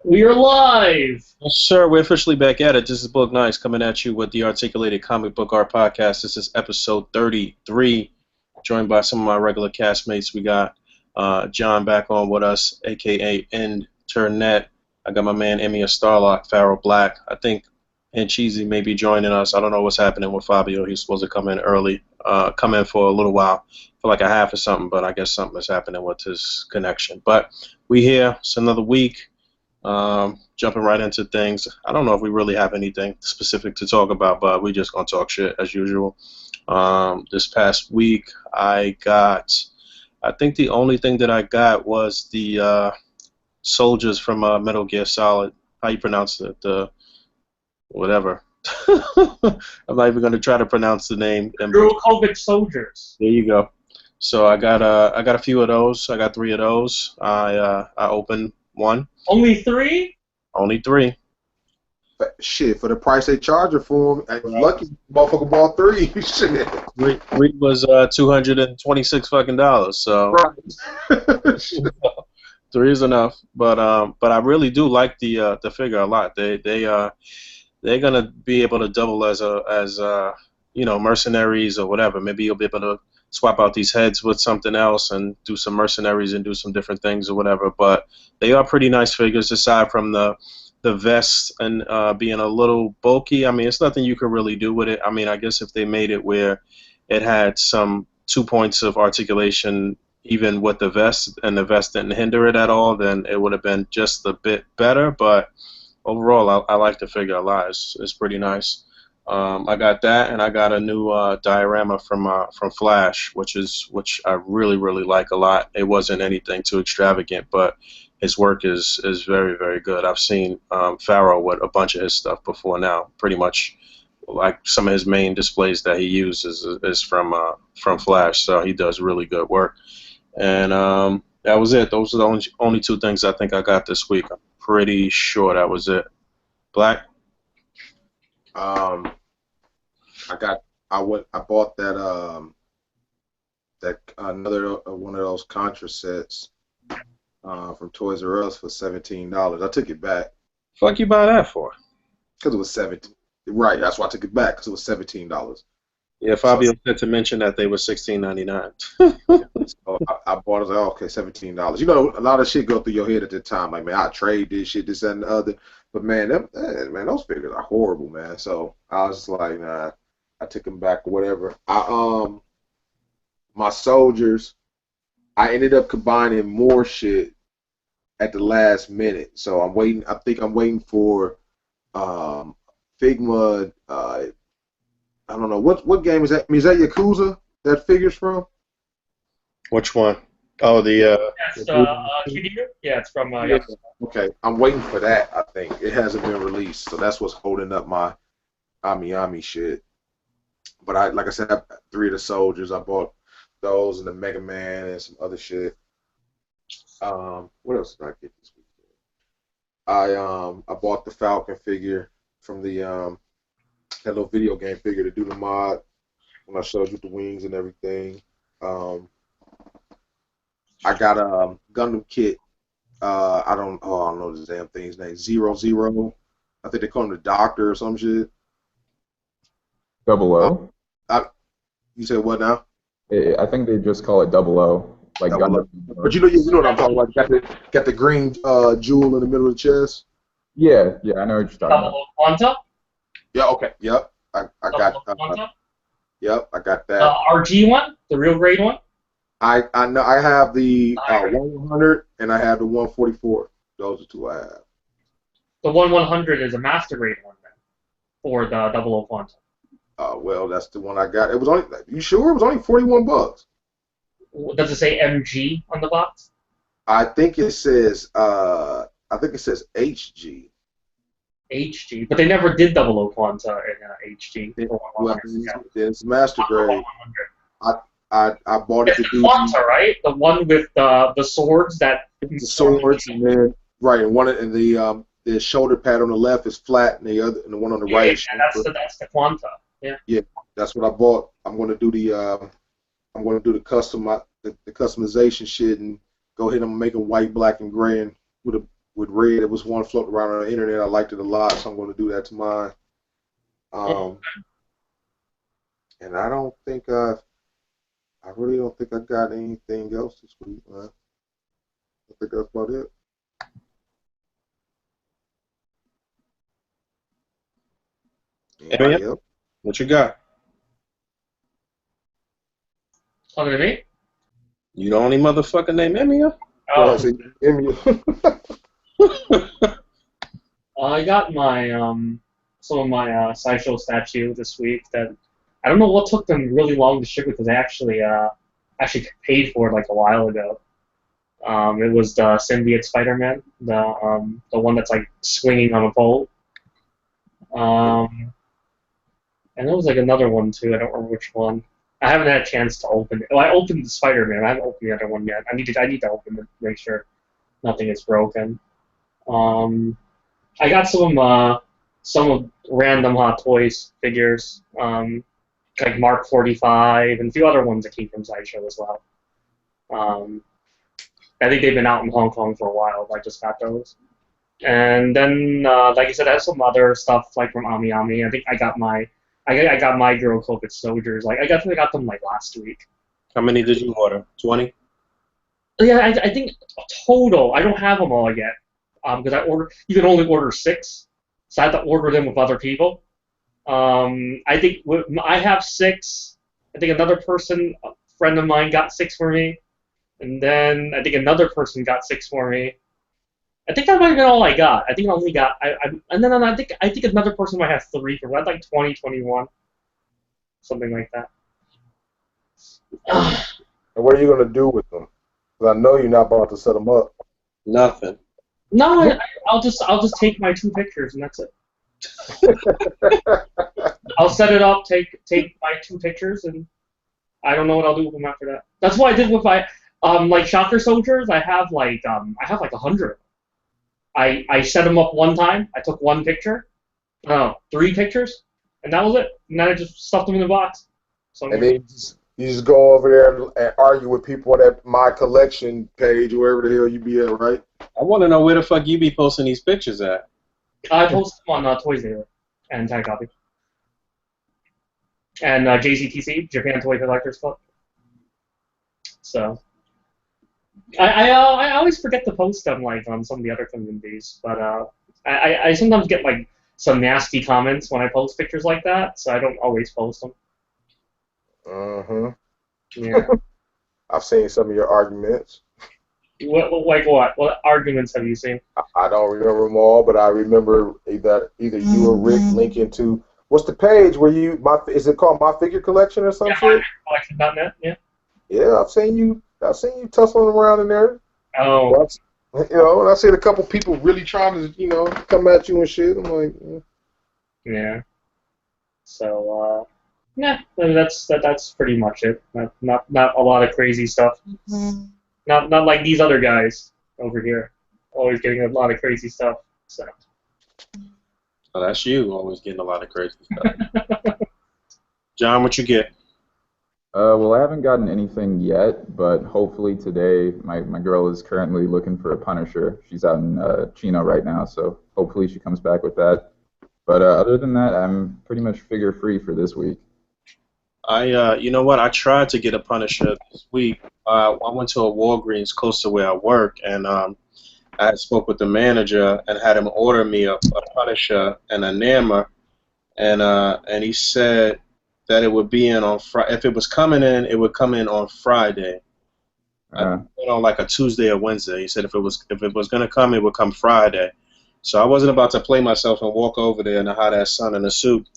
We are live! Yes, sir. We're officially back at it. This is Boog Nice coming at you with the Articulated Comic Book Art Podcast. This is episode 33, joined by some of my regular castmates. We got John back on with us, a.k.a. Internet. I got my man Emiya Starlock, Pharaoh Black. I think and Cheesy may be joining us. I don't know what's happening with Fabio. He's supposed to come in early, come in for a little while, for like a half or something, but I guess something is happening with his connection. But we here. It's another week. Jumping right into things. I don't know if we really have anything specific to talk about, but we just gonna talk shit as usual. This past week, I think the only thing that I got was the soldiers from Metal Gear Solid. How you pronounce it? The whatever. I'm not even gonna try to pronounce the name. Eurokovic soldiers. There you go. So I got a few of those. I got 3 of those. I opened one. Only 3? Only 3. Shit, for the price they charge it for them, lucky motherfucker bought 3. Shit. 3 was $226 fucking dollars. So Right. 3 is enough. But I really do like the figure a lot. They're gonna be able to double as mercenaries or whatever. Maybe you'll be able to swap out these heads with something else and do some mercenaries and do some different things or whatever. But they are pretty nice figures aside from the vest and being a little bulky. I mean, it's nothing you could really do with it. I mean, I guess if they made it where it had some 2 points of articulation even with the vest and the vest didn't hinder it at all, then it would have been just a bit better. But overall, I like the figure a lot. It's pretty nice. I got that, and I got a new diorama from Flash, which I really like a lot. It wasn't anything too extravagant, but his work is very, very good. I've seen Pharaoh with a bunch of his stuff before now. Pretty much, like some of his main displays that he uses is from Flash, so he does really good work. And that was it. Those are the only 2 things I think I got this week. I'm pretty sure that was it. Black. I bought that another one of those Contra sets from Toys R Us for $17. I took it back. Fuck you buy that for? Because it was 17. Right, that's why I took it back, because it was $17. Yeah, Fabio said to mention that they were $16.99. So I bought it. Like, oh, okay, $17. You know, a lot of shit go through your head at the time. Like, man, I trade this shit, this and the other. But man, those figures are horrible, man. So I was just like, nah, I took them back or whatever. My soldiers, I ended up combining more shit at the last minute. So I'm waiting. I think I'm waiting for Figma. I don't know what game is that. I mean, is that Yakuza that figure's from? Which one? Oh, the. That's Keiyo? Yeah, it's from. Yeah. Okay, I'm waiting for that. I think it hasn't been released, so that's what's holding up my Ami shit. But like I said, I have 3 of the soldiers. I bought those and the Mega Man and some other shit. What else did I get this week? I bought the Falcon figure from the that little video game figure to do the mod when I showed you the wings and everything. I got a Gundam kit. I don't know the damn thing's name. 00. I think they call him the Doctor or some shit. 00? You said what now? I think they just call it 00. Like Gundam. But you know what I'm talking about. Got the green jewel in the middle of the chest. Yeah, I know what you're talking about. Quanta? Yeah, okay. Yep. I got yep, I got that. RG one? The real grade one? I know I have the 100 and I have the 144. Those are 2 I have. The 100 is a master grade one then, for the 00 Quanta. Well, that's the one I got. It was only. You sure? It was only $41. Does it say MG on the box? I think it says. HG. HG, but they never did 00 Quanta in HG. Well, it's master grade. I bought it to do Quanta, right? The one with the swords that. The swords, and then right, and one and the shoulder pad on the left is flat, and the one on the right is. Yeah, that's the Quanta. Yeah. Yeah, that's what I bought. I'm gonna do the customization shit and go ahead and make them white, black, and gray, and with a with red. It was one floating around on the internet. I liked it a lot, so I'm going to do that to mine. And I don't think I really don't think I got anything else this week, man. I think that's about it. Anybody else? What you got? Talking to me? You the only motherfucker named Emiya? Oh, I Oh, see. Emiya. I got my some of my sideshow statue this week that I don't know what took them really long to ship it because they actually paid for it like a while ago. It was the symbiote Spider-Man, the one that's like swinging on a pole. And there was like another one too. I don't remember which one. I haven't had a chance to open it. Oh, I opened the Spider-Man. I haven't opened the other one yet. I need to open it to make sure nothing is broken. I got some of random Hot Toys figures, like Mark 45 and a few other ones that came from Sideshow as well. I think they've been out in Hong Kong for a while. But I just got those. And then, like I said, I have some other stuff like from Ami. I think I got my Girl COVID Soldiers. Like I got them like last week. How many did you order? 20? Yeah, I think total. I don't have them all yet because you can only order 6, so I have to order them with other people. I think I have 6. I think another person, a friend of mine, got 6 for me, and then I think another person got 6 for me. I think that might have been all I got. I think I only got and then I think another person might have 3 for me. I had like 20, 21, something like that. And what are you going to do with them? Because I know you're not about to set them up. Nothing. No, I'll just take my 2 pictures and that's it. I'll set it up, take my 2 pictures, and I don't know what I'll do with them after that. That's what I did with my like Shocker Soldiers. I have like 100. I set them up one time. I took 1 picture, 3 pictures, and that was it. And then I just stuffed them in the box. So and then you just go over there and argue with people on that My Collection page, wherever the hell you be at, right? I want to know where the fuck you be posting these pictures at. I post them on Toys Daily and Tag Copy. And JCTC, Japan Toy Collectors Club. So I always forget to post them like on some of the other communities, but I sometimes get like some nasty comments when I post pictures like that, so I don't always post them. Yeah. I've seen some of your arguments. Like what? What arguments have you seen? I don't remember them all, but I remember either you or Rick linking to what's the page where is it called My Figure Collection or some shit? MyFigureCollection.net, yeah. Yeah, I've seen you tussling around in there. Oh. And I seen a couple people really trying to, come at you and shit. I'm like, yeah. So, yeah, that's pretty much it. Not a lot of crazy stuff. Not like these other guys over here, always getting a lot of crazy stuff. So. Oh, that's you, always getting a lot of crazy stuff. John, what you get? Well, I haven't gotten anything yet, but hopefully today, my girl is currently looking for a Punisher. She's out in Chino right now, so hopefully she comes back with that. But other than that, I'm pretty much figure free for this week. You know what? I tried to get a Punisher this week. I went to a Walgreens close to where I work, and I spoke with the manager and had him order me a Punisher and a Namor, and he said that it would be in on Friday. If it was coming in, it would come in on Friday. On like a Tuesday or Wednesday. He said if it was gonna come, it would come Friday. So I wasn't about to play myself and walk over there in a hot ass sun in a suit,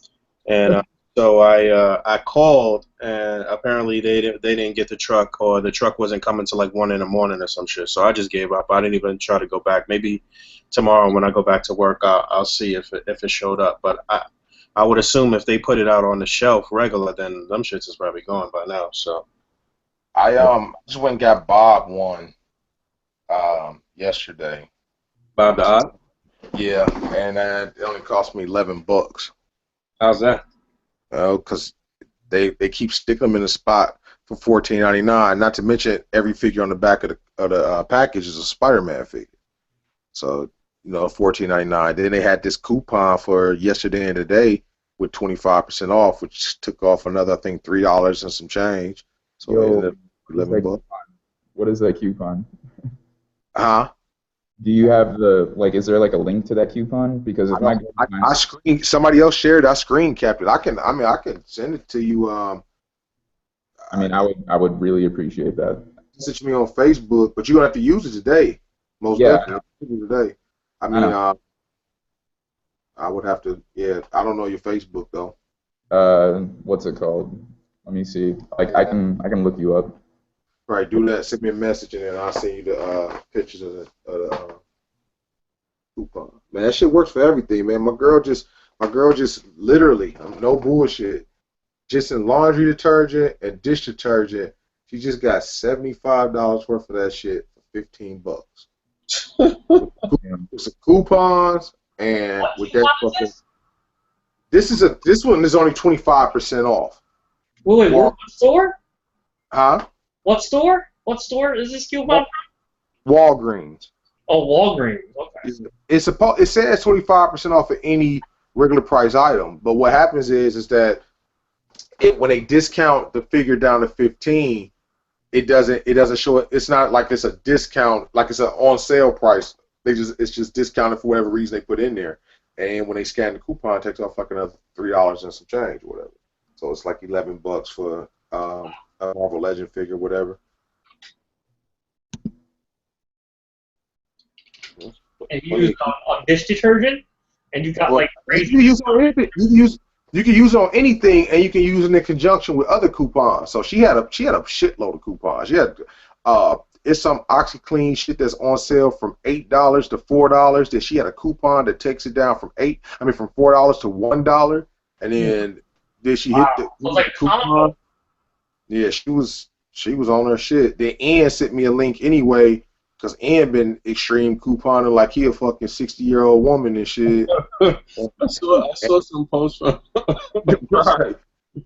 and so I called, and apparently they didn't get the truck, or the truck wasn't coming till like 1 in the morning or some shit. So I just gave up. I didn't even try to go back. Maybe tomorrow when I go back to work, I'll see if it showed up. But I would assume if they put it out on the shelf regular, then them shits is probably gone by now. So I just went and got Bob one yesterday. Bob the Odd? Yeah, and it only cost me $11. How's that? Because they keep sticking them in the spot for $14.99. Not to mention every figure on the back of the package is a Spider-Man figure. So, $14.99. Then they had this coupon for yesterday and today with 25% off, which took off another, I think, $3 and some change. So it ended Yo, up $11. what is that coupon? Huh? Do you have is there like a link to that coupon? Because I if my don't. I screen. Somebody else shared. I screen capped it. I can send it to you. I would really appreciate that. Sent me on Facebook, but you're gonna have to use it today. Most Yeah, definitely use it today. I I mean, know. I would have to. Yeah, I don't know your Facebook though. What's it called? Let me see. Like I can look you up. Right, do that. Send me a message and then I'll send you the pictures of the coupon. Man, that shit works for everything, man. My girl just literally, no bullshit, just in laundry detergent and dish detergent, she just got $75 worth of that shit for $15. With some coupons and What with that coupon is fucking. this? This one is only 25% off. Wait, Wal- what store? huh? What store? What store is this coupon? Walgreens. Oh, Walgreens. Okay. It says 25% off of any regular price item, but what happens is that when they discount the figure down to 15, it doesn't show it. It's not like it's a discount, like it's an on sale price. It's just discounted for whatever reason they put in there, and when they scan the coupon, it takes off like another $3 and some change, or whatever. So it's like $11 for a Marvel Legend figure, whatever. And you use it on dish detergent, and you got Well, like you crazy. can use it on anything. You can use it on anything, and you can use it in conjunction with other coupons. So she had a shitload of coupons. She had it's some OxyClean shit that's on sale from $8 to $4. Then she had a coupon that takes it down from $4 to $1, and then she hit the So it's like coupon. Yeah, she was on her shit. Then Ann sent me a link anyway, because Ann been extreme couponing like he a fucking 60-year-old woman and shit. I saw some posts from. Right.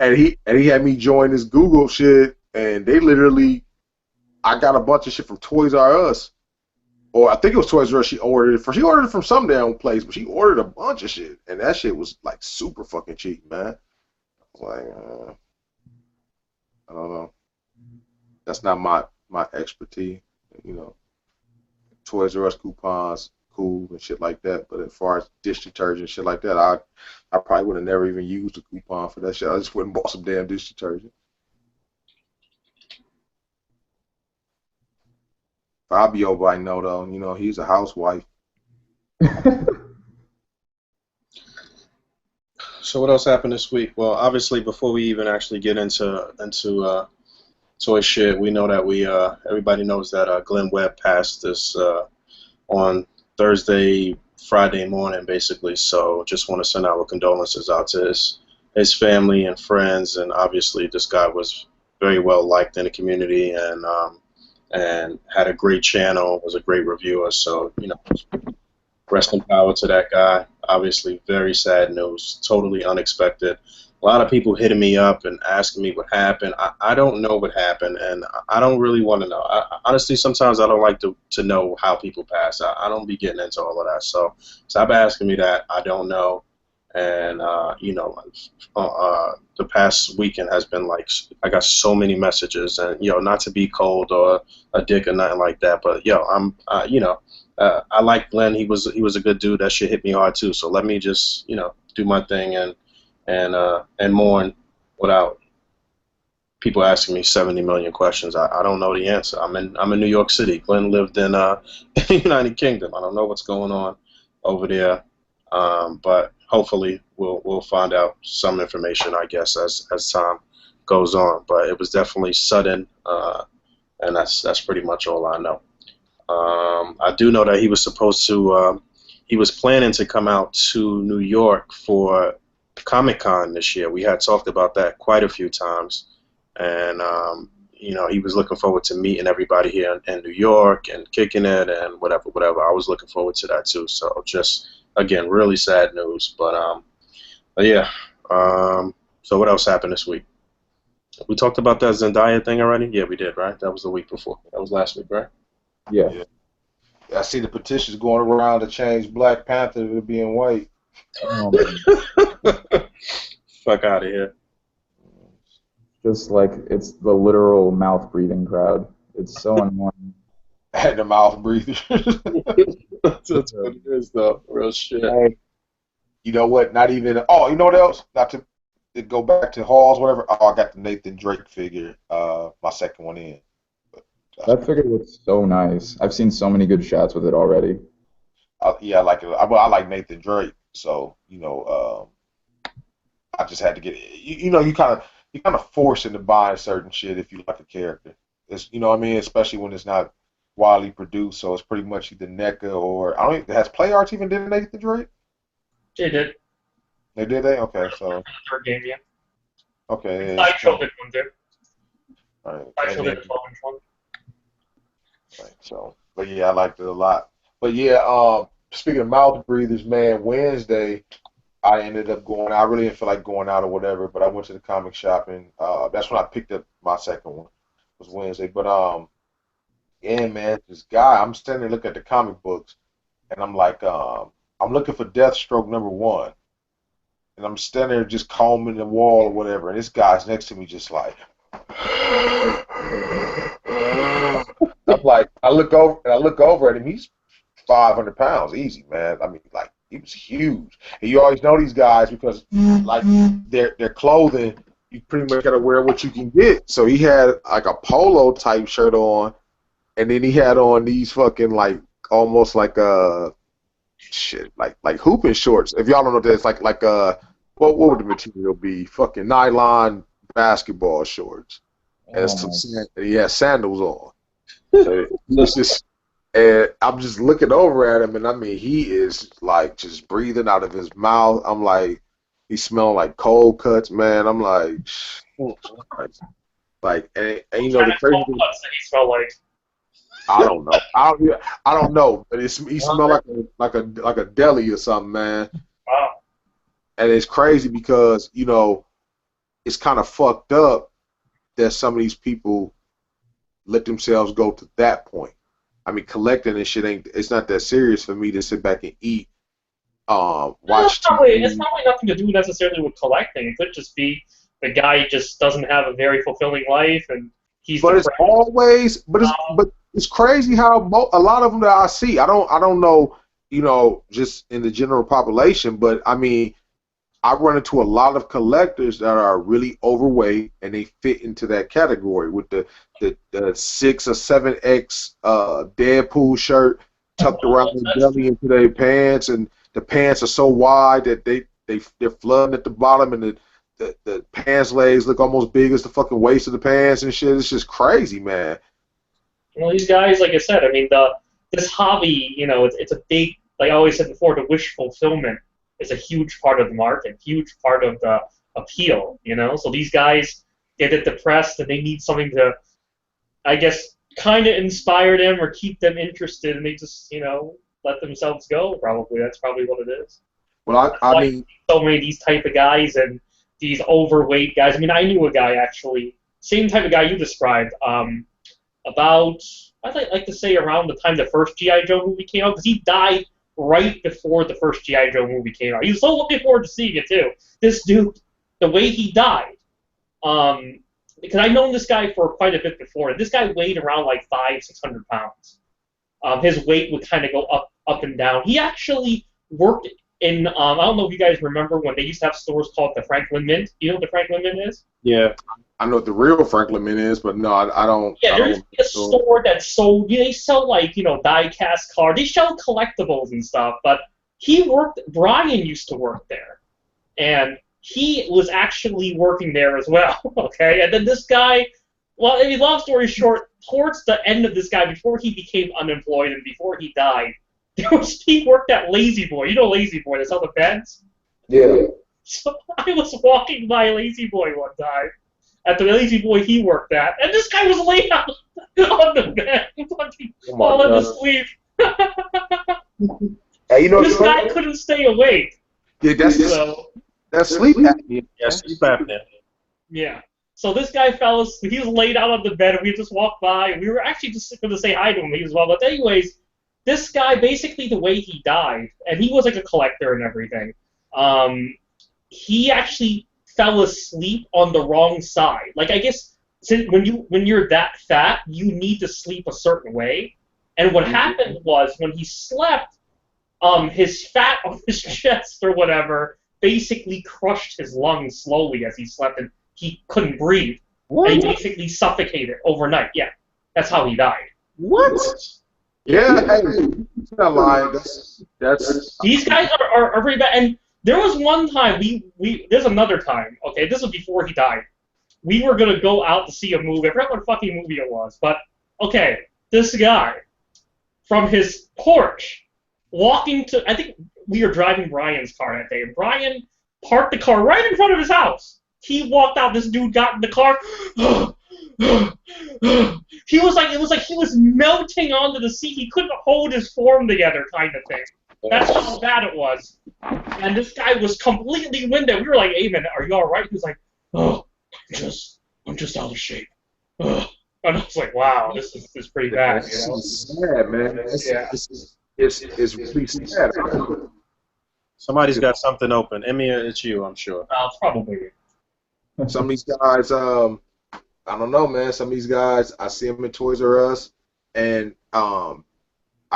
And he had me join this Google shit, and they literally, I got a bunch of shit from Toys R Us, or I think it was Toys R Us. She ordered it from some damn place, but she ordered a bunch of shit, and that shit was like super fucking cheap, man. I was like, I don't know. That's not my expertise, you know. Toys R Us coupons, cool and shit like that. But as far as dish detergent, shit like that, I probably would have never even used a coupon for that shit. I just wouldn't bought some damn dish detergent. Fabio, I know though, he's a housewife. So what else happened this week? Well, obviously, before we even actually get into toy shit, we know that everybody knows that Glenn Webb passed this on Thursday, Friday morning, basically. So just want to send our condolences out to his family and friends, and obviously this guy was very well liked in the community and had a great channel, was a great reviewer. So rest in power to that guy. Obviously, very sad news, totally unexpected. A lot of people hitting me up and asking me what happened. I don't know what happened, and I don't really want to know. Honestly, sometimes I don't like to know how people pass. I don't be getting into all of that. So stop asking me that. I don't know. And, the past weekend has been like, I got so many messages, and, not to be cold or a dick or nothing like that, but, I like Glenn. He was a good dude. That shit hit me hard too. So let me just do my thing and mourn without people asking me 70 million questions. I don't know the answer. I'm in New York City. Glenn lived in the United Kingdom. I don't know what's going on over there, but hopefully we'll find out some information, I guess, as time goes on. But it was definitely sudden, and that's pretty much all I know. I do know that he was planning to come out to New York for Comic-Con this year. We had talked about that quite a few times, and he was looking forward to meeting everybody here in New York and kicking it and whatever. I was looking forward to that too. So just again, really sad news, but yeah. So what else happened this week? We talked about that Zendaya thing already. Yeah, we did, right? That was the week before. That was last week, right? Yeah. I see the petitions going around to change Black Panther to being white. Fuck out of here. Just like it's the literal mouth breathing crowd. It's so annoying. And the mouth breather. That's what it is, though. Real shit. Hey, you know what? Not even. Oh, you know what else? Not to go back to Halls, whatever. Oh, I got the Nathan Drake figure. My second one in. That figure looks so nice. I've seen so many good shots with it already. Yeah, I like it. I like Nathan Drake, so I just had to get. You kind of forced into buying certain shit if you like a character. It's what I mean, especially when it's not widely produced. So it's pretty much either NECA or I don't. Even, has Play Arts even did Nathan Drake? They did. They did. They okay. So Third game, yeah. okay. I showed it one too. All right. I showed it a 12-inch one. Right, so, but yeah, I liked it a lot. But yeah, speaking of mouth breathers, man, Wednesday I ended up going. I really didn't feel like going out or whatever, but I went to the comic shop and that's when I picked up my second one. Was Wednesday, but yeah, man, this guy. I'm standing there looking at the comic books, and I'm like, I'm looking for Deathstroke #1, and I'm standing there just combing the wall or whatever, and this guy's next to me just like. I'm like, I look over at him. He's 500 pounds, easy, man. I mean, like he was huge. And you always know these guys because, like, their clothing, you pretty much gotta wear what you can get. So he had like a polo type shirt on, and then he had on these fucking like almost like shit like hooping shorts. If y'all don't know what that's like what would the material be? Fucking nylon basketball shorts. And he has sandals on. So it's just, and I'm just looking over at him, and I mean, he is like just breathing out of his mouth. I'm like, he smelling like cold cuts, man. I'm like, and you know the crazy thing, Cuts that he smelled like. I don't know, I don't know, but he smelled like a deli or something, man. Wow. And it's crazy because it's kind of fucked up that some of these people let themselves go to that point. I mean, collecting and shit it's not that serious for me to sit back and eat, watch TV. It's probably nothing to do necessarily with collecting. It could just be the guy just doesn't have a very fulfilling life, and he's. But it's crazy how a lot of them that I see. I don't know, just in the general population, but I mean, I run into a lot of collectors that are really overweight, and they fit into that category with the 6 or 7X Deadpool shirt tucked around their belly into their pants, and the pants are so wide that they're flooding at the bottom, and the pants legs look almost big as the fucking waist of the pants and shit. It's just crazy, man. Well, these guys, like I said, I mean, this hobby, it's a big, like I always said before, the wish fulfillment is a huge part of the market, huge part of the appeal, So these guys get it depressed and they need something to, I guess, kind of inspire them or keep them interested, and they just, let themselves go. Probably that's probably what it is. Well, I mean, so many of these type of guys and these overweight guys. I mean, I knew a guy actually, same type of guy you described. About I'd like to say around the time the first G.I. Joe movie came out, because he died right before the first G.I. Joe movie came out. He was so looking forward to seeing it, too. This dude, the way he died, because I've known this guy for quite a bit before, and this guy weighed around like 500-600 pounds. His weight would kind of go up and down. He actually worked in, I don't know if you guys remember when they used to have stores called the Franklin Mint. You know what the Franklin Mint is? Yeah. I know what the real Franklin Mint is, but no, I don't. Yeah, there's a store that sold. They sell like die-cast cars. They sell collectibles and stuff. But Brian used to work there, and he was actually working there as well. Okay, and then this guy. Well, I mean, long story short, towards the end of this guy, before he became unemployed and before he died, he worked at Lazy Boy. You know Lazy Boy? They sell the pens. Yeah. So I was walking by Lazy Boy one time. At the Lazy Boy he worked at, and this guy was laid out on the bed, fucking falling asleep. Hey, this guy couldn't stay awake. Yeah, that's sleep apnea. Yeah, sleep apnea. Yeah. So this guy fell asleep. He was laid out on the bed, and we just walked by, and we were actually just going to say hi to him. He was well, but anyways, this guy, basically the way he died, and he was like a collector and everything, he actually fell asleep on the wrong side. Like I guess when you're that fat, you need to sleep a certain way. And what happened was when he slept, his fat on his chest or whatever basically crushed his lungs slowly as he slept, and he couldn't breathe. What? And he basically suffocated overnight. Yeah, that's how he died. What? Yeah, hey, it's not lying. That's These guys are pretty bad. And there was one time there's another time. Okay, this was before he died. We were gonna go out to see a movie. I forgot what fucking movie it was, but okay, this guy from his porch walking to. I think we were driving Brian's car that day, and Brian parked the car right in front of his house. He walked out. This dude got in the car. He was like, it was like he was melting onto the seat. He couldn't hold his form together, kind of thing. That's how bad it was. And this guy was completely winded. We were like, "Hey man, are you all right?" He was like, "Oh, I'm just out of shape." And I was like, "Wow, this is pretty bad." You know? It's sad, man. It's really sad. Somebody's got something open. Emiya, it's you, I'm sure. Probably. Some of these guys, I don't know, man. Some of these guys, I see them in Toys R Us, and I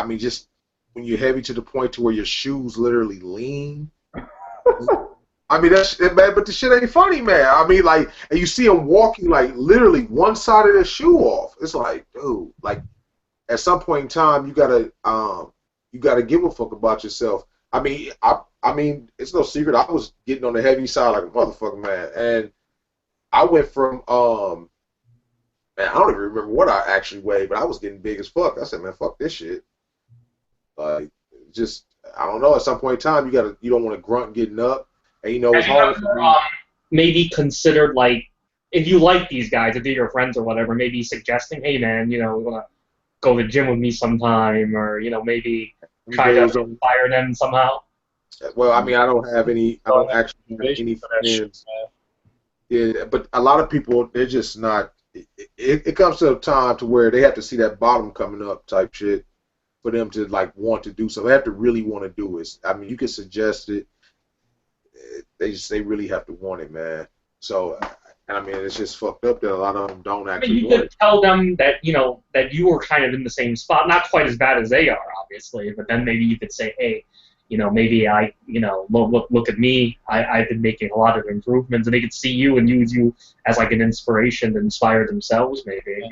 mean, just when you're heavy to the point to where your shoes literally lean. I mean, that's man, but the shit ain't funny, man. I mean, like, and you see them walking like literally one side of their shoe off. It's like, dude, like, at some point in time, you gotta give a fuck about yourself. I mean, I mean, it's no secret. I was getting on the heavy side like a motherfucker, man, and I went from man, I don't even remember what I actually weighed, but I was getting big as fuck. I said, man, fuck this shit. Like, just I don't know. At some point in time, you don't want to grunt getting up, and you know it's hard. Maybe considered like if you like these guys, if they're your friends or whatever, maybe suggesting, hey man, you know, you wanna go to the gym with me sometime, or you know, maybe try to inspire them somehow. Well, I mean, I don't actually have any friends. Yeah, but a lot of people, they're just not. It comes to a time to where they have to see that bottom coming up type shit for them to like want to do something. They have to really want to do it. I mean, you can suggest it. They really have to want it, man. So, I mean, it's just fucked up that a lot of them don't actually. I mean, you want could it. tell them that that you were kind of in the same spot, not quite as bad as they are, obviously, but then maybe you could say, hey, maybe look at me. I've been making a lot of improvements, and they could see you and use you as like an inspiration to inspire themselves, maybe,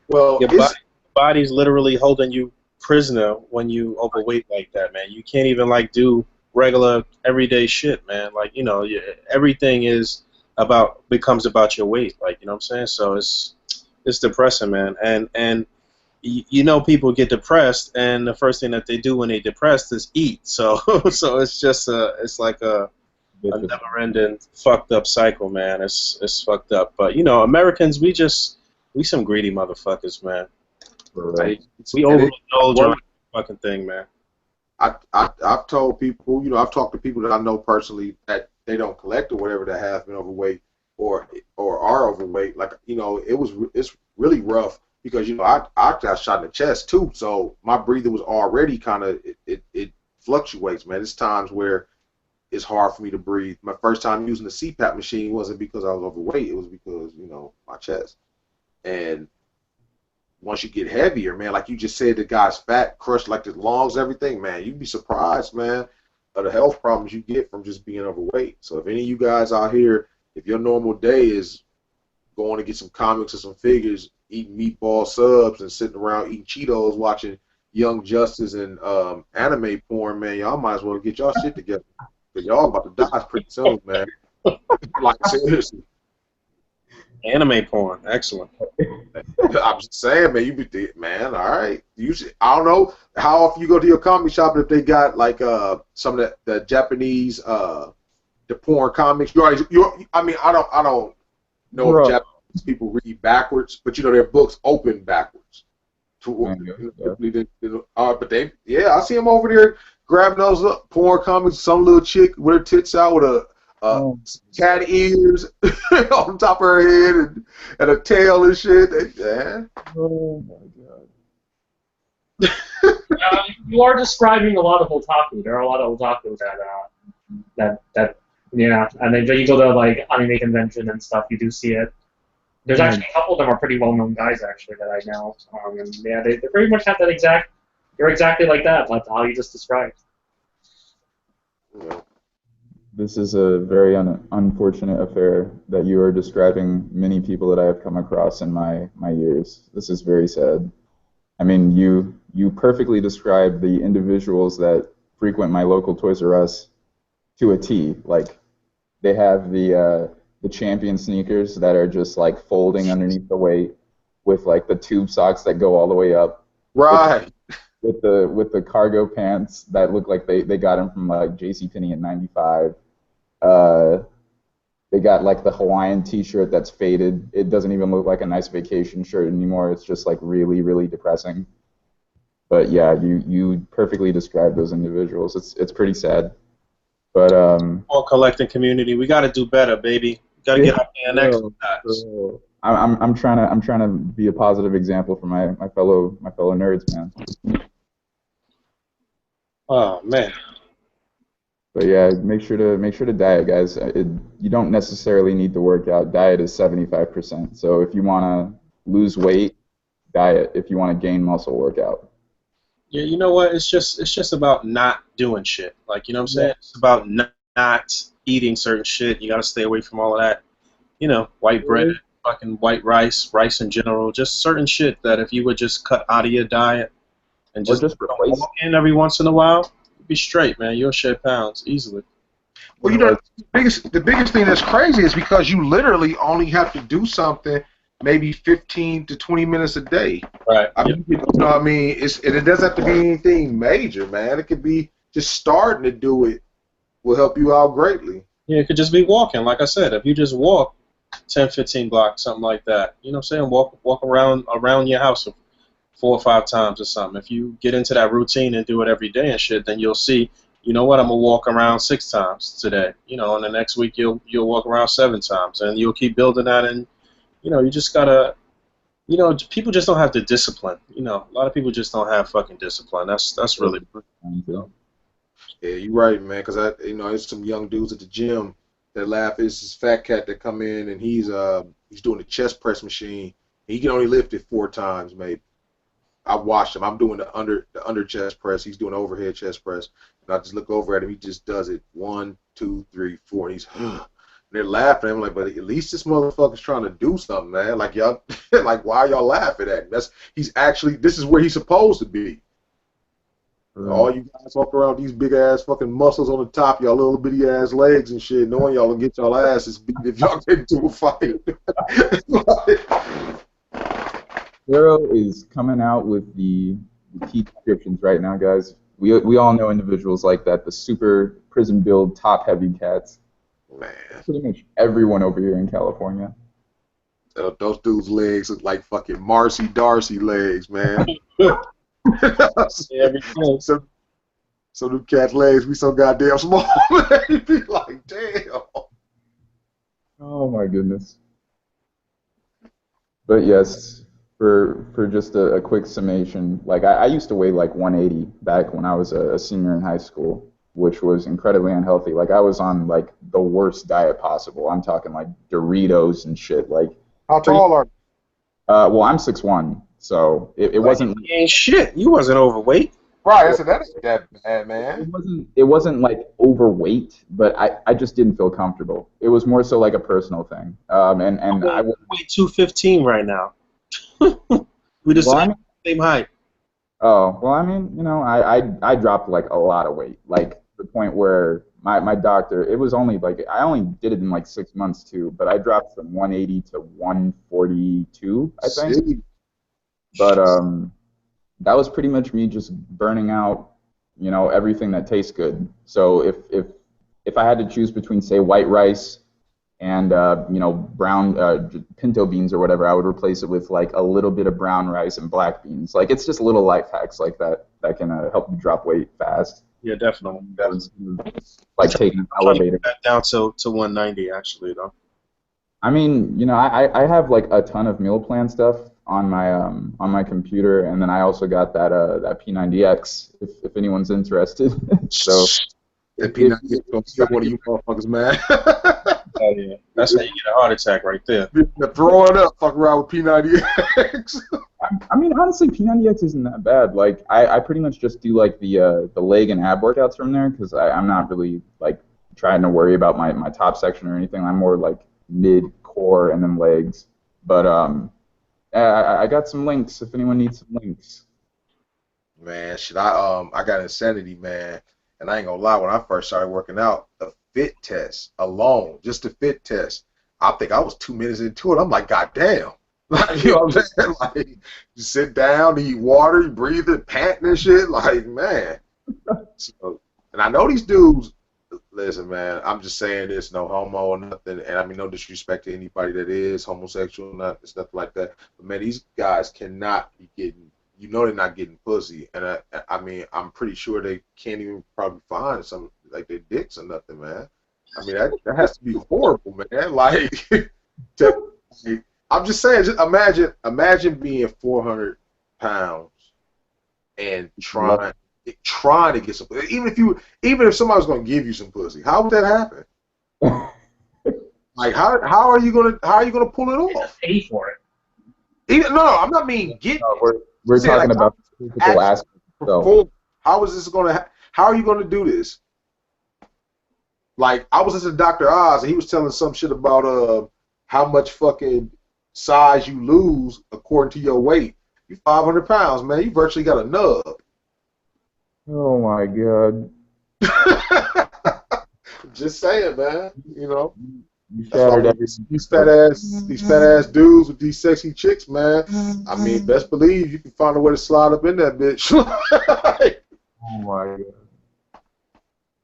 Well, Your body's literally holding you prisoner when you overweight like that, man. You can't even like do regular everyday shit, man. Like everything becomes about your weight, like what I'm saying. So it's depressing, man. And people get depressed, and the first thing that they do when they're depressed is eat. So it's just it's like a never-ending fucked up cycle, man. It's fucked up. But Americans, we some greedy motherfuckers, man. Right. We overindulge on the fucking thing, man. I've told people, I've talked to people that I know personally that they don't collect or whatever that have been overweight or are overweight. Like it's really rough because I got shot in the chest too, so my breathing was already kind of it fluctuates, man. There's times where it's hard for me to breathe. My first time using the CPAP machine wasn't because I was overweight; it was because my chest. And once you get heavier, man, like you just said, the guy's fat, crushed like his lungs, everything, man. You'd be surprised, man, of the health problems you get from just being overweight. So if any of you guys out here, if your normal day is going to get some comics or some figures, eating meatball subs and sitting around eating Cheetos, watching Young Justice and anime porn, man, y'all might as well get y'all shit together. Because y'all about to die pretty soon, man. Like, seriously. Anime porn, excellent. I'm just saying, man, man, all right. I don't know how often you go to your comic shop if they got like some of the Japanese the porn comics. I mean, I don't know if Japanese people read backwards, but their books open backwards. But I see them over there grabbing those porn comics. Some little chick with her tits out with a cat ears on top of her head and a tail and shit. Yeah. Oh my god. you are describing a lot of otaku. There are a lot of otaku that yeah, and then you go to like anime convention and stuff. You do see it. There's actually a couple of them are pretty well known guys actually that I know. And yeah, they pretty much have that exact. They're exactly like that, like how you just described. Yeah. This is a very unfortunate affair that you are describing many people that I have come across in my years. This is very sad. I mean, you perfectly described the individuals that frequent my local Toys R Us to a T. Like, they have the champion sneakers that are just like folding underneath the weight, with like the tube socks that go all the way up, Right. with the cargo pants that look like they got them from like JCPenney in '95. Uh, they got like the Hawaiian T-shirt that's faded. It doesn't even look like a nice vacation shirt anymore. It's just like really, really depressing. But yeah, you perfectly described those individuals. It's pretty sad. But All collecting community, we got to do better, baby. We got to get out there and exercise. I'm trying to be a positive example for my fellow nerds, man. Oh man. But yeah, make sure to diet, guys. You don't necessarily need to work out. Diet is 75%. So if you want to lose weight, diet. If you want to gain muscle, work out. Yeah, you know what? It's just about not doing shit. Like, you know what I'm saying? Yeah. It's about not eating certain shit. You got to stay away from all of that. You know, white bread, fucking white rice in general, just certain shit that if you would just cut out of your diet and Or just just replace. walk in every once in a while, you'll be straight, man. You'll shed pounds easily. Well, the biggest thing that's crazy is because you literally only have to do something maybe 15 to 20 minutes a day. Right. I mean, you know what I mean? It doesn't have to be anything major, man. It could be just starting to do it will help you out greatly. Yeah, it could just be walking. Like I said, if you just walk 10, 15 blocks, something like that, you know what I'm saying? Walk around your house 4 or 5 times or something. If you get into that routine and do it every day and shit, then you'll see, you know what, I'm gonna walk around 6 times today. You know, and the next week you'll walk around 7 times, and you'll keep building that. And you know, you just gotta, you know, people just don't have the discipline. You know, a lot of people just don't have fucking discipline. That's really. Yeah, you're right, man. Because there's some young dudes at the gym that laugh. It's this fat cat that come in and he's doing the chest press machine. He can only lift it 4 times, maybe. I watched him. I'm doing the under chest press. He's doing overhead chest press. And I just look over at him. He just does it 1, 2, 3, 4. And he's and they're laughing. I'm like, but at least this motherfucker's trying to do something, man. Like y'all, like why are y'all laughing at him? This is where he's supposed to be. All you guys walk around with these big ass fucking muscles on the top, y'all little bitty ass legs and shit, knowing y'all will get y'all asses beat if y'all get into a fight. Pharaoh is coming out with the key descriptions right now, guys. We all know individuals like that, the super prison build top heavy cats. Man, Pretty much everyone over here in California. those dudes' legs look like fucking Marcy Darcy legs, man. Some of them cats' legs be so goddamn small. You be like, damn. Oh my goodness. But yes, for just a quick summation, like I used to weigh like 180 back when I was a senior in high school, which was incredibly unhealthy. Like I was on like the worst diet possible. I'm talking like Doritos and shit. Like How tall are you? well, I'm 6'1", so it wasn't. You ain't shit. You wasn't overweight. Right, so that ain't that bad, man. It wasn't like overweight, but I just didn't feel comfortable. It was more so like a personal thing. And I weigh 215 right now. We the same height. Oh, well, I mean, you know, I dropped like a lot of weight, like to the point where my doctor, it was only like, I only did it in like 6 months too, but I dropped from 180 to 142, I think. See? But that was pretty much me just burning out, you know, everything that tastes good. So if I had to choose between, say, white rice and you know, brown pinto beans or whatever, I would replace it with like a little bit of brown rice and black beans. Like it's just little life hacks like that can help you drop weight fast. Yeah, definitely. Like taking an elevator. That down to 190 actually though. I mean, you know, I have like a ton of meal plan stuff on my computer, and then I also got that P90X if anyone's interested. So That if peanut is gonna kill one of you motherfuckers, man. Yeah. That's how you get a heart attack right there. You're throwing up, fuck around with P90X. I mean, honestly, P90X isn't that bad. Like, I pretty much just do like the leg and ab workouts from there because I'm not really like trying to worry about my top section or anything. I'm more like mid core and then legs. But I got some links if anyone needs some links. Man, shit, I got Insanity, man, and I ain't gonna lie. When I first started working out, the fit test alone, just the fit test, I think I was 2 minutes into it. I'm like, God damn. Like, you know what I'm saying? Like, you sit down, eat water, you breathe it, panting and shit. Like, man. So, and I know these dudes. Listen, man, I'm just saying this, no homo or nothing, and I mean no disrespect to anybody that is homosexual, it's nothing like that. But man, these guys cannot be getting, you know, they're not getting pussy, and I mean, I'm pretty sure they can't even probably find some like their dicks or nothing, man. I mean, that has to be horrible, man. Like, like, I'm just saying, just imagine being 400 pounds and trying to get some, even if somebody was gonna give you some pussy, how would that happen? Like how are you gonna pull it off? Pay for it. No, I'm not mean get. No, we're talking like, about the physical aspect. So. How is this gonna? How are you gonna do this? Like I was listening to Dr. Oz and he was telling some shit about how much fucking size you lose according to your weight. You 500 pounds, man. You virtually got a nub. Oh my god. Just saying, man. You know. You shattered everything. These fat ass dudes with these sexy chicks, man. I mean, best believe you can find a way to slide up in that bitch. Oh my god.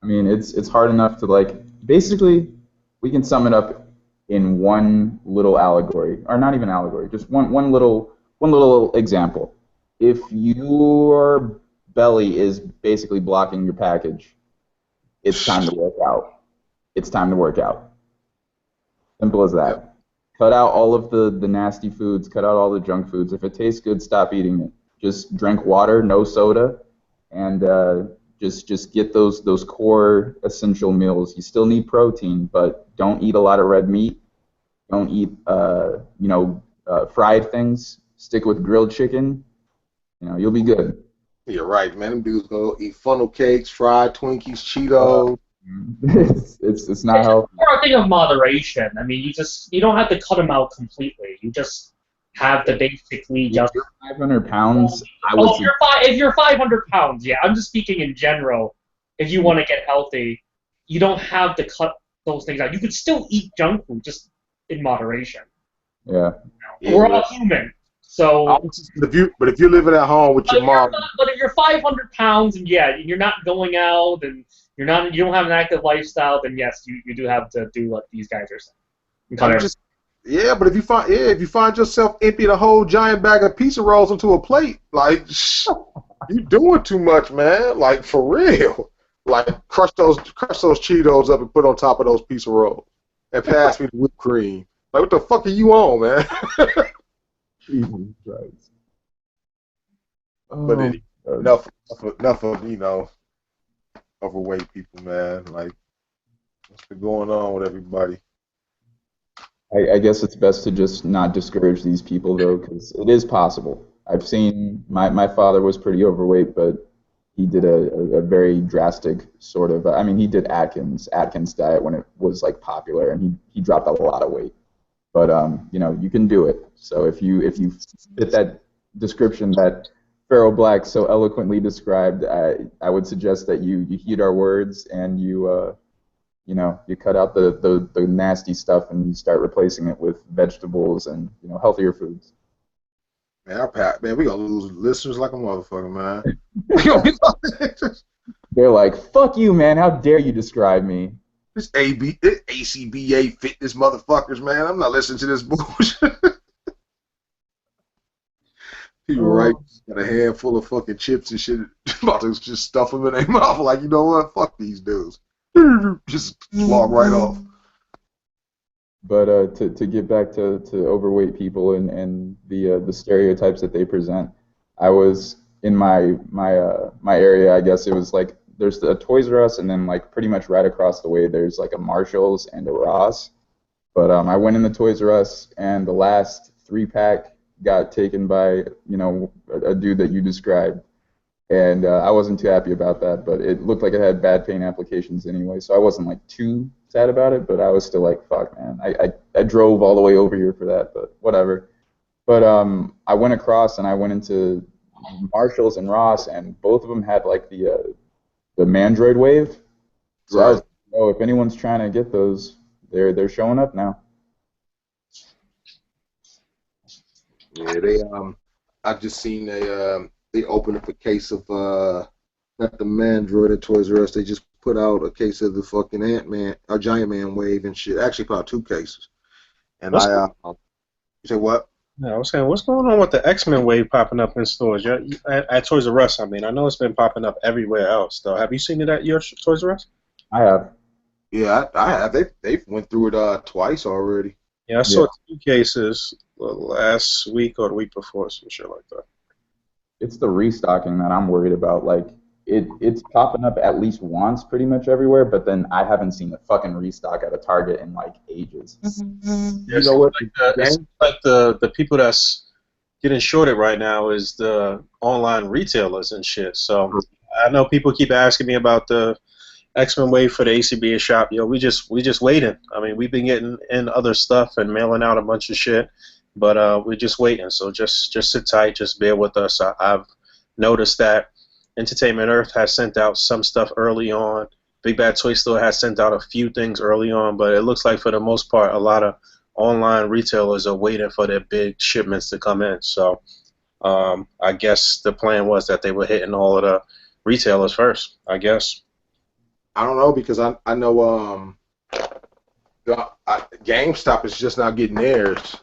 I mean, it's hard enough to like. Basically, we can sum it up in one little allegory, or not even allegory, just one little example. If your belly is basically blocking your package, it's time to work out. It's time to work out. Simple as that. Cut out all of the nasty foods. Cut out all the junk foods. If it tastes good, stop eating it. Just drink water, no soda, and just get those core essential meals. You still need protein, but don't eat a lot of red meat. Don't eat fried things. Stick with grilled chicken. You know, you'll be good. You're right, man. Them dudes go eat funnel cakes, fried Twinkies, Cheetos. It's not healthy. It's more a thing of moderation. I mean, you don't have to cut them out completely. You just have to basically just. If you're 500 pounds, I would. If you're 500 pounds, yeah. I'm just speaking in general. If you want to get healthy, you don't have to cut those things out. You could still eat junk food, just in moderation. Yeah. We're all human. So, but if you're living at home with your mom, but if you're 500 pounds and you're not going out and you don't have an active lifestyle, then yes, you do have to do what these guys are saying. But if you find yourself emptying a whole giant bag of pizza rolls into a plate, like you doing too much, man. Like for real. Like crush those Cheetos up and put on top of those pizza rolls and pass me the whipped cream. Like what the fuck are you on, man? Jesus Christ. But enough of overweight people, man. Like what's been going on with everybody? I guess it's best to just not discourage these people though, because it is possible. I've seen my father was pretty overweight, but he did a very drastic sort of. I mean, he did Atkins diet when it was like popular, and he dropped a lot of weight. But you can do it. So if you fit that description that Pharaoh Black so eloquently described, I would suggest that you heed our words and you cut out the nasty stuff and you start replacing it with vegetables and healthier foods. Man, we gonna lose listeners like a motherfucker, man. They're like, "Fuck you, man! How dare you describe me?" This A.C.B.A. fitness motherfuckers, man. I'm not listening to this bullshit. People got a handful of fucking chips and shit, about to just stuff them in their mouth. Like, you know what? Fuck these dudes. Just log right off. But to get back to overweight people and the stereotypes that they present, I was in my area. I guess it was like there's a Toys R Us, and then like pretty much right across the way there's like a Marshalls and a Ross. But I went in the Toys R Us, and the last 3-pack got taken by a dude that you described, and I wasn't too happy about that. But it looked like it had bad paint applications anyway, so I wasn't like too sad about it. But I was still like, fuck, man, I drove all the way over here for that, but whatever. But I went across and I went into Marshalls and Ross, and both of them had like the Mandroid wave. So I was, Right. oh, if anyone's trying to get those, they're showing up now. Yeah, I just seen they opened up a case of not the Mandroid at Toys R Us. They just put out a case of the fucking Ant-Man or Giant Man wave and shit. Actually, put out 2 cases. And What's you say what? Yeah, I was saying, what's going on with the X-Men wave popping up in stores? Yeah, at Toys R Us, I mean. I know it's been popping up everywhere else, though. Have you seen it at your Toys R Us? I have. Yeah, I have. They've went through it twice already. Yeah, I Yeah. saw 2 cases last week or the week before, some shit like that. It's the restocking that I'm worried about. Like it's popping up at least once pretty much everywhere, but then I haven't seen a fucking restock at a Target in like ages. Yeah, You know what? it seems like the people that's getting shorted right now is the online retailers and shit. So I know people keep asking me about the X-Men wave for the A.C.B.A shop. Yo, we just waiting. I mean, we've been getting in other stuff and mailing out a bunch of shit, but we're just waiting. So just sit tight, just bear with us. I've noticed that Entertainment Earth has sent out some stuff early on. Big Bad Toy Store has sent out a few things early on, but it looks like for the most part, a lot of online retailers are waiting for their big shipments to come in. So I guess the plan was that they were hitting all of the retailers first, I guess. I don't know because I know GameStop is just now getting theirs,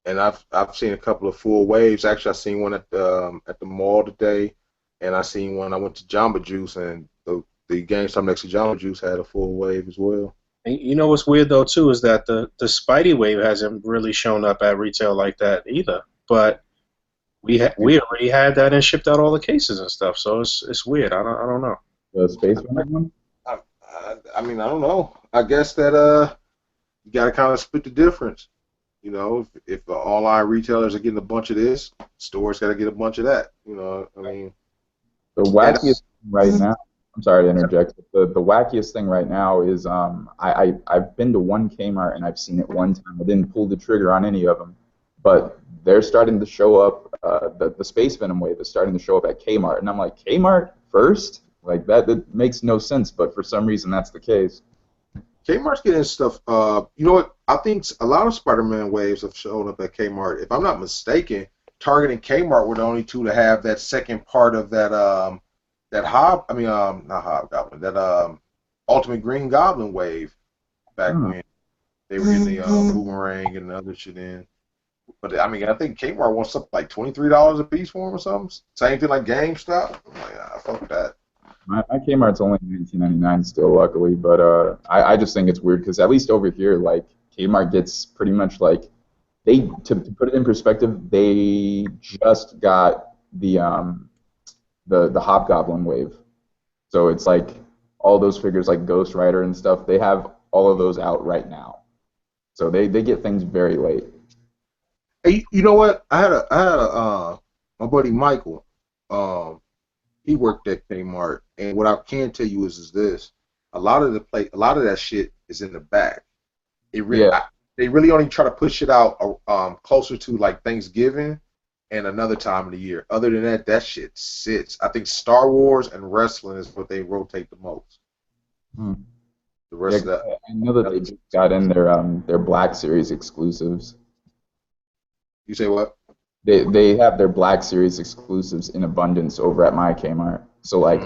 and I've seen a couple of full waves. Actually, I seen one at the mall today, and I seen one. I went to Jamba Juice, and the GameStop next to Jamba Juice had a full wave as well. And you know what's weird though too is that the Spidey wave hasn't really shown up at retail like that either. But we already had that and shipped out all the cases and stuff, so it's weird. I don't know. The Space Venom one? I mean, I don't know. I guess that you got to kind of split the difference. You know, if the online retailers are getting a bunch of this, stores got to get a bunch of that. You know, I mean, The wackiest thing right now. I'm sorry to interject. But the wackiest thing right now is I've been to one Kmart and I've seen it one time. I didn't pull the trigger on any of them, but they're starting to show up. The Space Venom wave is starting to show up at Kmart, and I'm like, Kmart first? Like that makes no sense, but for some reason that's the case. Kmart's getting stuff. You know what? I think a lot of Spider-Man waves have shown up at Kmart. If I'm not mistaken, Target and Kmart were the only two to have that second part of that not Hobgoblin, that Ultimate Green Goblin wave back when they were getting the boomerang and the other shit in. But I mean, I think Kmart wants something like $23 a piece for them or something. Same thing like GameStop. I'm like, fuck that. My Kmart's only $19.99 still, luckily, but I just think it's weird because at least over here, like Kmart gets pretty much like to put it in perspective, they just got the Hobgoblin wave, so it's like all those figures like Ghost Rider and stuff. They have all of those out right now, so they get things very late. Hey, you know what? I had my buddy Michael. He worked at Kmart, and what I can tell you is this: a lot of that shit is in the back. They really only try to push it out closer to like Thanksgiving and another time of the year. Other than that, that shit sits. I think Star Wars and wrestling is what they rotate the most. Hmm. The rest of that, I know that they just got in their Black Series exclusives. you say what? They have their Black Series exclusives in abundance over at my Kmart. So like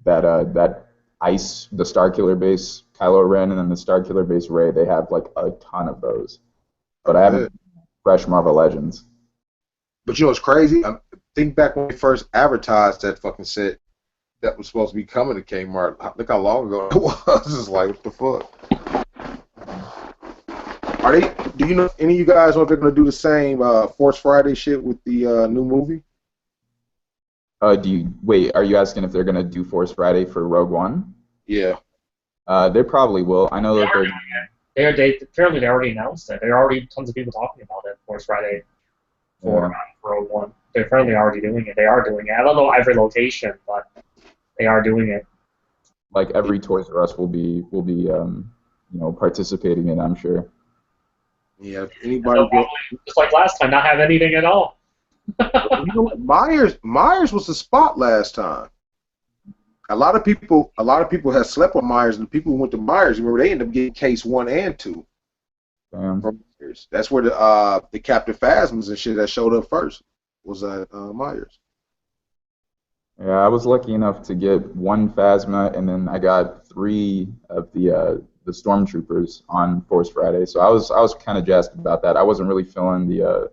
that Ice, the Starkiller base Kylo Ren, and then the Starkiller base Rey, they have like a ton of those. But I haven't fresh Marvel Legends. But you know what's crazy? Think back when they first advertised that fucking set that was supposed to be coming to Kmart. Look how long ago it was. It's like, what the fuck? Are they? Do you know any of you guys know if they're gonna do the same Force Friday shit with the new movie? Wait? Are you asking if they're gonna do Force Friday for Rogue One? Yeah. They probably will. I know They that are they're. doing it. They apparently they already announced it. There are already tons of people talking about it. Force Friday Yeah. for Rogue One. They're apparently already doing it. They are doing it. I don't know every location, but they are doing it. Like every Toys R Us will be participating in. I'm sure. Yeah. If And they'll anybody get, probably, just like last time, not have anything at all. you know what? Myers was the spot last time. A lot of people had slept on Myers, and the people who went to Myers, remember, they ended up getting case 1 and 2 Damn. from Myers. That's where the Captain Phasmas and shit that showed up first was at Myers. Yeah, I was lucky enough to get one Phasma, and then I got 3 of the Stormtroopers on Force Friday. So I was kind of jazzed about that. I wasn't really feeling the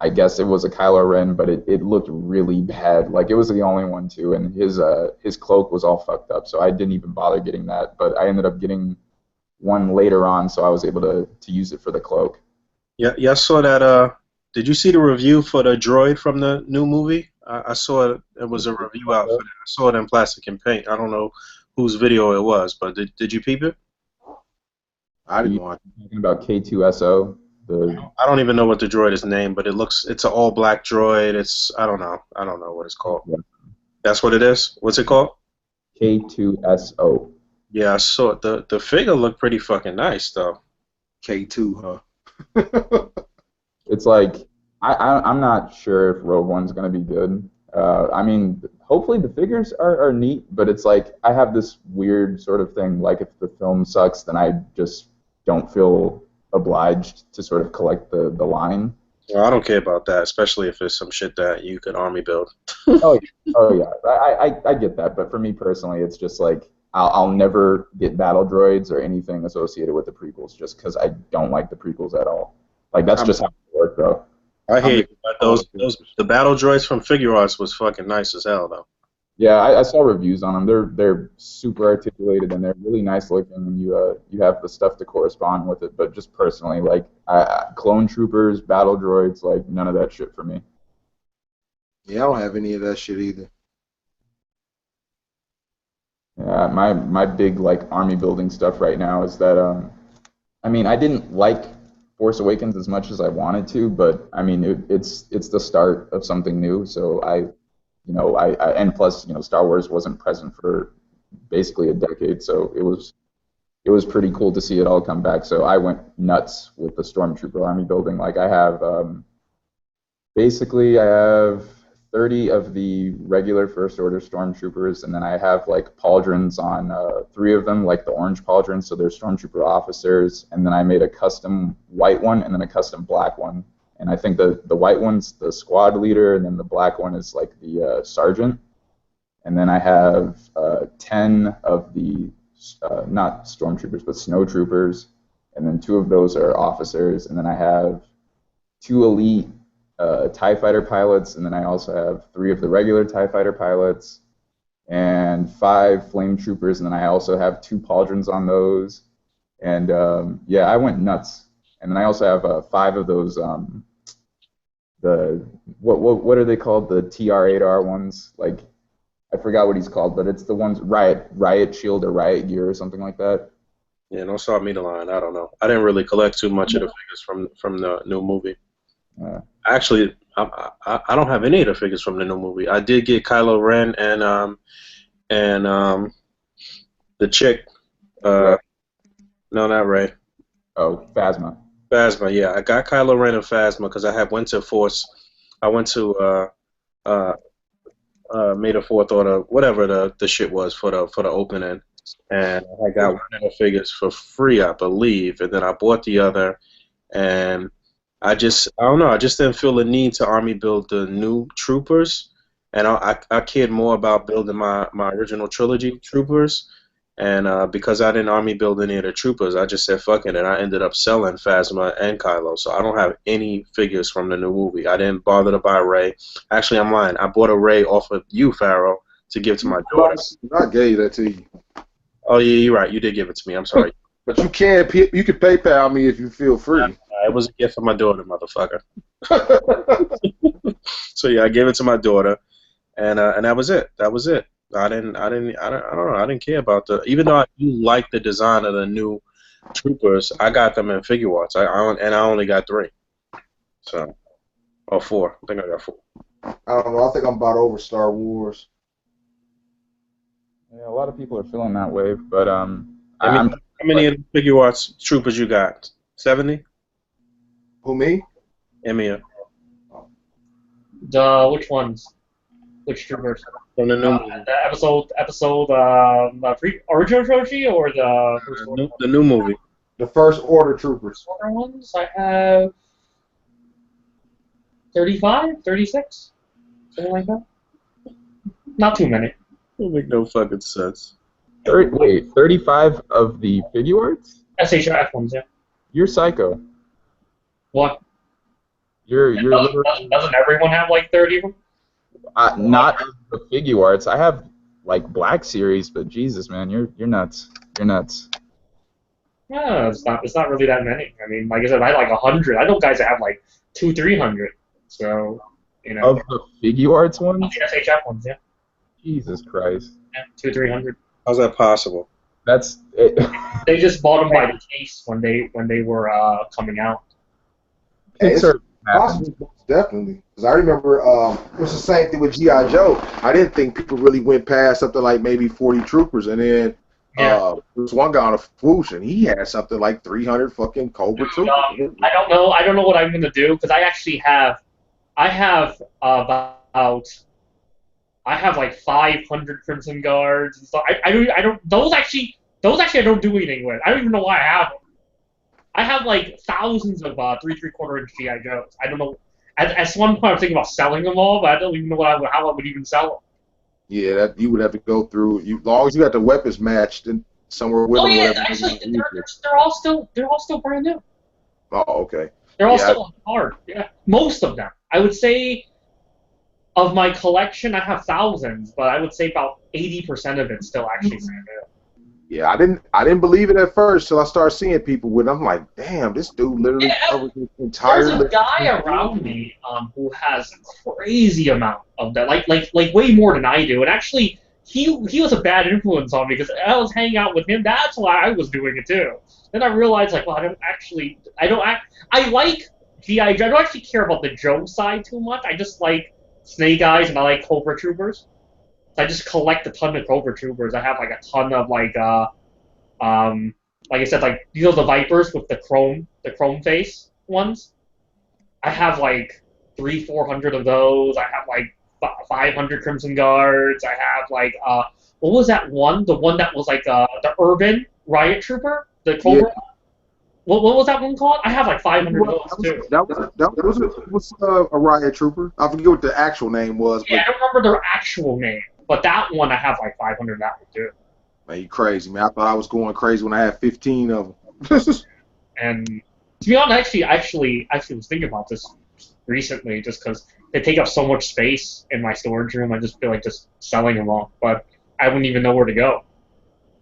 I guess it was a Kylo Ren, but it looked really bad. Like it was the only one too, and his cloak was all fucked up. So I didn't even bother getting that. But I ended up getting one later on, so I was able to use it for the cloak. Yeah, yeah, I saw that. Did you see the review for the droid from the new movie? I saw it. It was a review out for that. I saw it in plastic and paint. I don't know whose video it was, but did you peep it? I Are didn't you watch. talking about K2SO? The I don't even know what the droid is named, but it's an all black droid. I don't know what it's called. That's what it is. What's it called? K2SO. Yeah, I saw it. The figure looked pretty fucking nice though. K2, huh? It's like I'm not sure if Rogue One's gonna be good. I mean, hopefully the figures are neat, but it's like I have this weird sort of thing. Like if the film sucks, then I just don't feel obliged to sort of collect the line. Well, I don't care about that, especially if it's some shit that you could army build. Oh, oh yeah, I get that, but for me personally, it's just like I'll never get battle droids or anything associated with the prequels, just because I don't like the prequels at all. Like that's I'm, just how it works, though. I I'm hate but those the battle droids from Figure Arts was fucking nice as hell though. Yeah, I saw reviews on them. They're super articulated and they're really nice looking, and you have the stuff to correspond with it. But just personally, like clone troopers, battle droids, like none of that shit for me. yeah, I don't have any of that shit either. Yeah, my big like army building stuff right now is that I mean I didn't like Force Awakens as much as I wanted to, but I mean it's the start of something new. So I and plus Star Wars wasn't present for basically a decade, so it was pretty cool to see it all come back. So I went nuts with the Stormtrooper army building. Like I have basically I have 30 of the regular First Order Stormtroopers, and then I have like pauldrons on 3 of them, like the orange pauldrons, so they're Stormtrooper officers, and then I made a custom white one and then a custom black one. And I think the white one's the squad leader, and then the black one is like the sergeant. And then I have 10 of the, not stormtroopers, but snow troopers. And then 2 of those are officers. And then I have 2 elite TIE fighter pilots. And then I also have 3 of the regular TIE fighter pilots and 5 flame troopers. And then I also have 2 pauldrons on those. And yeah, I went nuts. And then I also have 5 of those the what are they called? The TR-8R ones. Like I forgot what he's called, but it's the ones Riot Shield or Riot Gear or something like that. Yeah, don't start me the line. I don't know. I didn't really collect too much of the figures from the new movie. Actually, I don't have any of the figures from the new movie. I did get Kylo Ren and the chick. Right. No, not Rey. Oh, Phasma. Phasma, yeah. I got Kylo Ren and Phasma because I had went to Force. I went to May the 4th or whatever the shit was for the opening, and I got one of the figures for free, I believe, and then I bought the other, and I don't know, I just didn't feel the need to army build the new troopers, and I cared more about building my original trilogy troopers. And because I didn't army build any of the troopers, I just said fuck it, and I ended up selling Phasma and Kylo. So I don't have any figures from the new movie. I didn't bother to buy Rey. Actually, I'm lying. I bought a Rey off of you, Pharaoh, to give to my daughter. I gave that to you. Oh yeah, you're right. You did give it to me. I'm sorry. But you can PayPal me if you feel free. It was a gift for my daughter, motherfucker. So yeah, I gave it to my daughter, and that was it. That was it. I don't know. I didn't care about even though I do like the design of the new troopers. I got them in figure arts. I only got 3. So, or 4. I think I got 4. I don't know. I think I'm about over Star Wars. Yeah, a lot of people are feeling that way, but How many figure arts troopers you got? 70? Who, me? Emiya. Which ones? Which troopers? From the new movie. The episode, original trilogy or The new movie. The First Order troopers. Order ones? I have 35, 36, something like that. Not too many. Don't make no fucking sense. Wait, 35 of the figure arts? SHF ones, yeah. You're psycho. What? Doesn't everyone have like 30 of them? Not of the figure arts. I have like Black Series, but Jesus, man, you're nuts. You're nuts. Yeah, it's not really that many. I mean, like I said, I had like 100. I know guys that have like 200-300. So, you know. Of the figure arts ones? The SHF ones, yeah. Jesus Christ. Yeah, 200-300. How's that possible? That's it. They just bought them by the case when they were coming out. It's possible, definitely. Because I remember it was the same thing with G.I. Joe. I didn't think people really went past something like maybe 40 troopers, and then there was one guy on a swoosh, and he had something like 300 fucking Cobra troopers. I don't know what I'm gonna do because I have like 500 Crimson Guards and stuff. I don't those actually I don't do anything with. I don't even know why I have them. I have like thousands of 3¾ inch GI Joes. I don't know. At one point I was thinking about selling them all, but I don't even know how I would even sell them. Yeah, that you would have to go through. As long as you got the weapons matched and somewhere with them. Yeah, actually, they're all still brand new. Oh, okay. They're all still on card. Yeah, most of them. I would say of my collection, I have thousands, but I would say about 80% of it's still actually brand new. Yeah, I didn't believe it at first till I started seeing people with them. I'm like, damn, this dude literally covers his entire. There's a guy around me who has a crazy amount of that, like way more than I do. And actually, he was a bad influence on me because I was hanging out with him. That's why I was doing it too. Then I realized, like, well, I like G.I. Joe. I don't actually care about the Joe side too much. I just like Snake Eyes and I like Cobra Troopers. I just collect a ton of Cobra Troopers. I have like a ton of like I said, like the Vipers with the chrome face ones. I have like 300-400 of those. I have like 500 Crimson Guards. I have like what was that one? The one that was like the Urban Riot Trooper, the Cobra. Yeah. What was that one called? I have like 500 of those too. That was a Riot Trooper. I forget what the actual name was. Yeah, I don't remember their actual name. But that one, I have like 500 of that one too. Man, you crazy, man. I thought I was going crazy when I had 15 of them. And to be honest, I actually was thinking about this recently just because they take up so much space in my storage room. I just feel like just selling them all. But I wouldn't even know where to go.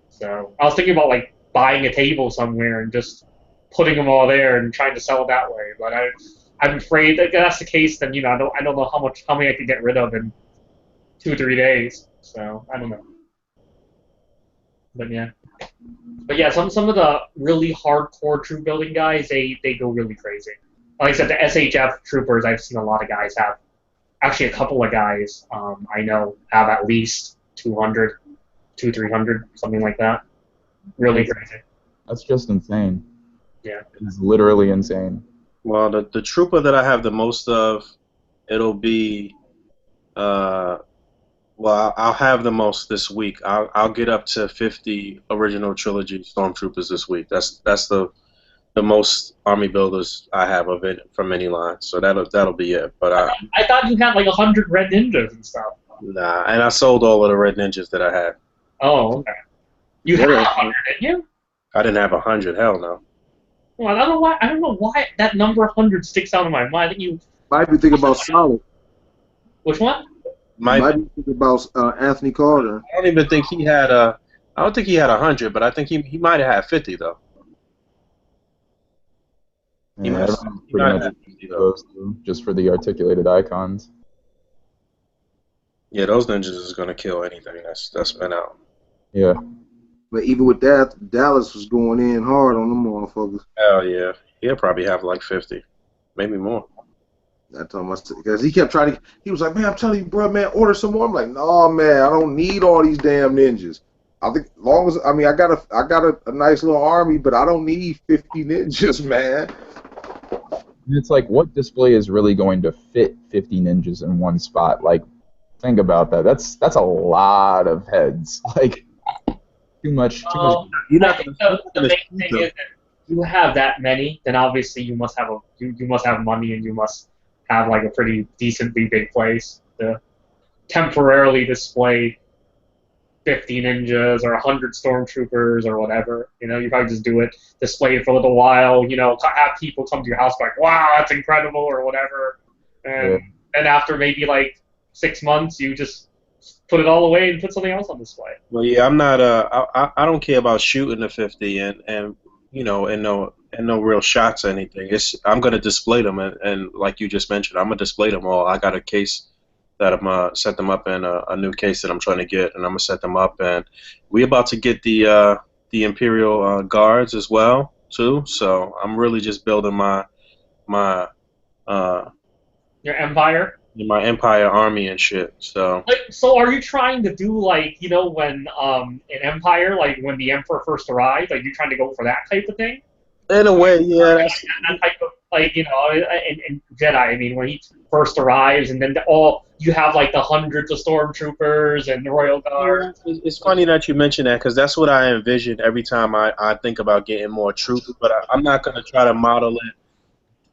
So I was thinking about like buying a table somewhere and just putting them all there and trying to sell it that way. But I'm afraid that if that's the case, then I don't know how many I could get rid of in 2-3 days, so I don't know. But yeah, some of the really hardcore troop building guys, they go really crazy. Like I said, the SHF troopers, I've seen a lot of guys have. Actually, a couple of guys I know have at least 200, 300, something like that. Really crazy. That's just insane. Yeah, it's literally insane. Well, the trooper that I have the most of, it'll be. Well, I'll have the most this week. I'll get up to 50 original trilogy stormtroopers this week. That's the most army builders I have of it from any line. So that'll be it. But I thought you had like 100 red ninjas and stuff. Nah, and I sold all of the red ninjas that I had. Oh, okay. You had 100, didn't you? I didn't have 100. Hell no. Well, I don't know why that number 100 sticks out in my mind. I think you might be thinking about Solid. Which one? Might be thinking about Anthony Carter. I don't even think he had I don't think he had 100, but I think he might have had 50 though. He Yeah, might, everyone's he pretty might much have 50 though. those two, just for the articulated icons. Yeah, those ninjas is gonna kill anything that's been out. Yeah. But even with that, Dallas was going in hard on them motherfuckers. Hell yeah, he'll probably have like 50, maybe more. I told him because he kept trying to. He was like, "Man, I'm telling you, bro, man, order some more." I'm like, "No, man, I don't need all these damn ninjas. I think, long as I mean, I got a nice little army, but I don't need 50 ninjas, man." And it's like, what display is really going to fit 50 ninjas in one spot? Like, think about that. That's a lot of heads. Like, too much. Well, You're I not think gonna, the, you're not the gonna main shoot thing them. is that you have that many, then obviously you must have you must have money and you must have like a pretty decently big place to temporarily display 50 ninjas or 100 stormtroopers or whatever. You know, you probably just do it, display it for a little while. You know, have people come to your house like, "Wow, that's incredible" or whatever, Yeah. and after maybe like 6 months, you just put it all away and put something else on display. Well, yeah, I'm not. I don't care about shooting the 50 and you know and no real shots or anything. I'm gonna display them and like you just mentioned, I'm gonna display them all. I got a case that I'm set them up in a new case that I'm trying to get, and I'm gonna set them up. And we about to get the Imperial guards as well too. So I'm really just building my uh Your empire. my Empire army and shit. So. Like, so are you trying to do like when in Empire, like when the Emperor first arrived, like you're trying to go for that type of thing? In a way, yeah, That type of like in Jedi. I mean, when he first arrives, and then all you have like the hundreds of stormtroopers and the royal guard. yeah, it's funny that you mention that because that's what I envision every time I think about getting more troops. But I'm not going to try to model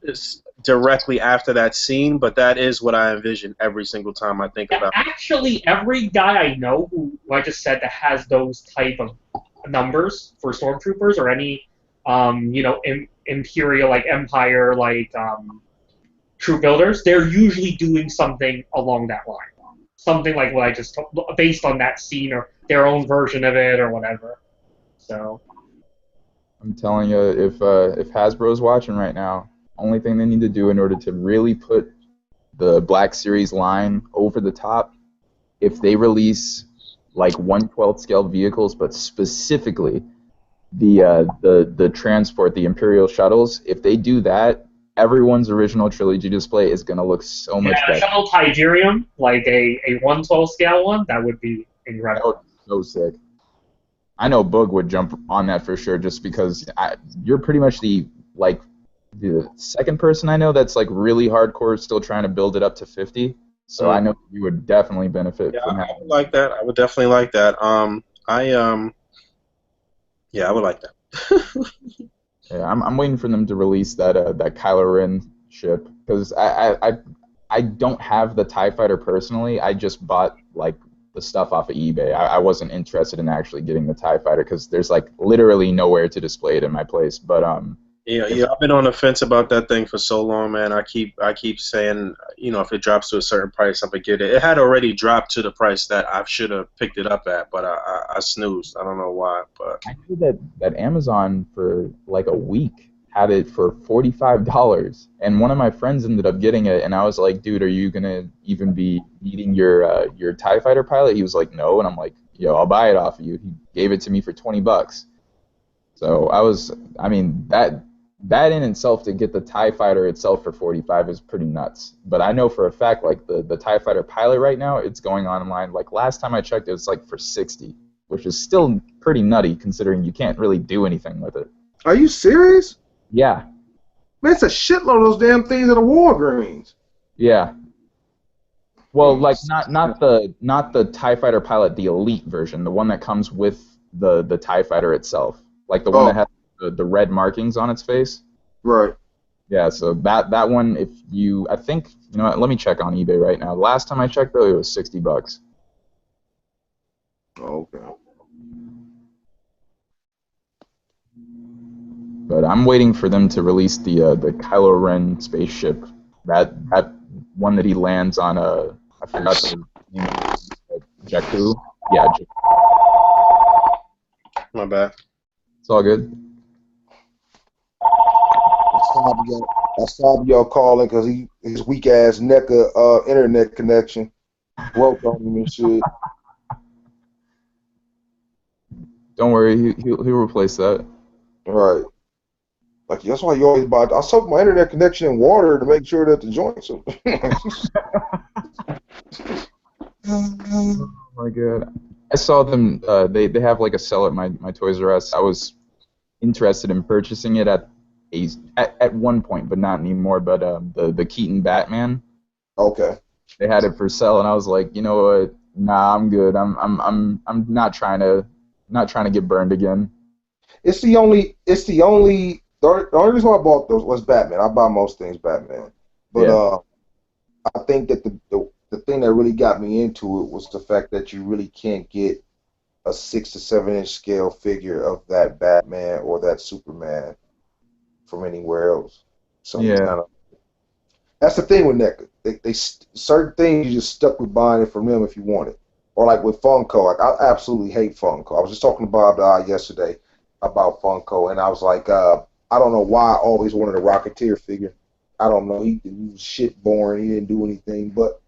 it directly after that scene, but that is what I envision every single time I think Yeah, about it. actually, every guy I know who I just said that has those type of numbers for stormtroopers or any imperial like empire like troop builders, they're usually doing something along that line. Something like what I just told, based on that scene or their own version of it or whatever. So I'm telling you, if Hasbro's watching right now, only thing they need to do in order to really put the Black Series line over the top, if they release like 1/12 scale vehicles, but specifically the transport, the Imperial shuttles, if they do that, everyone's original trilogy display is gonna look so yeah, much a better. shuttle Tigerium, like a 1/12 scale one, that would be That would incredible. be so sick. I know Boog would jump on that for sure, just because you're pretty much the second person I know that's like really hardcore, still trying to build it up to 50. So I know you would definitely benefit Yeah, from I having. would like that. I would definitely like that. Yeah, I would like that. Yeah, I'm waiting for them to release that Kylo Ren ship because I don't have the TIE fighter personally. I just bought like the stuff off of eBay. I wasn't interested in actually getting the TIE fighter because there's like literally nowhere to display it in my place. But Yeah, if yeah, I've been on the fence about that thing for so long, man. I keep saying, if it drops to a certain price, I'm gonna get it. It had already dropped to the price that I should have picked it up at, but I snoozed. I don't know why, but I knew that Amazon for like a week had it for $45, and one of my friends ended up getting it, and I was like, dude, are you gonna even be needing your TIE fighter pilot? He was like, no, and I'm like, yo, I'll buy it off of you. He gave it to me for $20. So I mean, that in itself to get the TIE fighter itself for 45 is pretty nuts. But I know for a fact, like the TIE fighter pilot right now, it's going online. Like last time I checked, it was like for 60, which is still pretty nutty considering you can't really do anything with it. Are you serious? Yeah, Man, it's a shitload of those damn things at the Walgreens. yeah. Well, Hmm. like not the TIE fighter pilot, the elite version, the one that comes with the TIE fighter itself, like the one that Oh, has the red markings on its face. right. Yeah, so that one, if you, I think, you know what, let me check on eBay right now. Last time I checked, though, it was $60. Okay. But I'm waiting for them to release the Kylo Ren spaceship. That one that he lands on I forgot the name of it, Jakku. Yeah, my bad. it's all good. Fabio. That's Fabio calling because his weak ass NECA internet connection broke on him and shit. Don't worry, he'll replace that. Right. Like that's why you always buy. I soak my internet connection in water to make sure that the joints. Oh my god. I saw them. They have like a sell at my Toys R Us. I was interested in purchasing it at one point, but not anymore. But the Keaton Batman, Okay. they had it for sale, and I was like, you know what? Nah, I'm good. I'm not trying to get burned again. The only reason why I bought those was Batman. I buy most things Batman, but Yeah. I think that the thing that really got me into it was the fact that you really can't get a 6 to 7 inch scale figure of that Batman or that Superman from anywhere else. So you Yeah. kind of that's the thing with NECA. Certain things you just stuck with buying it from them if you want it. Or like with Funko, like I absolutely hate Funko. I was just talking to Bob Dye yesterday about Funko, and I was like, I don't know why I always wanted a Rocketeer figure. I don't know. He was shit boring. He didn't do anything, but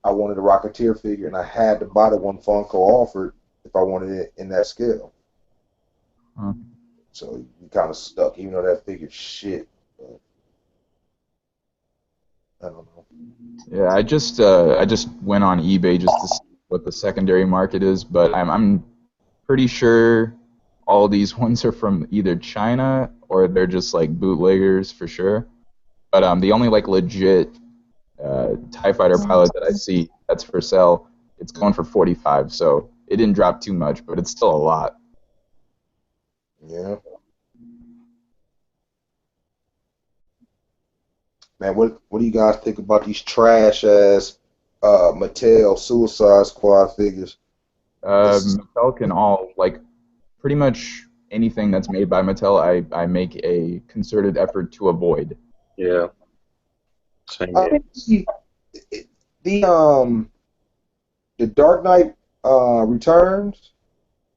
I wanted a Rocketeer figure, and I had to buy the one Funko offered if I wanted it in that scale. Huh. So you kind of stuck, even though that figure's shit. But I don't know. Yeah. I just went on eBay just to see what the secondary market is, but I'm pretty sure all these ones are from either China or they're just like bootleggers for sure. But the only like legit TIE fighter pilot that I see that's for sale, it's going for 45. So it didn't drop too much, but it's still a lot. Yeah. Man, what do you guys think about these trash ass Mattel Suicide Squad figures? It's Mattel can all like pretty much anything that's made by Mattel. I make a concerted effort to avoid. Yeah, same I here. think the the Dark Knight Returns.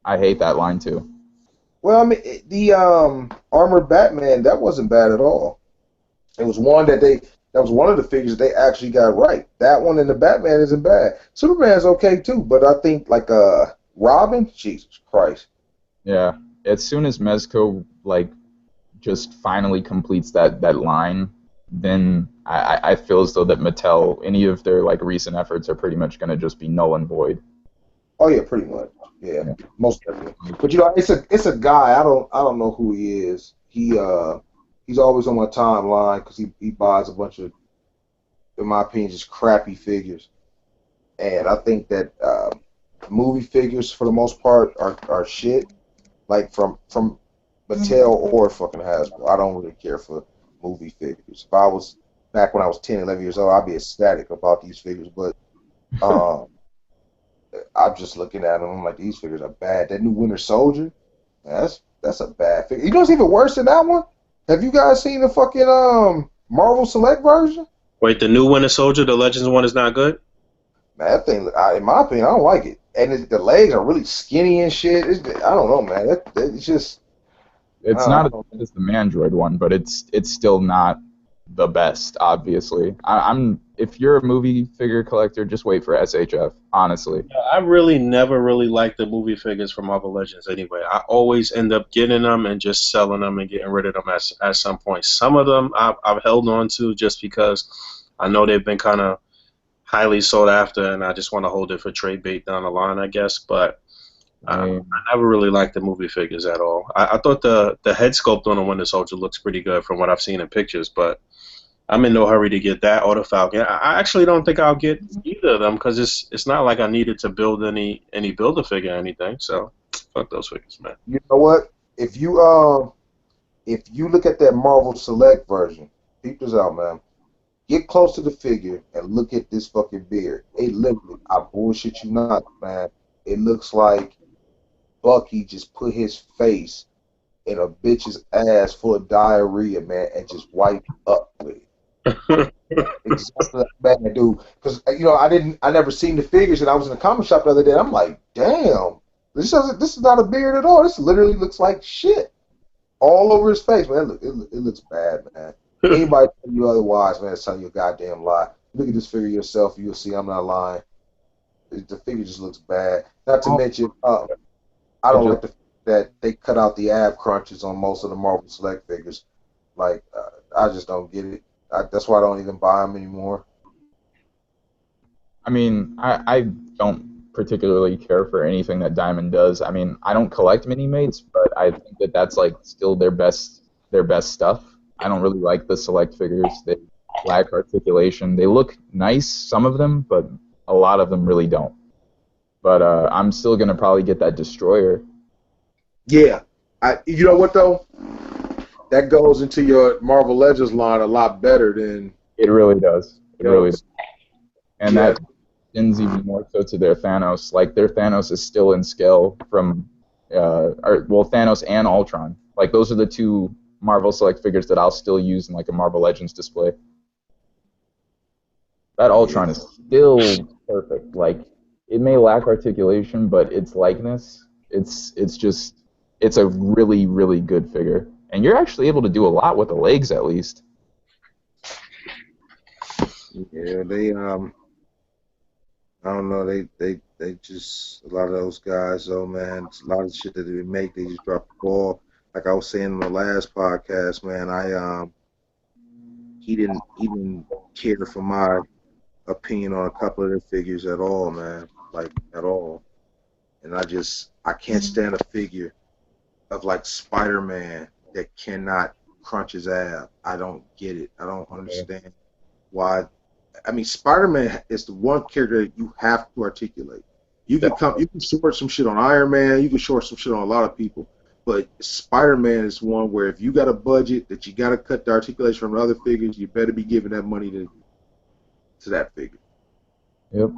I hate that line too. Well, I mean the Armored Batman that wasn't bad at all. It was one that was one of the figures they actually got right. That one and the Batman isn't bad. Superman's okay too, but I think like Robin, Jesus Christ. Yeah. As soon as Mezco like just finally completes that line, then I feel as though that Mattel, any of their like recent efforts are pretty much gonna just be null and void. Oh yeah, pretty much. Yeah, Yeah. most definitely. But you know, it's a guy. I don't know who he is. He's always on my timeline because he buys a bunch of, in my opinion, just crappy figures. And I think that movie figures for the most part are shit. Like from Mattel or fucking Hasbro. I don't really care for movie figures. If I was back when I was 10, 11 years old, I'd be ecstatic about these figures. But um, I'm just looking at them. I'm like, these figures are bad. That new Winter Soldier, that's a bad figure. You know what's even worse than that one? Have you guys seen the fucking Marvel Select version? Wait, the new Winter Soldier, the Legends one, is not good? Man, that thing, in my opinion, I don't like it. And the legs are really skinny and shit. I don't know, man. It's just, It's I not as don't bad as the Mandroid one, but it's still not the best, obviously. I'm if you're a movie figure collector, just wait for SHF, honestly. I really never really liked the movie figures from Marvel Legends anyway. I always end up getting them and just selling them and getting rid of them at some point. Some of them I've held on to just because I know they've been kind of highly sought after, and I just want to hold it for trade bait down the line, I guess. But And I never really liked the movie figures at all. I thought the head sculpt on the Winter Soldier looks pretty good from what I've seen in pictures, but I'm in no hurry to get that or the Falcon. I actually don't think I'll get either of them because it's not like I needed to build any build a figure or anything. So fuck those figures, man. You know what? If you look at that Marvel Select version, peep this out, man. Get close to the figure and look at this fucking beard. It literally, I bullshit you not, man. It looks like Bucky just put his face in a bitch's ass full of diarrhea, man, and just wiped up with it. Exactly like that, dude. Because I never seen the figures, and I was in the comic shop the other day. I'm like, damn, this is not a beard at all. This literally looks like shit. all over his face, man. It looks bad, man. Anybody tell you otherwise, man, it's telling you a goddamn lie. Look at this figure yourself, you'll see I'm not lying. The figure just looks bad. Not to mention, I don't like the fact that they cut out the ab crunches on most of the Marvel Select figures. Like, I just don't get it. That's why I don't even buy them anymore. I mean, I don't particularly care for anything that Diamond does. I mean, I don't collect mini mates, but I think that that's like still their best stuff. I don't really like the Select figures. They lack articulation. They look nice, some of them, but a lot of them really don't. But I'm still gonna probably get that Destroyer. Yeah. You know what, though? That goes into your Marvel Legends line a lot better than... It really does. It really does. And Yeah. that extends even more so to their Thanos. Like, their Thanos is still in scale from, Thanos and Ultron. Like, those are the two Marvel Select figures that I'll still use in, like, a Marvel Legends display. That Ultron is still perfect. Like, it may lack articulation, but its likeness, it's a really, really good figure. And you're actually able to do a lot with the legs, at least. Yeah, I don't know, they just, a lot of those guys, though, man, a lot of shit that they make, they just drop the ball. Like I was saying in the last podcast, man, he didn't care for my opinion on a couple of their figures at all, man, like at all. And I can't stand a figure of like Spider-Man that cannot crunch his ab. I don't get it. I don't understand why. I mean, Spider-Man is the one character that you have to articulate. You can short some shit on Iron Man, you can short some shit on a lot of people, but Spider-Man is one where if you got a budget that you got to cut the articulation from the other figures, you better be giving that money to that figure. Yep.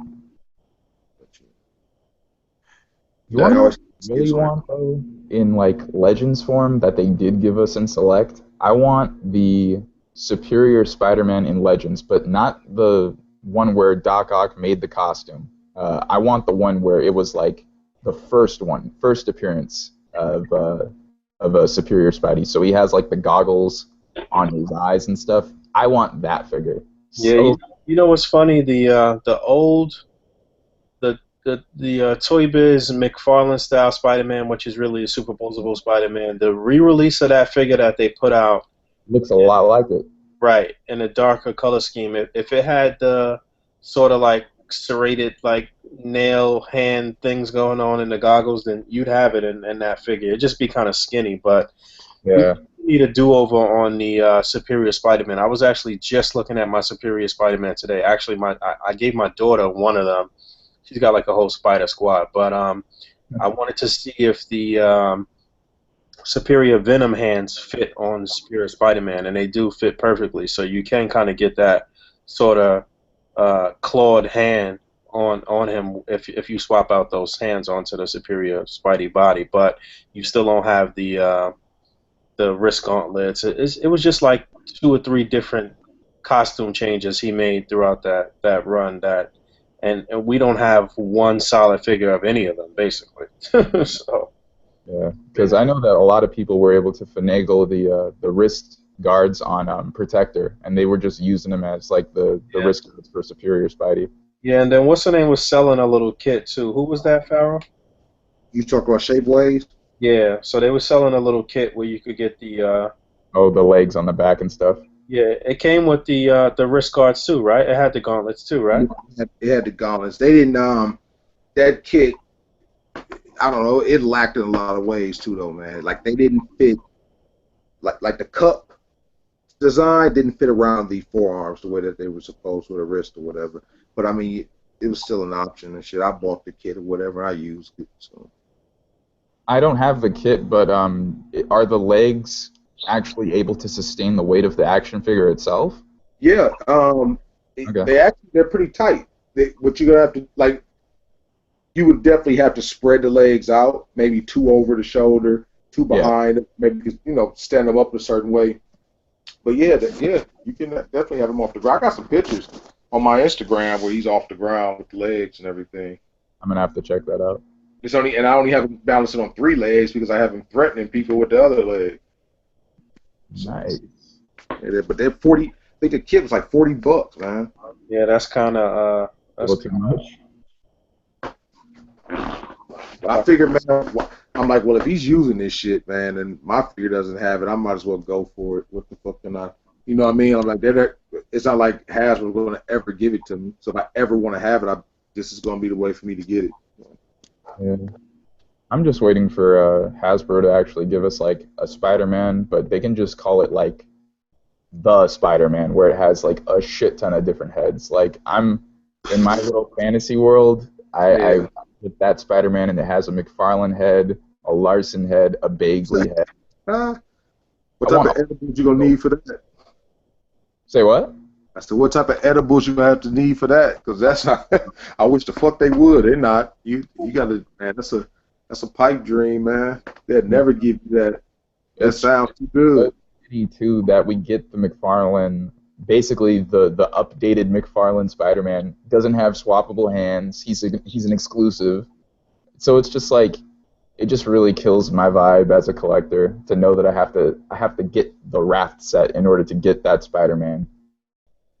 You want to know what I really want, though, in like Legends form that they did give us in Select? I want the Superior Spider-Man in Legends, but not the one where Doc Ock made the costume. I want the one where it was like the first appearance of a Superior Spidey. So he has like the goggles on his eyes and stuff. I want that figure. Yeah, you know what's funny? The old Toy Biz McFarlane style Spider-Man, which is really a superposable Spider-Man, the re-release of that figure that they put out looks a lot like it. Right, in a darker color scheme. If it had the sort of like serrated like nail hand things going on in the goggles, then you'd have it in that figure. It'd just be kind of skinny, but yeah. We need a do-over on the Superior Spider-Man. I was actually just looking at my Superior Spider-Man today. Actually, I gave my daughter one of them. She's got like a whole spider squad, but I wanted to see if the Superior Venom hands fit on Superior Spider-Man, and they do fit perfectly. So you can kind of get that sort of clawed hand on him if you swap out those hands onto the Superior Spidey body, but you still don't have the wrist gauntlets. It was just like 2 or 3 different costume changes he made throughout that run and we don't have one solid figure of any of them basically. So. Yeah, because I know that a lot of people were able to finagle the wrist guards on Protector, and they were just using them as like the wrist guards for Superior Spidey. Yeah, and then what's her name was selling a little kit too. Who was that, Pharaoh? You talk about Shape Waves? Yeah, so they were selling a little kit where you could get the the legs on the back and stuff. Yeah, it came with the wrist guards too, right? It had the gauntlets too, right? It had the gauntlets. They didn't that kit, I don't know, it lacked in a lot of ways too though, man. Like they didn't fit like the cup design didn't fit around the forearms the way that they were supposed with a wrist or whatever. But I mean it was still an option and shit. I bought the kit or whatever, I used it. So I don't have the kit, but are the legs actually able to sustain the weight of the action figure itself? Yeah, okay. they're pretty tight. What you're gonna have to like, you would definitely have to spread the legs out, maybe 2 over the shoulder, 2 behind, maybe stand them up a certain way. But yeah, you can definitely have him off the ground. I got some pictures on my Instagram where he's off the ground with the legs and everything. I'm gonna have to check that out. I only have him balancing on 3 legs because I have him threatening people with the other leg. Nice. But they're 40. I think the kit was like $40, man. Yeah, that's kind of A that's little too much. I figured, man, I'm like, well, if he's using this shit, man, and my figure doesn't have it, I might as well go for it. What the fuck can I? You know what I mean? I'm like, it's not like Hasbro's going to ever give it to me. So if I ever want to have it, this is going to be the way for me to get it. Yeah. I'm just waiting for Hasbro to actually give us like a Spider-Man, but they can just call it like the Spider-Man, where it has like a shit ton of different heads. Like I'm in my little fantasy world, I Yeah. with that Spider-Man, and it has a McFarlane head, a Larson head, a Bagley head. What I type want. of edibles you gonna need for that? Say what? I said, what type of edibles you gonna have to need for that? Because that's not. I wish the fuck they would. They're not. You gotta, man. That's a pipe dream, man. They'd never give you that. That It's sounds too good. too that we get the McFarlane, basically the updated McFarlane Spider-Man doesn't have swappable hands. He's an exclusive, so it's just like it just really kills my vibe as a collector to know that I have to get the Raft set in order to get that Spider-Man.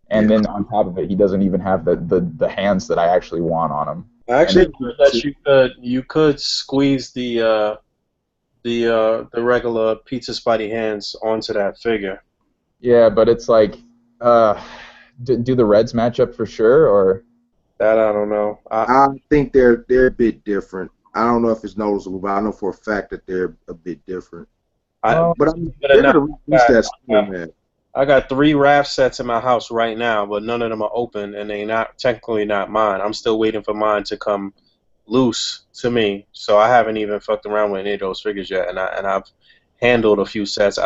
And Yeah. then on top of it, he doesn't even have the hands that I actually want on him. I actually And heard that you could squeeze the regular Pizza Spidey hands onto that figure. yeah, but it's like, do the Reds match up for sure, or That I don't know. I think they're a bit different. I don't know if it's noticeable, but I know for a fact that they're a bit different. I But I mean, they're gonna release that soon, man. I got 3 raft sets in my house right now, but none of them are open, and they not technically not mine. I'm still waiting for mine to come loose to me, so I haven't even fucked around with any of those figures yet. And I've handled a few sets.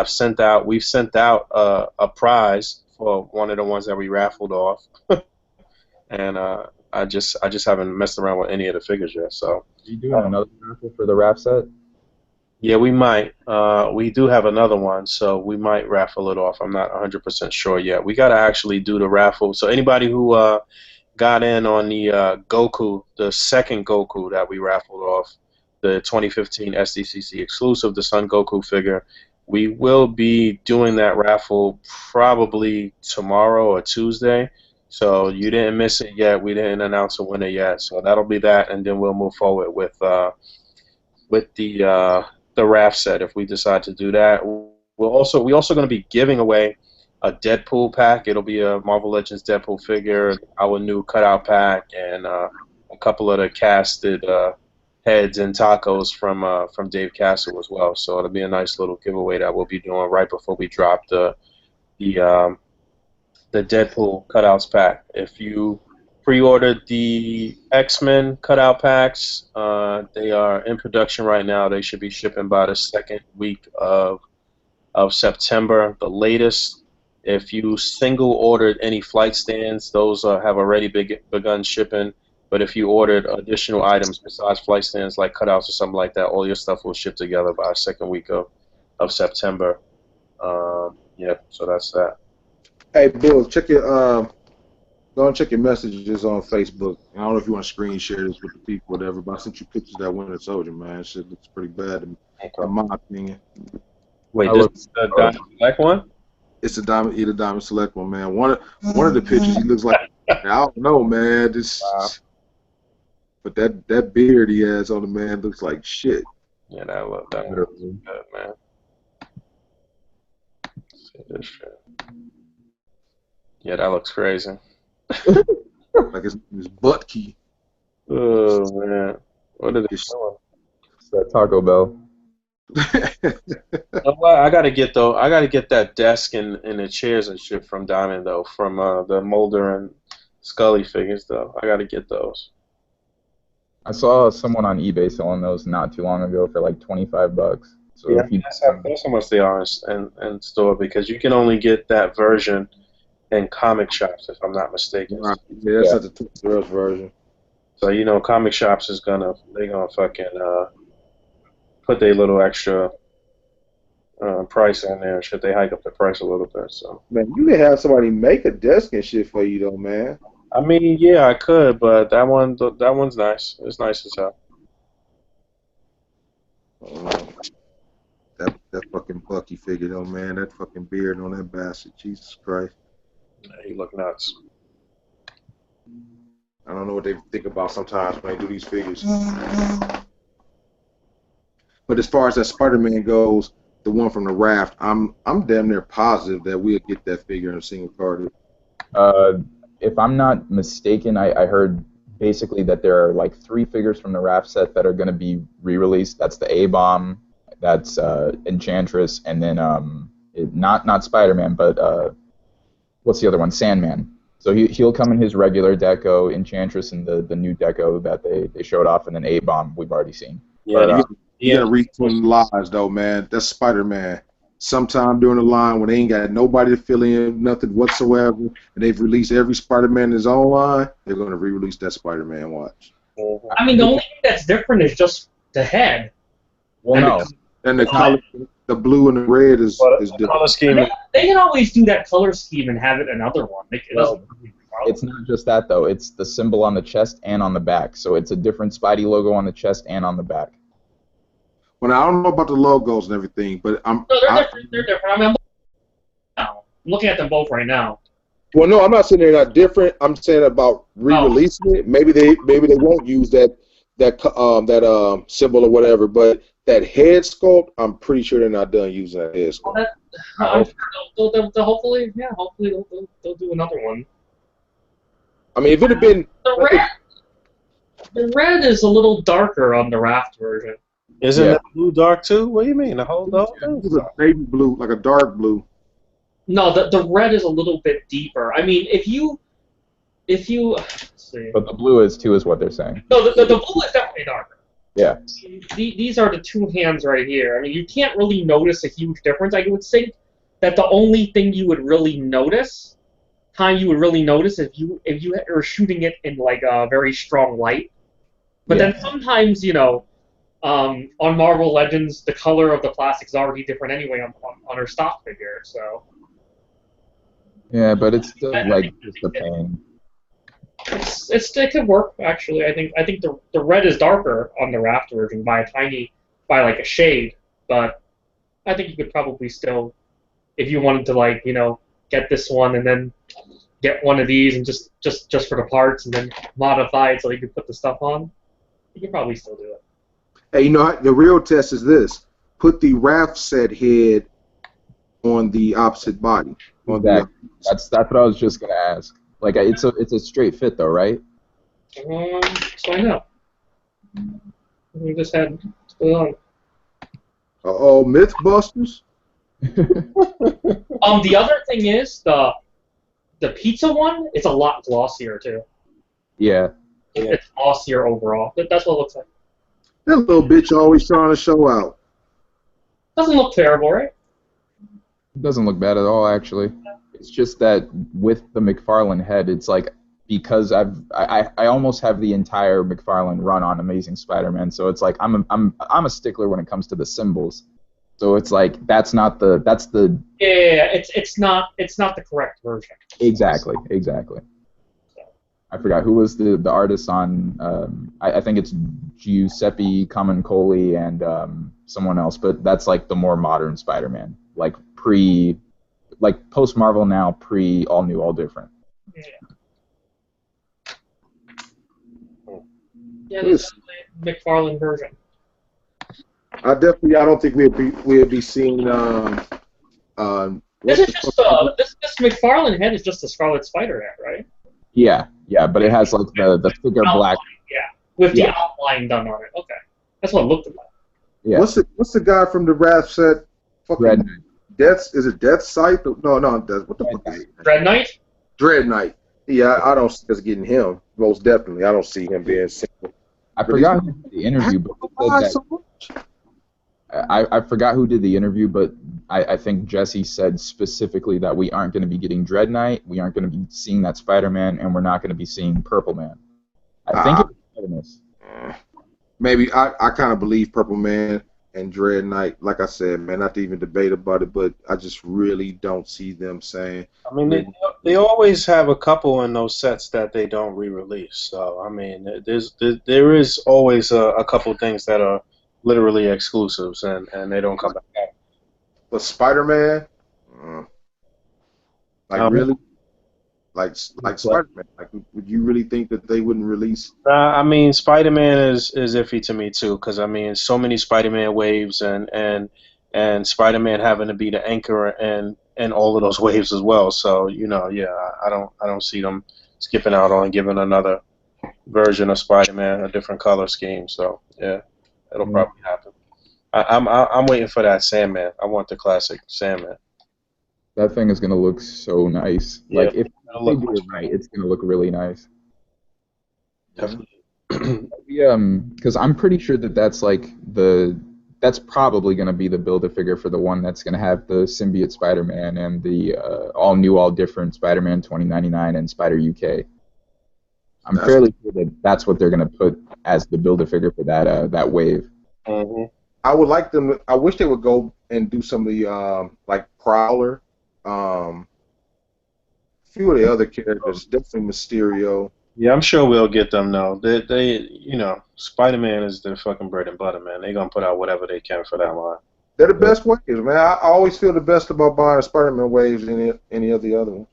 We've sent out a prize for one of the ones that we raffled off, and I just haven't messed around with any of the figures yet. So are you doing another raffle for the Raft set? yeah, we might. We do have another one, so we might raffle it off. I'm not 100% sure yet. We got to actually do the raffle. So anybody who got in on the Goku, the second Goku that we raffled off, the 2015 SDCC exclusive, the Son Goku figure, we will be doing that raffle probably tomorrow or Tuesday. So you didn't miss it yet. We didn't announce a winner yet. So that'll be that, and then we'll move forward with the raft set if we decide to do that. We also going to be giving away a Deadpool pack. It'll be a Marvel Legends Deadpool figure, our new cutout pack, and a couple of the casted heads and tacos from Dave Castle as well. So it'll be a nice little giveaway that we'll be doing right before we drop the Deadpool cutouts pack. If you pre-ordered the X-Men cutout packs, they are in production right now. They should be shipping by the second week of September, the latest. If you single ordered any flight stands, those have already begun shipping. But if you ordered additional items besides flight stands, like cutouts or something like that, all your stuff will ship together by the second week of September. Yeah, so that's that. Hey, Bill, go and check your messages on Facebook. I don't know if you want to screen share this with the people, whatever. But I sent you pictures of that Winter Soldier, man. Shit looks pretty bad, in my opinion. Wait, this is the Diamond Black one? It's a Diamond Select one, man. One of the pictures, he looks like I don't know, man. But that beard he has on the man looks like shit. Yeah, that looks good, man. See this shit. Yeah, that looks crazy. Like his butt key. Oh man, what are they showing? It's that Taco Bell. You know what? I gotta get that desk and the chairs and shit from Diamond though, from the Mulder and Scully figures though. I gotta get those. I saw someone on eBay selling those not too long ago for like $25. So Yeah, if you that's how much they are in store because you can only get that version in comic shops if I'm not mistaken. Right. Yeah, that's not the Toys R Us version. So you know, comic shops they're gonna fucking put their little extra price in there. Should they hike up the price a little bit? So Man, you can have somebody make a desk and shit for you though, man. I mean, yeah, I could, but that one's nice. It's nice as hell. That fucking Bucky figure though, man. That fucking beard on that bastard. Jesus Christ. He look nuts. I don't know what they think about sometimes when they do these figures. But as far as that Spider-Man goes, the one from the raft, I'm damn near positive that we'll get that figure in a single card. If I'm not mistaken, I heard basically that there are like 3 figures from the raft set that are going to be re-released. That's the A.C.B.A, that's Enchantress, and then not Spider-Man, but what's the other one? Sandman. So he'll come in his regular deco, Enchantress, and the new deco that they showed off, and then A.C.B.A we've already seen. Yeah, But, You gotta read between the lines though, man. That's Spider-Man. Sometime during the line when they ain't got nobody to fill in, nothing whatsoever, and they've released every Spider-Man in his own line, they're gonna re-release that Spider-Man watch. I mean, the only thing that's different is just the head. Well, no. And the color, the blue and the red is color different. scheme. They can always do that color scheme and have it another one. It doesn't really problem. It's not just that, though. It's the symbol on the chest and on the back. So it's a different Spidey logo on the chest and on the back. Well, I don't know about the logos and everything, but No, they're different. They're different. I mean, I'm looking at them both right now. Well, no, I'm not saying they're not different. I'm saying about re-releasing it. Maybe they won't use that symbol or whatever. But that head sculpt, I'm pretty sure they're not done using that head sculpt. I'm sure they'll hopefully they'll do another one. I mean, if it had been The red is a little darker on the raft version. Isn't that blue dark too? What do you mean? The whole thing? It's a baby blue, like a dark blue. No, the red is a little bit deeper. I mean, if you let's see. But the blue is too, is what they're saying. No, the blue is definitely darker. Yeah. These are the 2 hands right here. I mean, you can't really notice a huge difference. I would think that the only thing you would really notice, if you are shooting it in like a very strong light. But then sometimes, on Marvel Legends, the color of the plastic is already different anyway on her stock figure. So. Yeah, but it's still like just a pain. It could work actually. I think the red is darker on the raft version by like a shade, but I think you could probably still, if you wanted to get this one and then get one of these and just for the parts and then modify it so you could put the stuff on, you could probably still do it. Hey, the real test is this: put the raft set head on the opposite body. Exactly. That's what I was just gonna ask. Like it's a straight fit though, right? Let's find out. We just had what's going on. Uh-oh, Mythbusters. The other thing is the pizza one. It's a lot glossier too. Yeah. It's glossier overall. That's what it looks like. That little bitch always trying to show out. Doesn't look terrible, right? It doesn't look bad at all, actually. It's just that with the McFarlane head, it's like because I almost have the entire McFarlane run on Amazing Spider-Man, so it's like I'm a stickler when it comes to the symbols. So it's like that's the it's not the correct version. Exactly. I forgot who was the artist on. I think it's Giuseppe Camuncoli and someone else, but that's like the more modern Spider-Man, like post Marvel now, pre all new, all different. Yeah, this is the McFarlane version. I don't think we'll be seeing. This McFarlane head is just a Scarlet Spider head, right? Yeah, but it has like the thicker black. Yeah, with the outline done on it. Okay, that's what it looked like. Yeah. What's the guy from the Wrath set? Fucking is it Death Sight? No, what the fuck is it? Dread Knight? Dread Knight. Yeah, I don't see us getting him. Most definitely. I don't see him being single. I forgot who did the interview, but I forgot who did the interview, but I think Jesse said specifically that we aren't going to be getting Dread Knight, we aren't going to be seeing that Spider-Man, and we're not going to be seeing Purple Man. I think it's maybe I kind of believe Purple Man and Dread Knight. Like I said, man, not to even debate about it, but I just really don't see them saying. I mean, they always have a couple in those sets that they don't re-release. So I mean, there is always a couple things that are literally exclusives and they don't come back. But Spider-Man, mm, like Um, really, like Spider-Man, like would you really think that they wouldn't release? I mean, Spider-Man is iffy to me too, because I mean, so many Spider-Man waves, and Spider-Man having to be the anchor and all of those waves as well. So yeah, I don't see them skipping out on giving another version of Spider-Man a different color scheme. So yeah, it'll Yeah. probably happen. I'm waiting for that Sandman. I want the classic Sandman. That thing is gonna look so nice. Yeah, Like if it'll they look do much it right, it's gonna look really nice. Yeah. definitely. Yeah, because I'm pretty sure that that's probably gonna be the Build-A-Figure for the one that's gonna have the symbiote Spider-Man and the all new, all different Spider-Man 2099 and Spider UK. I'm That's. fairly sure that that's what they're gonna put as the Build-A-Figure for that wave. hmm I would like them. I wish they would go and do some of the like Prowler, um, few of the other characters. Definitely Mysterio. Yeah, I'm sure we'll get them though. Spider-Man is their fucking bread and butter, man. They're gonna put out whatever they can for that line. They're the best waves, man. I always feel the best about buying Spider-Man waves than any of the other ones,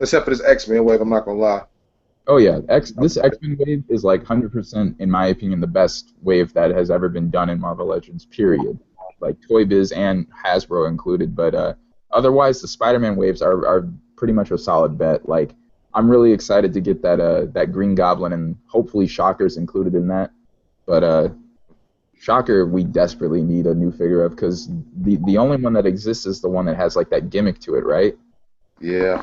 except for this X-Men wave. I'm not gonna lie. Oh yeah, this X-Men wave is like 100% in my opinion the best wave that has ever been done in Marvel Legends. Period. Like Toy Biz and Hasbro included, but otherwise the Spider-Man waves are pretty much a solid bet. Like I'm really excited to get that Green Goblin and hopefully Shocker's included in that. But Shocker we desperately need a new figure of because the only one that exists is the one that has like that gimmick to it, right? Yeah.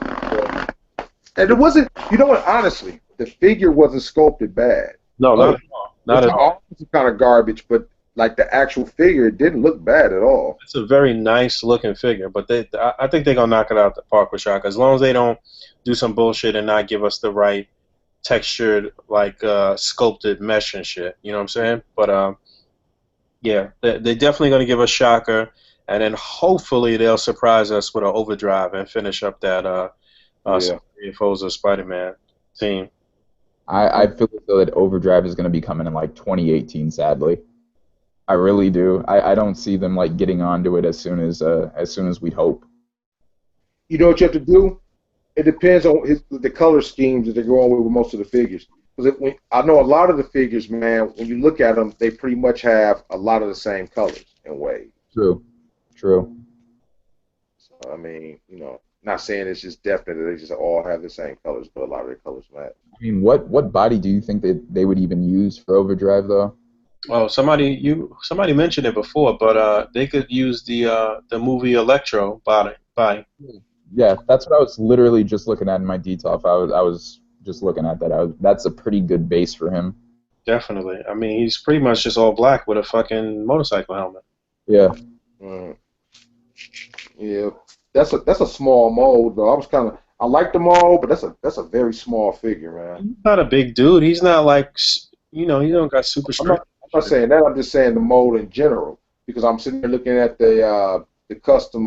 And it wasn't. You know what? Honestly, the figure wasn't sculpted bad. No, Oh, not at all. Not The at all. arms are kind of garbage, but like the actual figure, it didn't look bad at all. It's a very nice looking figure, but I think they're gonna knock it out the park with Shaka. As long as they don't do some bullshit and not give us the right textured, like sculpted mesh and shit. You know what I'm saying? But yeah, they're definitely gonna give us Shocker, and then hopefully they'll surprise us with an overdrive and finish up that Yeah. Foes Spider-Man team. I feel as though that Overdrive is going to be coming in like 2018. Sadly, I really do. I don't see them like getting onto it as soon as we hope. You know what you have to do? It depends on the color schemes that they're going with most of the figures. Because I know a lot of the figures, man, when you look at them, they pretty much have a lot of the same colors and ways. True, true. So, I mean, not saying it's just definite that they just all have the same colors, but a lot of their colors match. I mean, what body do you think that they would even use for Overdrive though? Oh, somebody mentioned it before, but they could use the movie Electro body. Yeah, that's what I was literally just looking at in my detail. If I was just looking at that. That's a pretty good base for him. Definitely. I mean, he's pretty much just all black with a fucking motorcycle helmet. Yeah. Mm. Yeah, that's a small mold though. I like the mold, but that's a very small figure, man. He's not a big dude. He's not like he don't got super I'm strength. not saying that. I'm just saying the mold in general because I'm sitting there looking at the custom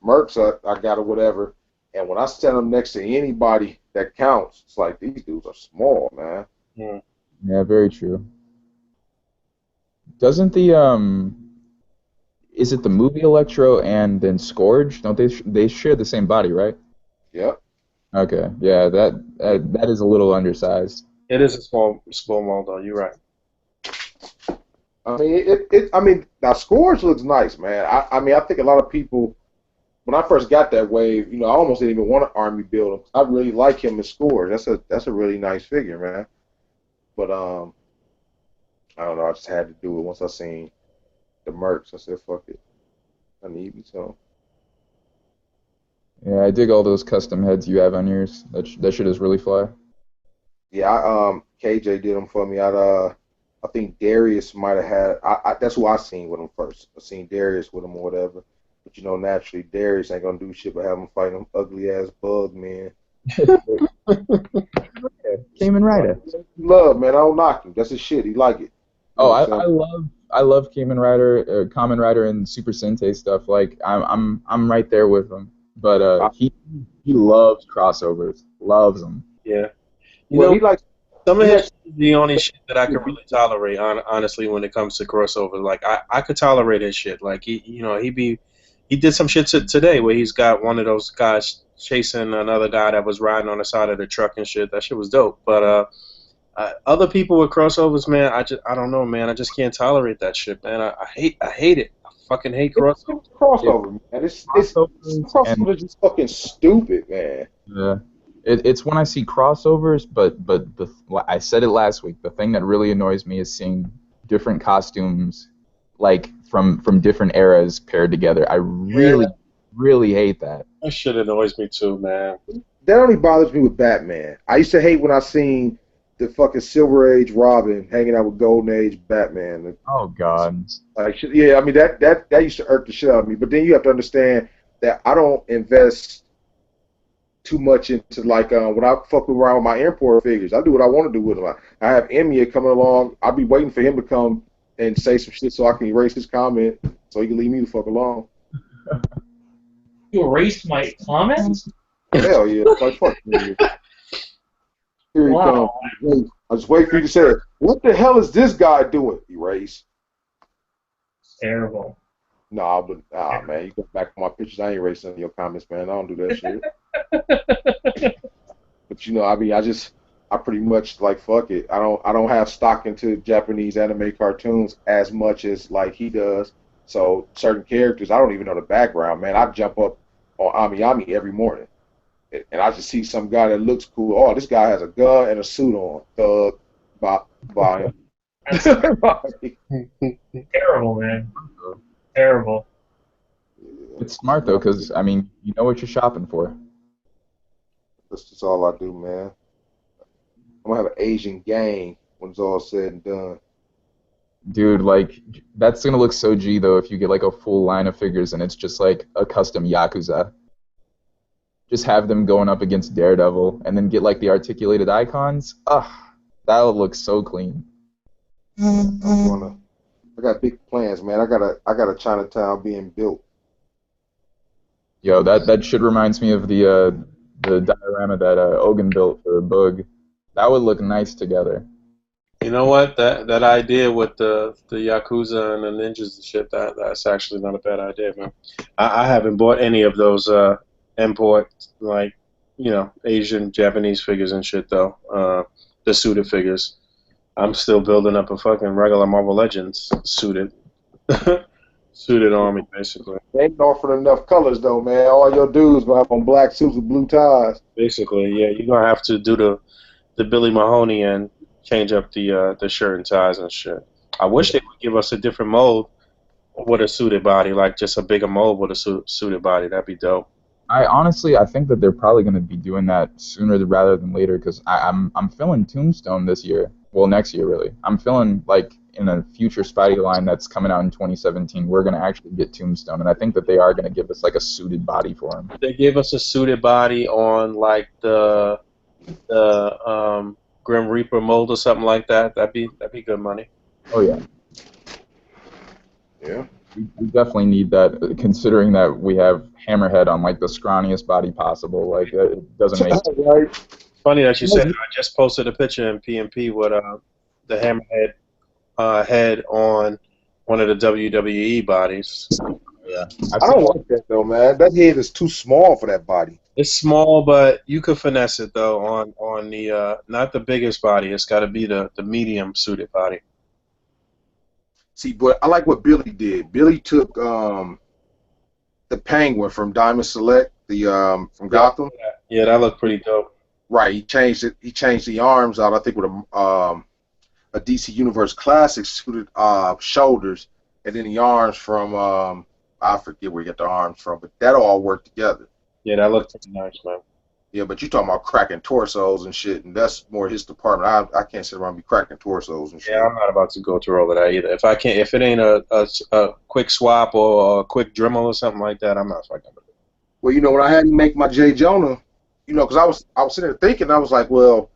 mercs I got or whatever, and when I stand them next to anybody that counts, it's like these dudes are small, man. Yeah. Yeah, very true. Doesn't the is it the movie Electro and then Scourge? Don't they share the same body, right? Yep. Okay. Yeah, that is a little undersized. It is a small mold though. You're right. I mean, I mean, now Scourge looks nice, man. I mean, I think a lot of people, when I first got that wave, I almost didn't even want to army build him. I really like him as Scourge. That's a really nice figure, man. But I don't know. I just had to do it once I seen the mercs. I said, fuck it. I need me some. Yeah, I dig all those custom heads you have on yours. That shit is really fly. Yeah, KJ did them for me. I think Darius might have had. That's who I seen with him first. I seen Darius with him or whatever. But naturally Darius ain't gonna do shit but have him fight them ugly ass bug man. Kamen Rider. Love, man. I don't knock him. That's his shit. He like it. Oh, I love Kamen Rider and Super Sentai stuff. Like I'm right there with him. But he loves crossovers. Loves them. Yeah. He likes. Some of his the only shit that I could really tolerate, honestly, when it comes to crossover. Like I could tolerate his shit. Like he be He did some shit today where he's got one of those guys chasing another guy that was riding on the side of the truck and shit. That shit was dope. But other people with crossovers, man, I don't know, man. I just can't tolerate that shit, man. I hate it. I fucking hate It's crossovers. crossover, man. It's Crossovers and crossover is just fucking stupid, man. yeah, it's when I see crossovers, but I said it last week. The thing that really annoys me is seeing different costumes, like from different eras paired together. I really, really hate that. That shit annoys me too, man. That only bothers me with Batman. I used to hate when I seen the fucking Silver Age Robin hanging out with Golden Age Batman. Oh God. Like, yeah, I mean that used to irk the shit out of me. But then you have to understand that I don't invest too much into like when I fuck around with my import figures. I do what I want to do with them. I have Emiya coming along. I'll be waiting for him to come and say some shit so I can erase his comment so he can leave me the fuck alone. You erased my comments? Hell yeah, like fuck you. Here he Wow. comes. I just wait for you to say it. What the hell is this guy doing? Erase. Terrible. Nah, but man, you go back on my pictures. I ain't erasing your comments, man. I don't do that shit. But you know, I mean, I pretty much like fuck it. I don't have stock into Japanese anime cartoons as much as like he does. So certain characters, I don't even know the background, man. I jump up on Emiya every morning, and I just see some guy that looks cool. Oh, this guy has a gun and a suit on. Thug, buy him. That's terrible, man. Terrible. It's smart though, because I mean, you know what you're shopping for. That's just all I do, man. I'm gonna have an Asian gang when it's all said and done. Dude, like that's gonna look so G though if you get like a full line of figures and it's just like a custom Yakuza. Just have them going up against Daredevil and then get like the articulated icons. Ugh, that'll look so clean. I got big plans, man. I got a Chinatown being built. Yo, that shit reminds me of the diorama that Ogun built for Boog. That would look nice together. You know what? That idea with the Yakuza and the ninjas and shit, that's actually not a bad idea, man. I haven't bought any of those import, like, you know, Asian, Japanese figures and shit, though. The suited figures. I'm still building up a fucking regular Marvel Legends suited army, basically. They ain't offering enough colors, though, man. All your dudes gonna have on black suits with blue ties. Basically, yeah, you're gonna have to do the Billy Mahoney and change up the shirt and ties and shit. I wish they would give us a different mold with a suited body, like just a bigger mold with a suited body. That'd be dope. I think that they're probably going to be doing that sooner rather than later because I'm feeling Tombstone this year. Well, next year really. I'm feeling like in a future Spidey line that's coming out in 2017, we're going to actually get Tombstone, and I think that they are going to give us like a suited body for him. They gave us a suited body on like the Grim Reaper mold or something like that. That'd be good money. Oh yeah. Yeah. We definitely need that, considering that we have Hammerhead on like the scrawniest body possible. Like it doesn't make sense. Right. Funny that you said that. I just posted a picture in PMP with the Hammerhead head on one of the WWE bodies. Yeah. I don't like that though, man. That head is too small for that body. It's small, but you could finesse it though on the not the biggest body. It's got to be the medium suited body. See, but I like what Billy did. Billy took the Penguin from Diamond Select, the from Gotham. Yeah, that looked pretty dope. Right. He changed it. He changed the arms out. I think with a DC Universe Classic suited shoulders, and then the arms from I forget where you get the arms from, but that all worked together. Yeah, that looked pretty nice, man. Yeah, but you talking about cracking torsos and shit, and that's more his department. I can't sit around and be cracking torsos and shit. Yeah, I'm not about to go through all of that either. If it ain't a quick swap or a quick Dremel or something like that, I'm not fucking with it. Well, you know, when I had to make my J. Jonah, you know, because I was sitting there thinking, I was like, well,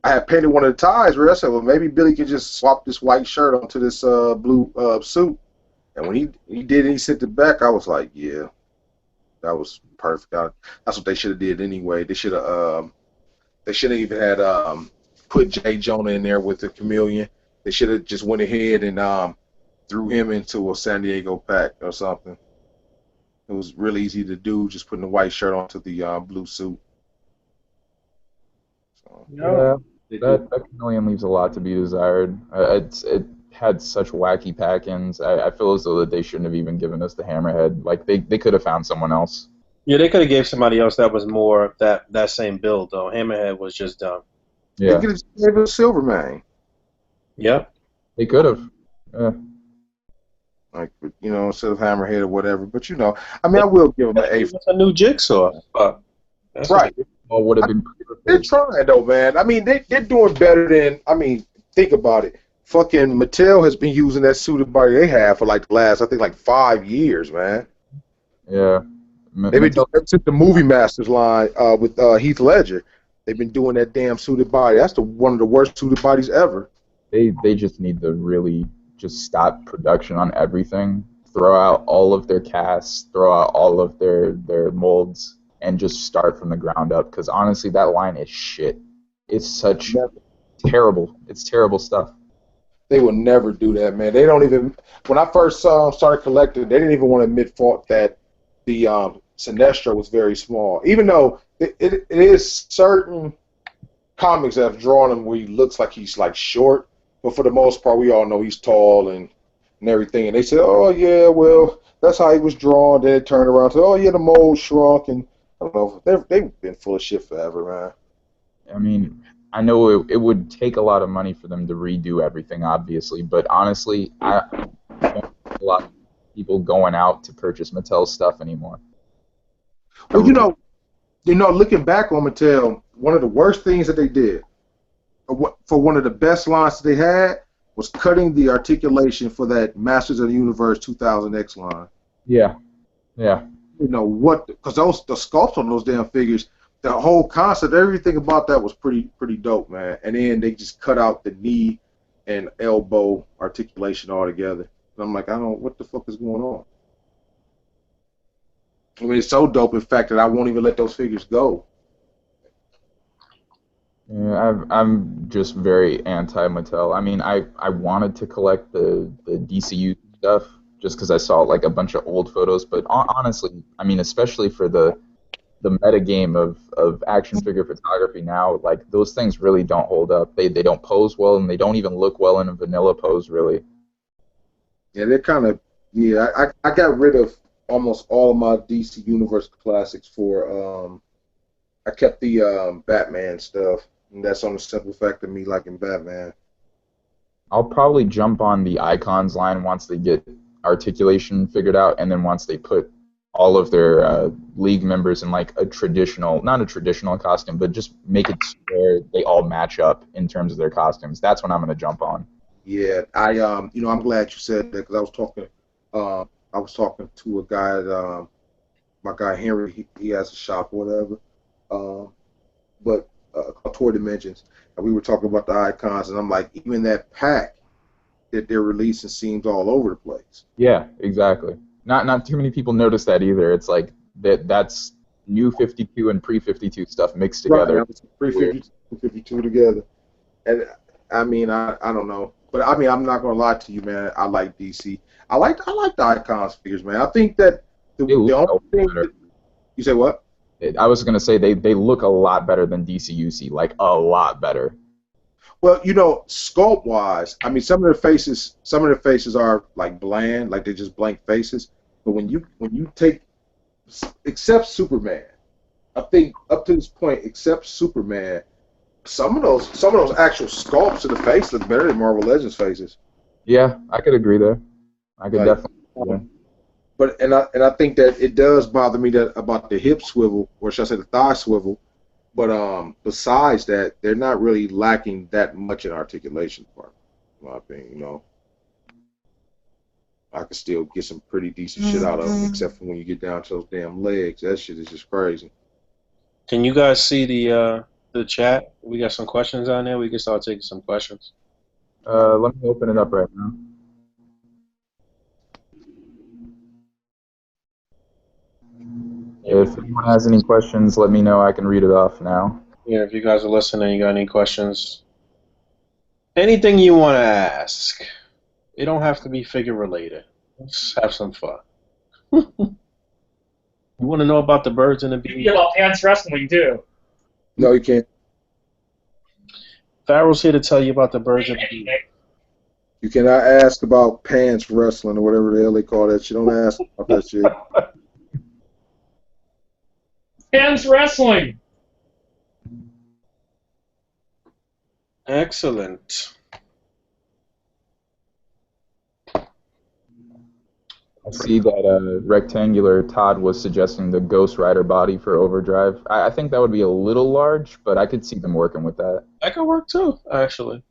I had painted one of the ties where I said, well, maybe Billy could just swap this white shirt onto this blue suit. And when he did it, he sent it back. I was like, yeah, that was perfect. That's what they should have did anyway. They should have even had put J. Jonah in there with the Chameleon. They should have just went ahead and threw him into a San Diego pack or something. It was really easy to do, just putting the white shirt onto the blue suit. So, Yeah, They do. that chameleon leaves a lot to be desired. It had such wacky pack-ins. I feel as though that they shouldn't have even given us the hammerhead. Like they could have found someone else. Yeah, they could have gave somebody else that was more that same build though. Hammerhead was just dumb. they Yeah, could have gave it a Silverman, Yep. they could have. Yeah. like instead of Hammerhead or whatever. But I mean, I will give them an A. Give us a new jigsaw. But that's what Right. they, Well, would have been They're perfect. trying though, man. I mean, they're doing better than. I mean, think about it. Fucking Mattel has been using that suited body they have for like the last, I think, like 5 years, man. Yeah. They've been doing Mattel, ever since the Movie Masters line with Heath Ledger. They've been doing that damn suited body. That's one of the worst suited bodies ever. they just need to really just stop production on everything. Throw out all of their casts, throw out all of their molds, and just start from the ground up. Because honestly, that line is shit. It's such terrible. It's terrible stuff. They will never do that, man. They don't even. When I first started collecting, they didn't even want to admit fault that the Sinestro was very small, even though it is certain comics that have drawn him where he looks like he's like short, but for the most part, we all know he's tall and everything. And they said, "Oh yeah, well that's how he was drawn." Then it turned around to, "Oh yeah, the mold shrunk," and I don't know. They've been full of shit forever, man. I mean, I know it would take a lot of money for them to redo everything, obviously, but honestly, I don't see a lot of people going out to purchase Mattel stuff anymore. I Well, really, looking back on Mattel, one of the worst things that they did for one of the best lines that they had was cutting the articulation for that Masters of the Universe 2000X line. yeah, yeah. Because the sculpts on those damn figures, the whole concept, everything about that was pretty dope, man. And then they just cut out the knee and elbow articulation altogether. And I'm like, what the fuck is going on? I mean, it's so dope, in fact, that I won't even let those figures go. Yeah, I'm just very anti-Mattel. I mean, I wanted to collect the DCU stuff just because I saw like a bunch of old photos, but honestly, I mean, especially for the meta game of action figure photography now, like those things really don't hold up. They don't pose well, and they don't even look well in a vanilla pose, really. Yeah, they're kind of, yeah, I got rid of almost all of my DC Universe classics I kept the Batman stuff, and that's on the simple fact of me liking Batman. I'll probably jump on the icons line once they get articulation figured out, and then once they put all of their league members in like a traditional, not a traditional costume, but just make it where they all match up in terms of their costumes. That's when I'm gonna jump on. Yeah, I'm glad you said that because I was talking to a guy, my guy Henry. He has a shop, or whatever. But called Tour Dimensions, and we were talking about the icons, and I'm like, even that pack that they're releasing seems all over the place. Yeah, exactly. Not too many people notice that either. It's like that's new 52 and pre 52 stuff mixed Right, together. 352 together, and I mean, I don't know, but I mean, I'm not gonna lie to you, man. I like DC. I like the icons figures, man. I think that They the look a only lot thing better. you say what? I was gonna say they look a lot better than DCUC, like a lot better. Well, sculpt wise, I mean, some of their faces are like bland, like they're just blank faces. But when you take, except Superman, I think up to this point, except Superman, some of those actual sculpts of the face look better than Marvel Legends faces. Yeah, I could agree there. I could Like, definitely agree there. but I think that it does bother me that about the hip swivel, or should I say the thigh swivel. But besides that, they're not really lacking that much in articulation part, in my opinion. I could still get some pretty decent shit out of them, except for when you get down to those damn legs. That shit is just crazy. can you guys see the chat? We got some questions on there. We can start taking some questions. Let me open it up right now. If anyone has any questions, let me know. I can read it off now. Yeah, if you guys are listening, you got any questions, anything you want to ask, it don't have to be figure related. Let's have some fun. You want to know about the birds and the You bees? get about pants wrestling too. No, you can't. Pharaoh's here to tell you about the birds and the bees. You cannot ask about pants wrestling or whatever the hell they call that shit. Don't ask about that shit. Pants wrestling. Excellent. I see that rectangular Todd was suggesting the Ghost Rider body for Overdrive. I think that would be a little large, but I could see them working with that. That could work too, actually.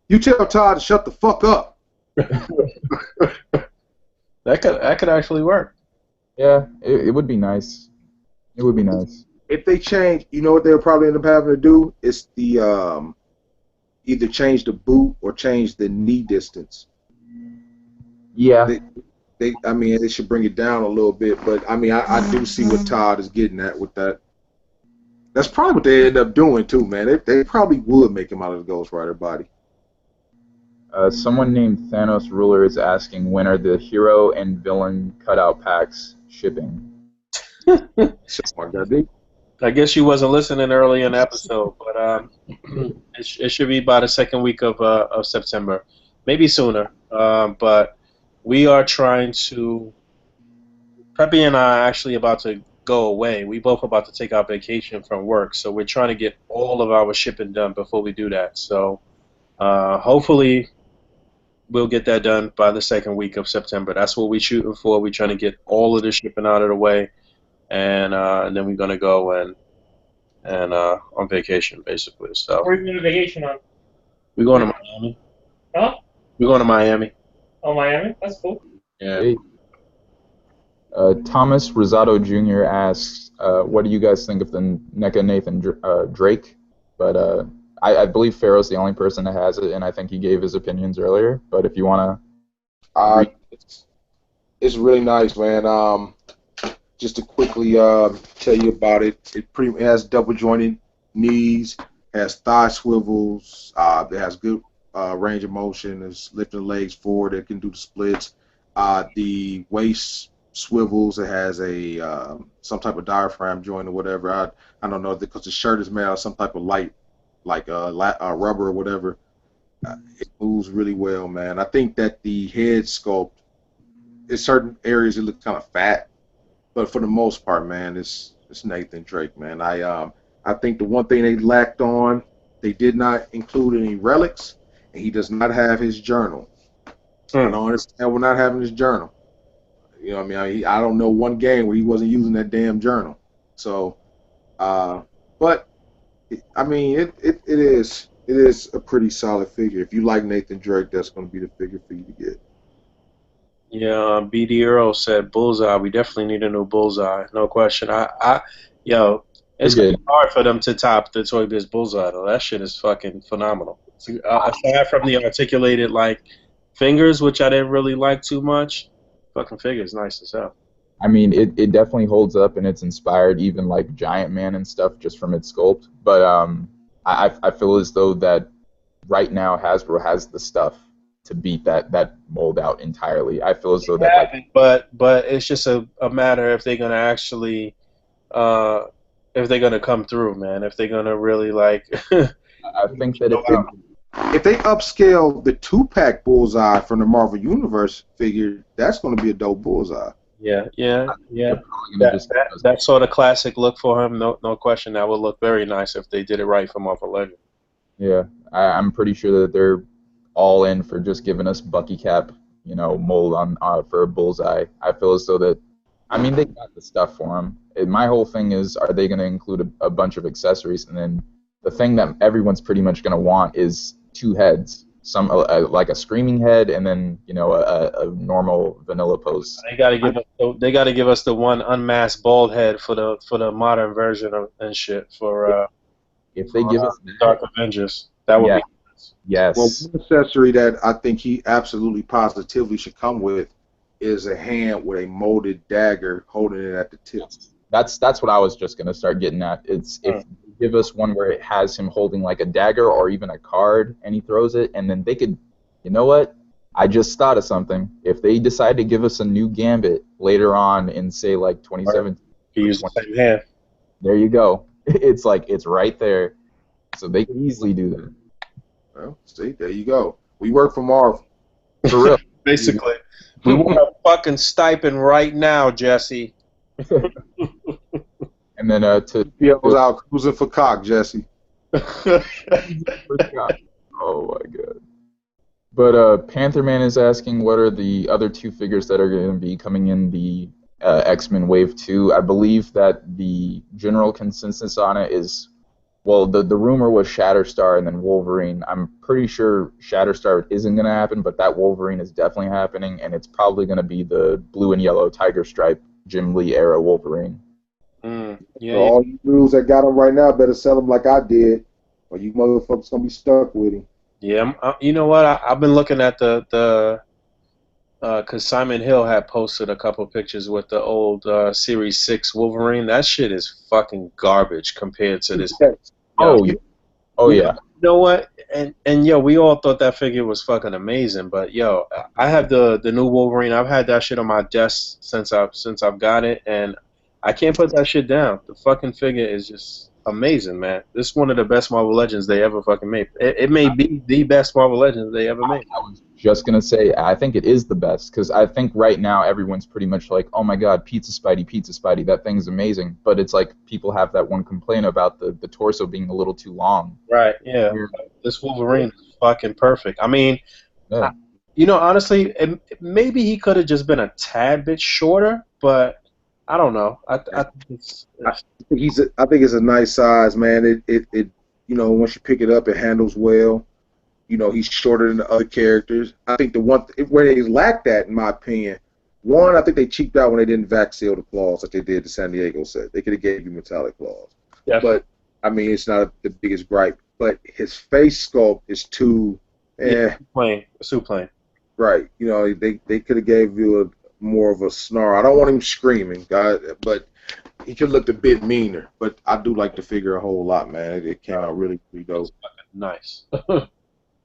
You tell Todd to shut the fuck up. That could actually work. Yeah, it would be nice. It would be nice. If they change, you know what they'll probably end up having to do? It's the either change the boot or change the knee distance. Yeah. I mean, they should bring it down a little bit, but I mean, I do see what Todd is getting at with that. That's probably what they end up doing too, man. They probably would make him out of the Ghost Rider body. Someone named Thanos Ruler is asking, when are the hero and villain cutout packs shipping? I guess you wasn't listening early in the episode, but it should be by the second week of September, maybe sooner. But we are trying to. Preppy and I are actually about to go away. We both about to take our vacation from work, so we're trying to get all of our shipping done before we do that. So hopefully we'll get that done by the second week of September. That's what we're shooting for. We're trying to get all of the shipping out of the way, and then we're gonna go and on vacation basically. So Where are you going on vacation on? we're going to Miami. Huh? We're going to Miami. Oh, Miami? That's cool. Yeah. Hey. Thomas Rosado Jr. asks, what do you guys think of the NECA Nathan Drake? But I believe Pharaoh's the only person that has it, and I think he gave his opinions earlier. But if you want to... It's really nice, man. Just to quickly tell you about it, it has double jointed knees, has thigh swivels, it has good range of motion, it's lifting the legs forward, it can do the splits. The waist swivels, it has a some type of diaphragm joint or whatever. I don't know, because the shirt is made out of some type of light, like rubber or whatever. It moves really well, man. I think that the head sculpt, in certain areas it looks kind of fat, but for the most part, man, it's Nathan Drake, man. I think the one thing they lacked on, they did not include any relics, and he does not have his journal. I don't understand we're not having his journal. You know what I mean? I don't know one game where he wasn't using that damn journal. So, but I mean, it is a pretty solid figure. If you like Nathan Drake, that's going to be the figure for you to get. Yeah, BD Earl said Bullseye. We definitely need a new Bullseye, no question. It's gonna be hard for them to top the Toy Biz Bullseye though. That shit is fucking phenomenal. Aside from the articulated like fingers, which I didn't really like too much, fucking figure is nice as hell. I mean, it definitely holds up, and it's inspired even like Giant Man and stuff just from its sculpt. But I feel as though that right now Hasbro has the stuff to beat that mold out entirely. I feel as though that but it's just a matter if they're gonna actually if they're gonna come through, man. If they're gonna really like I think that if they upscale the 2-pack Bullseye from the Marvel Universe figure, that's going to be a dope Bullseye. Yeah. That sort of classic look for him, no question. That would look very nice if they did it right for Marvel Legends. Yeah, I'm pretty sure that they're all in for just giving us Bucky Cap, mold on for a Bullseye. I feel as though that, I mean, they got the stuff for him. My whole thing is, are they going to include a bunch of accessories? And then the thing that everyone's pretty much going to want is 2 heads, some like a screaming head, and then a normal vanilla pose. They got to give us the one unmasked bald head for the modern version of and shit for if they give us Dark Avengers, that would be nice. Yes. Well, one accessory that I think he absolutely positively should come with is a hand with a molded dagger holding it at the tip. That's what I was just gonna start getting at. It's if you give us one where it has him holding like a dagger or even a card and he throws it, and then they could, you know what? I just thought of something. If they decide to give us a new Gambit later on in say like 2017, He used the same hand. There you go. It's like it's right there, so they can easily do that. Well, see, there you go. We work for Marvel. For real. Basically, we want a fucking stipend right now, Jesse. And then to He was out cruising for cock, Jesse. oh my god. But Panther Man is asking what are the other two figures that are going to be coming in the X-Men Wave 2. I believe that the general consensus on it is, well, the rumor was Shatterstar and then Wolverine. I'm pretty sure Shatterstar isn't going to happen, but that Wolverine is definitely happening, and it's probably going to be the blue and yellow Tiger Stripe Jim Lee era Wolverine. Yeah, So all you dudes that got him right now better sell him like I did, or you motherfuckers gonna be stuck with him. Yeah, you know what? I've been looking at the because Simon Hill had posted a couple pictures with the old Series 6 Wolverine. That shit is fucking garbage compared to this. Oh, yeah. Oh, yeah. You know what? And yo, we all thought that figure was fucking amazing, but yo, I have the new Wolverine. I've had that shit on my desk since I've got it, and I can't put that shit down. The fucking figure is just amazing, man. This is one of the best Marvel Legends they ever fucking made. It may be the best Marvel Legends they ever made. I was just going to say, I think it is the best, because I think right now everyone's pretty much like, oh my god, Pizza Spidey, that thing's amazing. But it's like people have that one complaint about the torso being a little too long. Right, yeah. This Wolverine is fucking perfect. I mean, yeah. You know, honestly, maybe he could have just been a tad bit shorter, but I don't know. I think it's a nice size, man. It you know, once you pick it up, it handles well. You know, he's shorter than the other characters. I think the one where they lacked that, in my opinion, one, I think they cheaped out when they didn't vac seal the claws like they did the San Diego set. They could have gave you metallic claws. Yeah. But I mean, it's not the biggest gripe. But his face sculpt is too plain. Too plain. Right. You know, they could have gave you more of a snarl. I don't want him screaming, God, but he could look a bit meaner. But I do like the figure a whole lot, man. It came out really dope. Nice.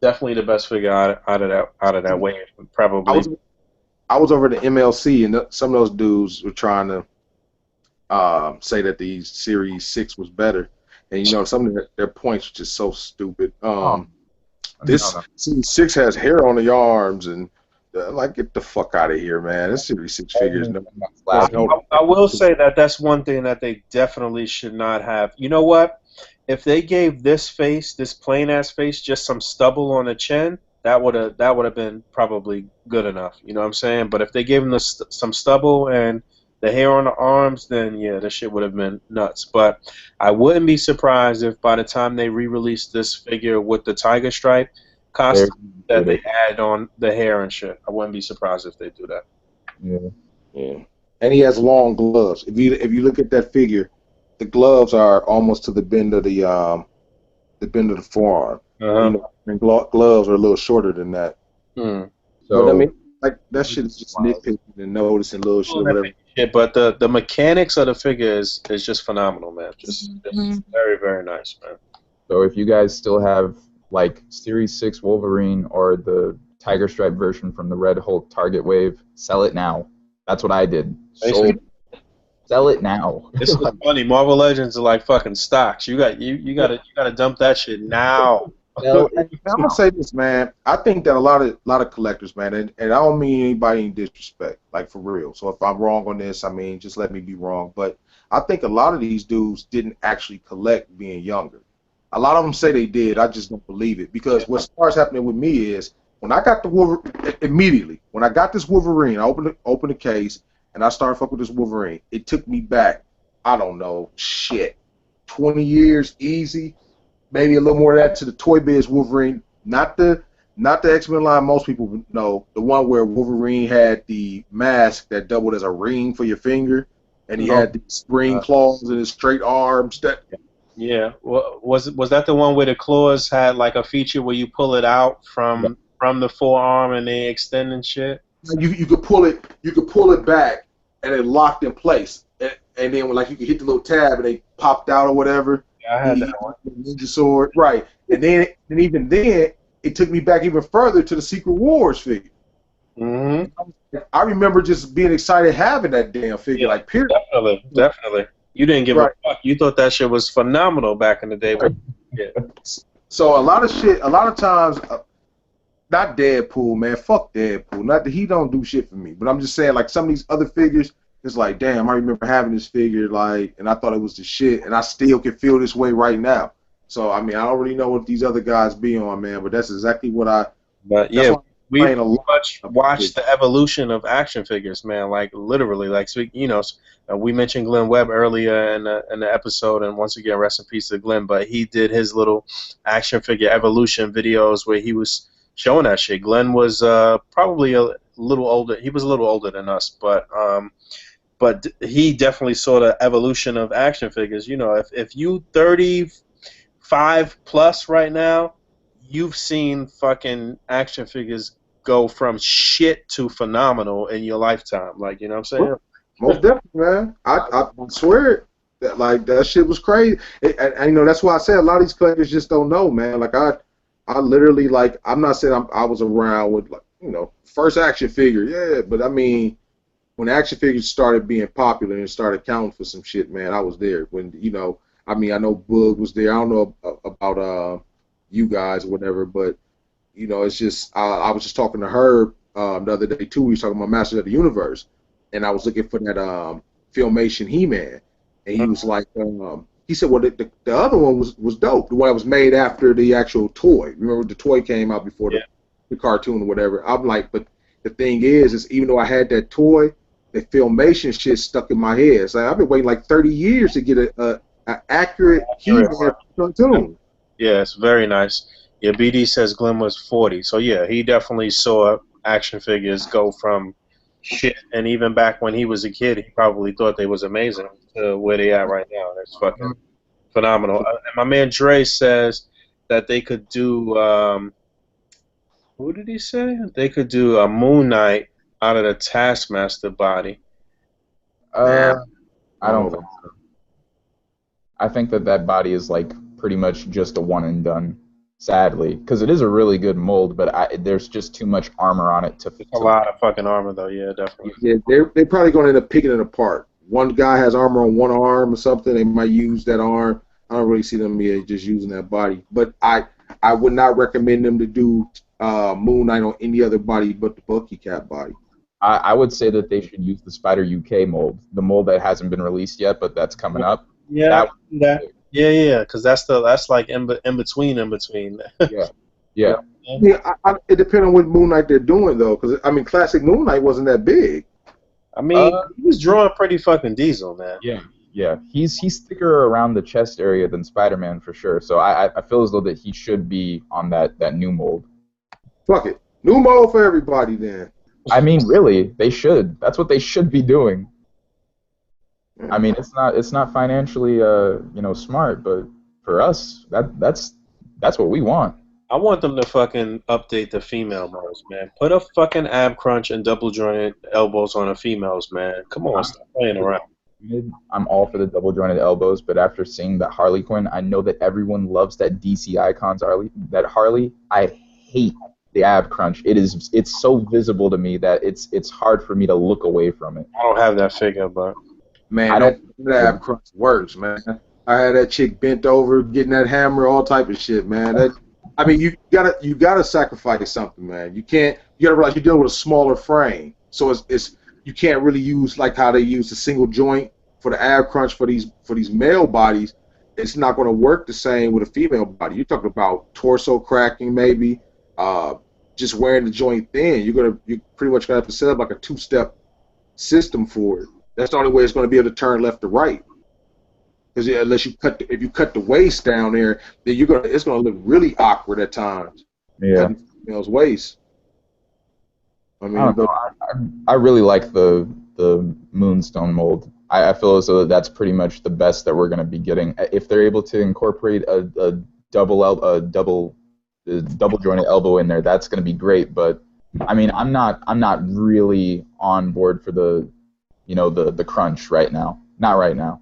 Definitely the best figure out of that wave. Probably. I was over at the MLC, and some of those dudes were trying to say that the Series 6 was better. And, you know, some of their points were just so stupid. This Series 6 has hair on the arms, and like, get the fuck out of here, man. This Series 6 figures. I will say that that's one thing that they definitely should not have. You know what? If they gave this face, this plain ass face, just some stubble on the chin, that would have been probably good enough. You know what I'm saying? But if they gave him some stubble and the hair on the arms, then yeah, this shit would have been nuts. But I wouldn't be surprised if by the time they re-release this figure with the tiger stripe costume that they add on the hair and shit. I wouldn't be surprised if they do that. Yeah. And he has long gloves. If you look at that figure, the gloves are almost to the bend of the forearm. Uh-huh. You know, and gloves are a little shorter than that. So but I mean, like, that shit is just nitpicking and noticing little shit or whatever. Yeah, but the mechanics of the figure is just phenomenal, man. Just very, very nice, man. So if you guys still have like Series 6 Wolverine or the Tiger Stripe version from the Red Hulk Target Wave, sell it now. That's what I did. Sell it now. This is funny. Marvel Legends are like fucking stocks. You gotta dump that shit now. I'm gonna say this, man. I think that a lot of collectors, man, and I don't mean anybody in disrespect, like, for real. So if I'm wrong on this, I mean, just let me be wrong. But I think a lot of these dudes didn't actually collect being younger. A lot of them say they did. I just don't believe it, because what starts happening with me is when I got the Wolverine, when I got this Wolverine, I opened the case and I started fucking with this Wolverine. It took me back, I don't know, 20 years easy. Maybe a little more of that to the Toy Biz Wolverine, not the X-Men line most people know, the one where Wolverine had the mask that doubled as a ring for your finger, and he had the spring claws and his straight arms. Yeah, was that the one where the claws had like a feature where you pull it out from the forearm and they extend and shit? You could pull it back and it locked in place, and then like you could hit the little tab and they popped out or whatever. I had that one. Ninja sword, right? And even then, it took me back even further to the Secret Wars figure. Mm-hmm. I remember just being excited having that damn figure. Yeah, Like, period. definitely. You didn't give Right. a fuck. You thought that shit was phenomenal back in the day. Right. Yeah. So a lot of times, not Deadpool, man. Fuck Deadpool. Not that he don't do shit for me, but I'm just saying, like, some of these other figures, it's like, damn, I remember having this figure, like, and I thought it was the shit, and I still can feel this way right now. So I mean, I don't really know what these other guys be on, man, but that's exactly what But that's yeah, why I'm we playing a pretty lot much of it. watched the evolution of action figures, man. Like literally, like so, we mentioned Glenn Webb earlier in the episode, and once again, rest in peace to Glenn. But he did his little action figure evolution videos where he was showing that shit. Glenn was probably a little older. He was a little older than us, but he definitely saw the evolution of action figures. You know, if you 35 plus right now, you've seen fucking action figures go from shit to phenomenal in your lifetime. Like, you know what I'm saying? Most definitely, man. I swear that, like, that shit was crazy. And you know, that's why I say a lot of these collectors just don't know, man. Like, I literally, like, I'm not saying I was around with, like, you know, first action figure, yeah, but I mean, when action figures started being popular and started counting for some shit, man, I was there. When, you know, I mean, I know Boog was there. I don't know about you guys or whatever, but you know, it's just I was just talking to her the other day too. We was talking about Masters of the Universe, and I was looking for that Filmation He-Man, and he was like, he said, well, the other one was dope. The one that was made after the actual toy. Remember, the toy came out before the cartoon or whatever. I'm like, but the thing is even though I had that toy, the Filmation shit stuck in my head. So I've been waiting like 30 years to get a accurate He-Man cartoon. Yeah, it's very nice. Yeah, BD says Glenn was 40. So, yeah, he definitely saw action figures go from shit. And even back when he was a kid, he probably thought they was amazing to where they at right now. That's fucking phenomenal. And my man Dre says that they could do, who did he say? They could do a Moon Knight out of the Taskmaster body. Man, I don't think so. I think that body is like pretty much just a one and done, sadly, because it is a really good mold, but there's just too much armor on it It's a lot of fucking armor, though. Yeah, definitely. Yeah, they're probably going to end up picking it apart. One guy has armor on one arm or something. They might use that arm. I don't really see them just using that body. But I would not recommend them to do Moon Knight on any other body but the Bucky Cat body. I would say that they should use the Spider UK mold, the mold that hasn't been released yet, but that's coming up. Yeah, yeah, because that's like in between. Yeah. It depends on what Moon Knight they're doing though, because I mean, classic Moon Knight wasn't that big. I mean, he was drawing pretty fucking diesel, man. Yeah. He's thicker around the chest area than Spider-Man for sure. So I feel as though that he should be on that new mold. Fuck it, new mold for everybody then. I mean, really, they should. That's what they should be doing. I mean, it's not financially smart, but for us, that's what we want. I want them to fucking update the female models, man. Put a fucking ab crunch and double jointed elbows on the females, man. Come on, stop playing around. I'm all for the double jointed elbows, but after seeing that Harley Quinn, I know that everyone loves that DC Icons Harley. I hate the ab crunch. It's so visible to me that it's hard for me to look away from it. I don't have that figure, but man, that ab crunch works, man. I had that chick bent over, getting that hammer, all type of shit, man. I mean, you gotta sacrifice something, man. You gotta realize you're dealing with a smaller frame, so it's you can't really use like how they use the single joint for the ab crunch for these male bodies. It's not going to work the same with a female body. You're talking about torso cracking, maybe, just wearing the joint thin. You're pretty much gonna have to set up like a two-step system for it. That's the only way it's going to be able to turn left to right. Because unless if you cut the waist down there, then it's gonna look really awkward at times. Yeah. Cutting female's waist. I mean, I really like the Moonstone mold. I feel as though that's pretty much the best that we're going to be getting. If they're able to incorporate a double jointed elbow in there, that's going to be great. But I mean, I'm not really on board for the crunch right now. Not right now.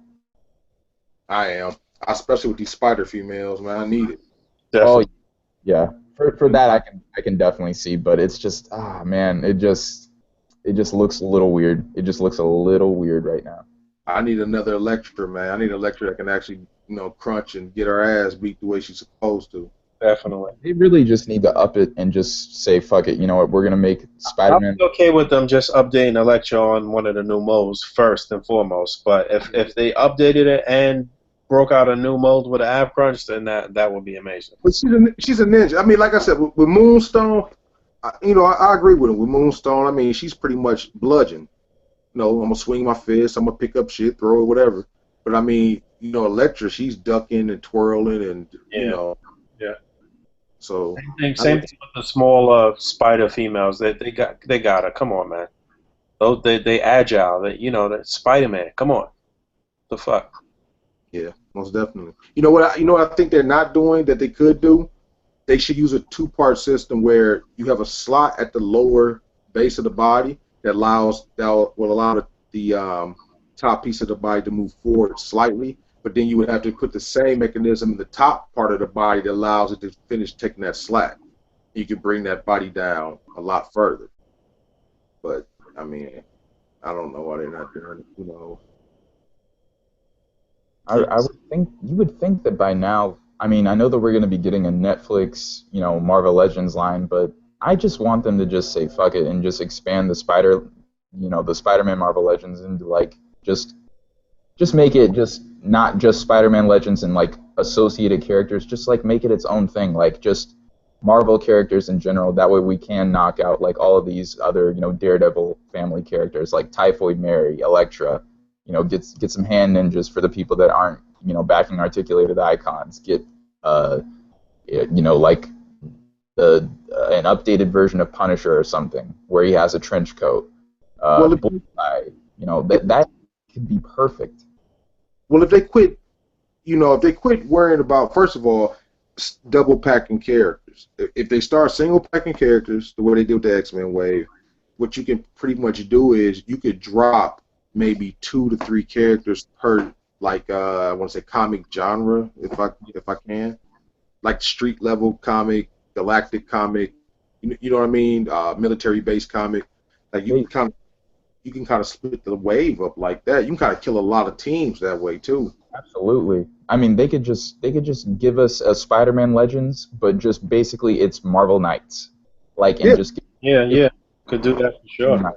I am, especially with these spider females, man. I need it. definitely. Oh yeah, for that I can definitely see, but it's just man, it just It just looks a little weird. It just looks a little weird right now. I need another lecturer, man. I need a lecturer that can actually, crunch and get her ass beat the way she's supposed to. Definitely. They really just need to up it and just say, fuck it, you know what, we're going to make I'll Spider-Man. be okay with them just updating Electro on one of the new modes first and foremost. But if they updated it and broke out a new mode with an Ab Crunch, then that would be amazing. But she's a ninja. I mean, like I said, with Moonstone, I agree with him. With Moonstone, I mean, she's pretty much bludgeon. I'm gonna swing my fist, I'm gonna pick up shit, throw it, whatever. But I mean, Electra, she's ducking and twirling, and Yeah. So Same thing with the small spider females. They got her. Come on, man. They agile. That Spider-Man. Come on. The fuck. Yeah, most definitely. You know what I think they're not doing that they could do? They should use a two-part system where you have a slot at the lower base of the body that will allow the top piece of the body to move forward slightly, but then you would have to put the same mechanism in the top part of the body that allows it to finish taking that slack. You can bring that body down a lot further. But I mean, I don't know why they're not doing it. I would think you would think that by now. I mean, I know that we're going to be getting a Netflix, Marvel Legends line, but I just want them to just say fuck it and just expand the Spider-Man Marvel Legends into like just make it just not just Spider-Man Legends and like associated characters. Just like make it its own thing, like just Marvel characters in general. That way we can knock out like all of these other Daredevil family characters like Typhoid Mary, Elektra. Get some hand ninjas for the people that aren't backing articulated icons. Get like an updated version of Punisher or something where he has a trench coat. Bullseye, that could be perfect. Well, if they quit worrying about, first of all, double packing characters. If they start single packing characters the way they did with the X-Men wave, what you can pretty much do is you could drop maybe 2 to 3 characters per, like I want to say comic genre, if I can, like street level comic, galactic comic, you know what I mean, military based comic. Like you can kind of split the wave up like that. You can kind of kill a lot of teams that way too. Absolutely. I mean, they could just give us a Spider-Man Legends, but just basically it's Marvel Knights, like and just could do that for sure.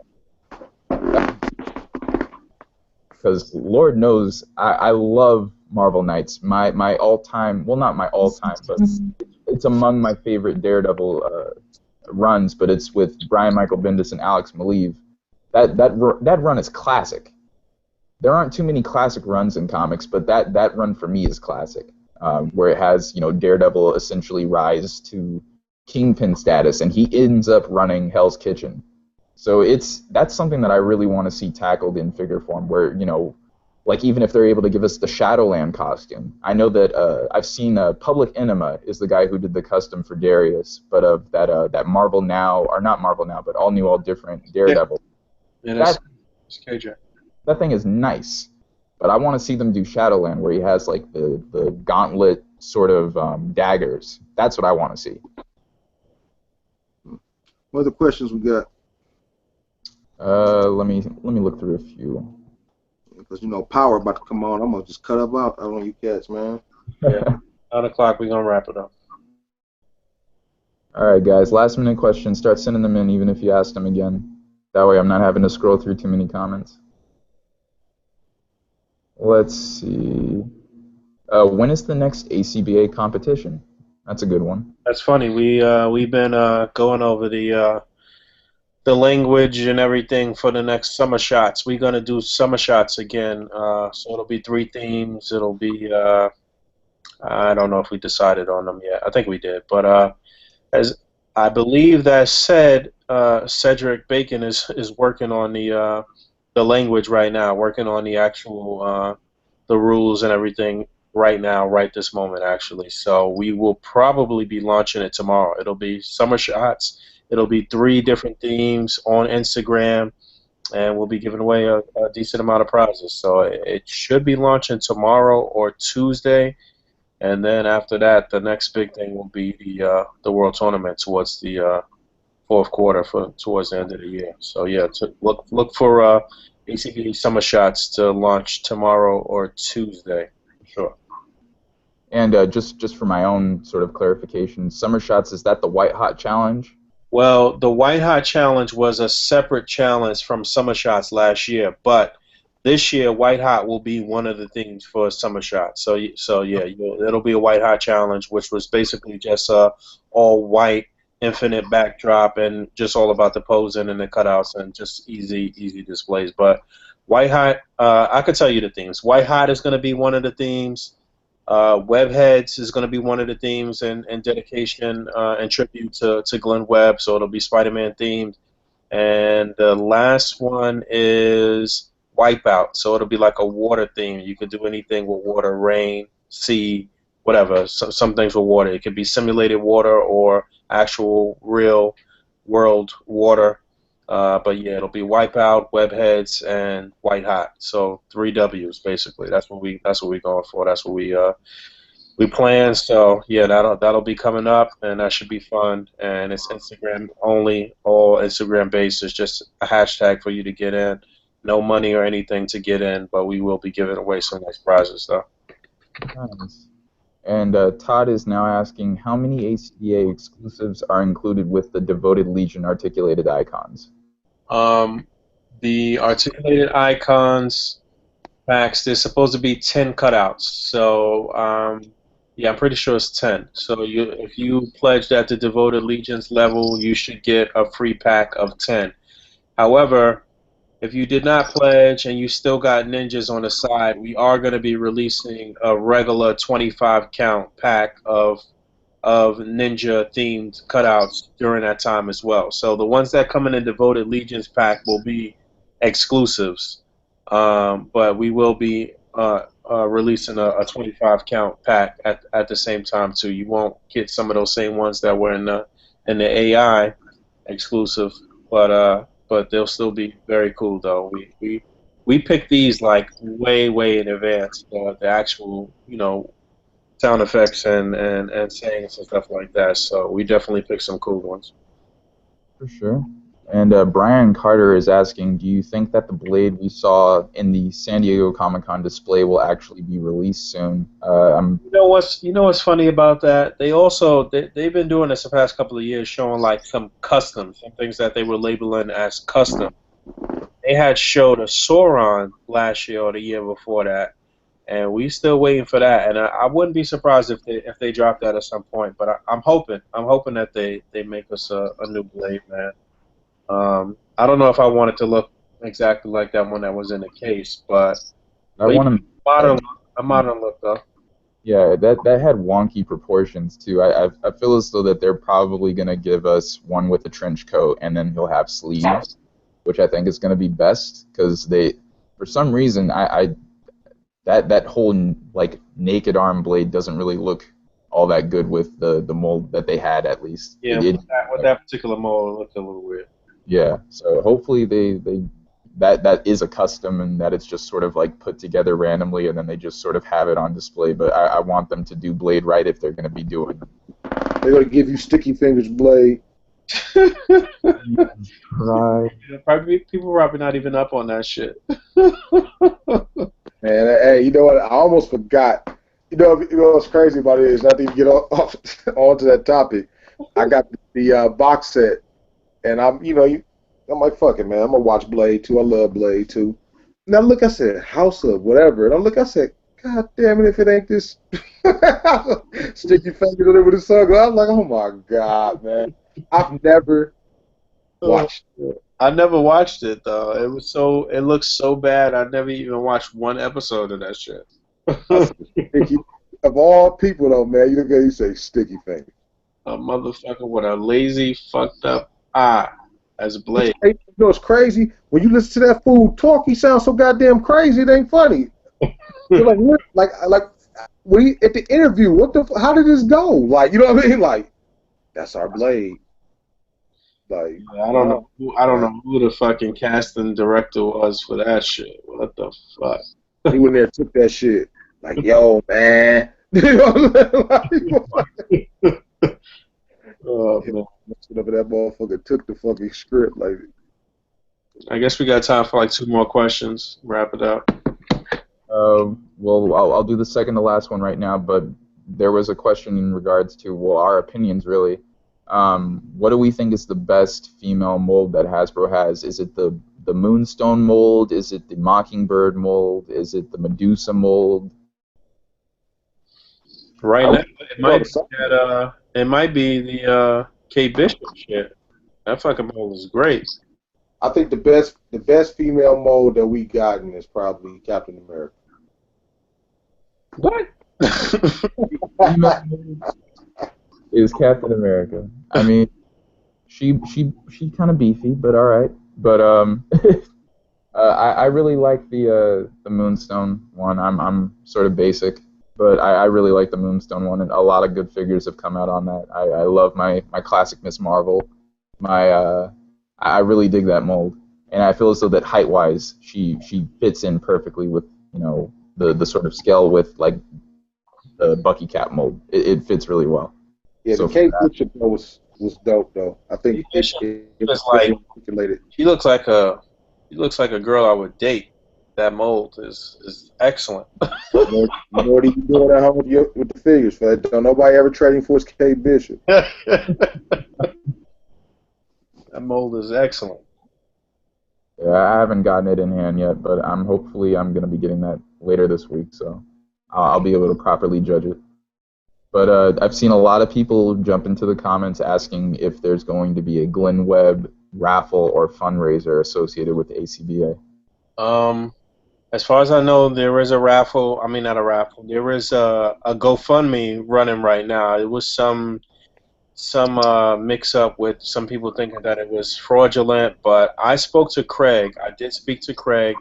Because Lord knows I love Marvel Knights. My all-time, well, not my all-time, but it's among my favorite Daredevil runs. But it's with Brian Michael Bendis and Alex Maleev. That run is classic. There aren't too many classic runs in comics, but that run for me is classic, where it has Daredevil essentially rise to Kingpin status, and he ends up running Hell's Kitchen. So that's something that I really want to see tackled in figure form, where like even if they're able to give us the Shadowland costume. I know that I've seen Public Enema is the guy who did the custom for Darius, but of that Marvel Now, or not Marvel Now, but All New All Different Daredevil. It's KJ. That thing is nice, but I want to see them do Shadowland where he has like the gauntlet sort of daggers. That's what I want to see. What other questions we got? Let me look through a few. Because Power about to come on. I'm gonna just cut up out on you cats, man. Yeah. 9 o'clock. We're gonna wrap it up. All right, guys. Last minute questions. Start sending them in, even if you ask them again. That way, I'm not having to scroll through too many comments. Let's see. When is the next A.C.B.A. competition? That's a good one. That's funny. We've been going over the language and everything for the next summer shots. We're gonna do summer shots again. So it'll be 3 themes. It'll be I don't know if we decided on them yet. I think we did, but as I believe that said, Cedric Bacon is working on the language right now, working on the actual the rules and everything right now, right this moment actually. So we will probably be launching it tomorrow. It'll be summer shots. It'll be 3 different themes on Instagram, and we'll be giving away a decent amount of prizes. So it should be launching tomorrow or Tuesday, and then after that, the next big thing will be the World Tournament towards the fourth quarter for towards the end of the year. So yeah, look for A.C.B.A summer shots to launch tomorrow or Tuesday. Sure. And just for my own sort of clarification, Summer Shots, is that the White Hot Challenge? Well, the White Hot Challenge was a separate challenge from Summer Shots last year, but this year White Hot will be one of the themes for Summer Shots. So yeah, it'll be a White Hot Challenge, which was basically just a all white infinite backdrop and just all about the posing and the cutouts and just easy displays. But White Hot, I could tell you the themes. White Hot is going to be one of the themes. Webheads is going to be one of the themes and dedication and tribute to Glenn Webb, so it'll be Spider-Man themed. And the last one is Wipeout, so it'll be like a water theme. You could do anything with water, rain, sea, whatever. Some things with water. It could be simulated water or actual real world water. But yeah, it'll be Wipeout, Webheads, and White Hot. So 3 W's basically. That's what we're going for. That's what we plan. So yeah, that'll be coming up, and that should be fun. And it's Instagram only, all Instagram based. It's just a hashtag for you to get in. No money or anything to get in, but we will be giving away some nice prizes though. Nice. And Todd is now asking, how many A.C.B.A exclusives are included with the Devoted Legion articulated icons? The articulated icons packs, there's supposed to be 10 cutouts. So yeah, I'm pretty sure it's 10. So if you pledged at the Devoted Legions level, you should get a free pack of 10. However, if you did not pledge and you still got ninjas on the side, we are going to be releasing a regular 25 count pack of ninja themed cutouts during that time as well. So the ones that come in the Devoted Legions pack will be exclusives, but we will be releasing a 25 count pack at the same time too. You won't get some of those same ones that were in the AI exclusive, but they'll still be very cool though. We picked these like way in advance. The actual sound effects and sayings and stuff like that. So we definitely picked some cool ones. For sure. And Brian Carter is asking, do you think that the blade we saw in the San Diego Comic-Con display will actually be released soon? You know what's funny about that? They've been doing this the past couple of years, showing like some things that they were labeling as custom. They had showed a Sauron last year or the year before that, and we still waiting for that. And I wouldn't be surprised if they drop that at some point. But I'm hoping that they make us a new blade, man. I don't know if I want it to look exactly like that one that was in the case, but I want a modern look though. Yeah, that had wonky proportions too. I feel as though that they're probably gonna give us one with a trench coat and then he'll have sleeves, which I think is gonna be best because for some reason that whole like naked arm blade doesn't really look all that good with the mold that they had at least. Yeah, with that particular mold, it looked a little weird. Yeah, so hopefully that is a custom and that it's just sort of like put together randomly and then they just sort of have it on display. But I want them to do Blade right if they're going to be doing it. They're going to give you Sticky Fingers Blade. Right. People probably not even up on that shit. Man, hey, you know what? I almost forgot. You know what's crazy about it is not to even get onto that topic. I got the box set. And I'm like, fuck it, man. I'm gonna watch Blade 2. I love Blade 2. Now look, I said House of whatever, and I said, God damn it, if it ain't this Sticky Fingers whatever the song. I was like, oh my God, man. I've never watched it. I never watched it though. It looks so bad. I never even watched one episode of that shit. Of all people though, man, you look at you say Sticky Fingers. A motherfucker with a lazy, fucked up eye as Blade. You know what's crazy? When you listen to that fool talk, he sounds so goddamn crazy. It ain't funny. You're like, what? Like when at the interview, how did this go? Like, you know what I mean? Like, that's our Blade. Like, I don't know who the fucking casting director was for that shit. What the fuck? He went there and took that shit. Like, yo, man. You know what I mean? Oh Him man. messing up that motherfucker took the fucking script. Like, I guess we got time for like 2 more questions. Wrap it up. Well, I'll do the second to last one right now, but there was a question in regards to, well, our opinions really. What do we think is the best female mold that Hasbro has? Is it the Moonstone mold? Is it the Mockingbird mold? Is it the Medusa mold? Right I now, would go to something. it might be the Kate Bishop shit. That fucking mold is great. I think the best female mold that we gotten is probably Captain America. What? Female mold is Captain America. I mean, she kind of beefy, but all right. But I really like the Moonstone one. I'm sort of basic, but I really like the Moonstone one, and a lot of good figures have come out on that. I love my classic Miss Marvel. I really dig that mold, and I feel as though that height wise, she fits in perfectly with the sort of scale with like the Bucky Cap mold. It fits really well. Yeah, So the Kate Bishop was dope though. I think Kate Bishop it is was like very articulated. she looks like a girl I would date. That mold is excellent. You know what he doing at home with the figures? For that, don't nobody ever trading for his Kate Bishop. That mold is excellent. yeah, I haven't gotten it in hand yet, but hopefully I'm gonna be getting that later this week, so I'll be able to properly judge it. But I've seen a lot of people jump into the comments asking if there's going to be a Glen Webb raffle or fundraiser associated with ACBA. As far as I know, there is a raffle. I mean, not a raffle. There is a GoFundMe running right now. It was some mix up with some people thinking that it was fraudulent, but I spoke to Craig. I did speak to Craig.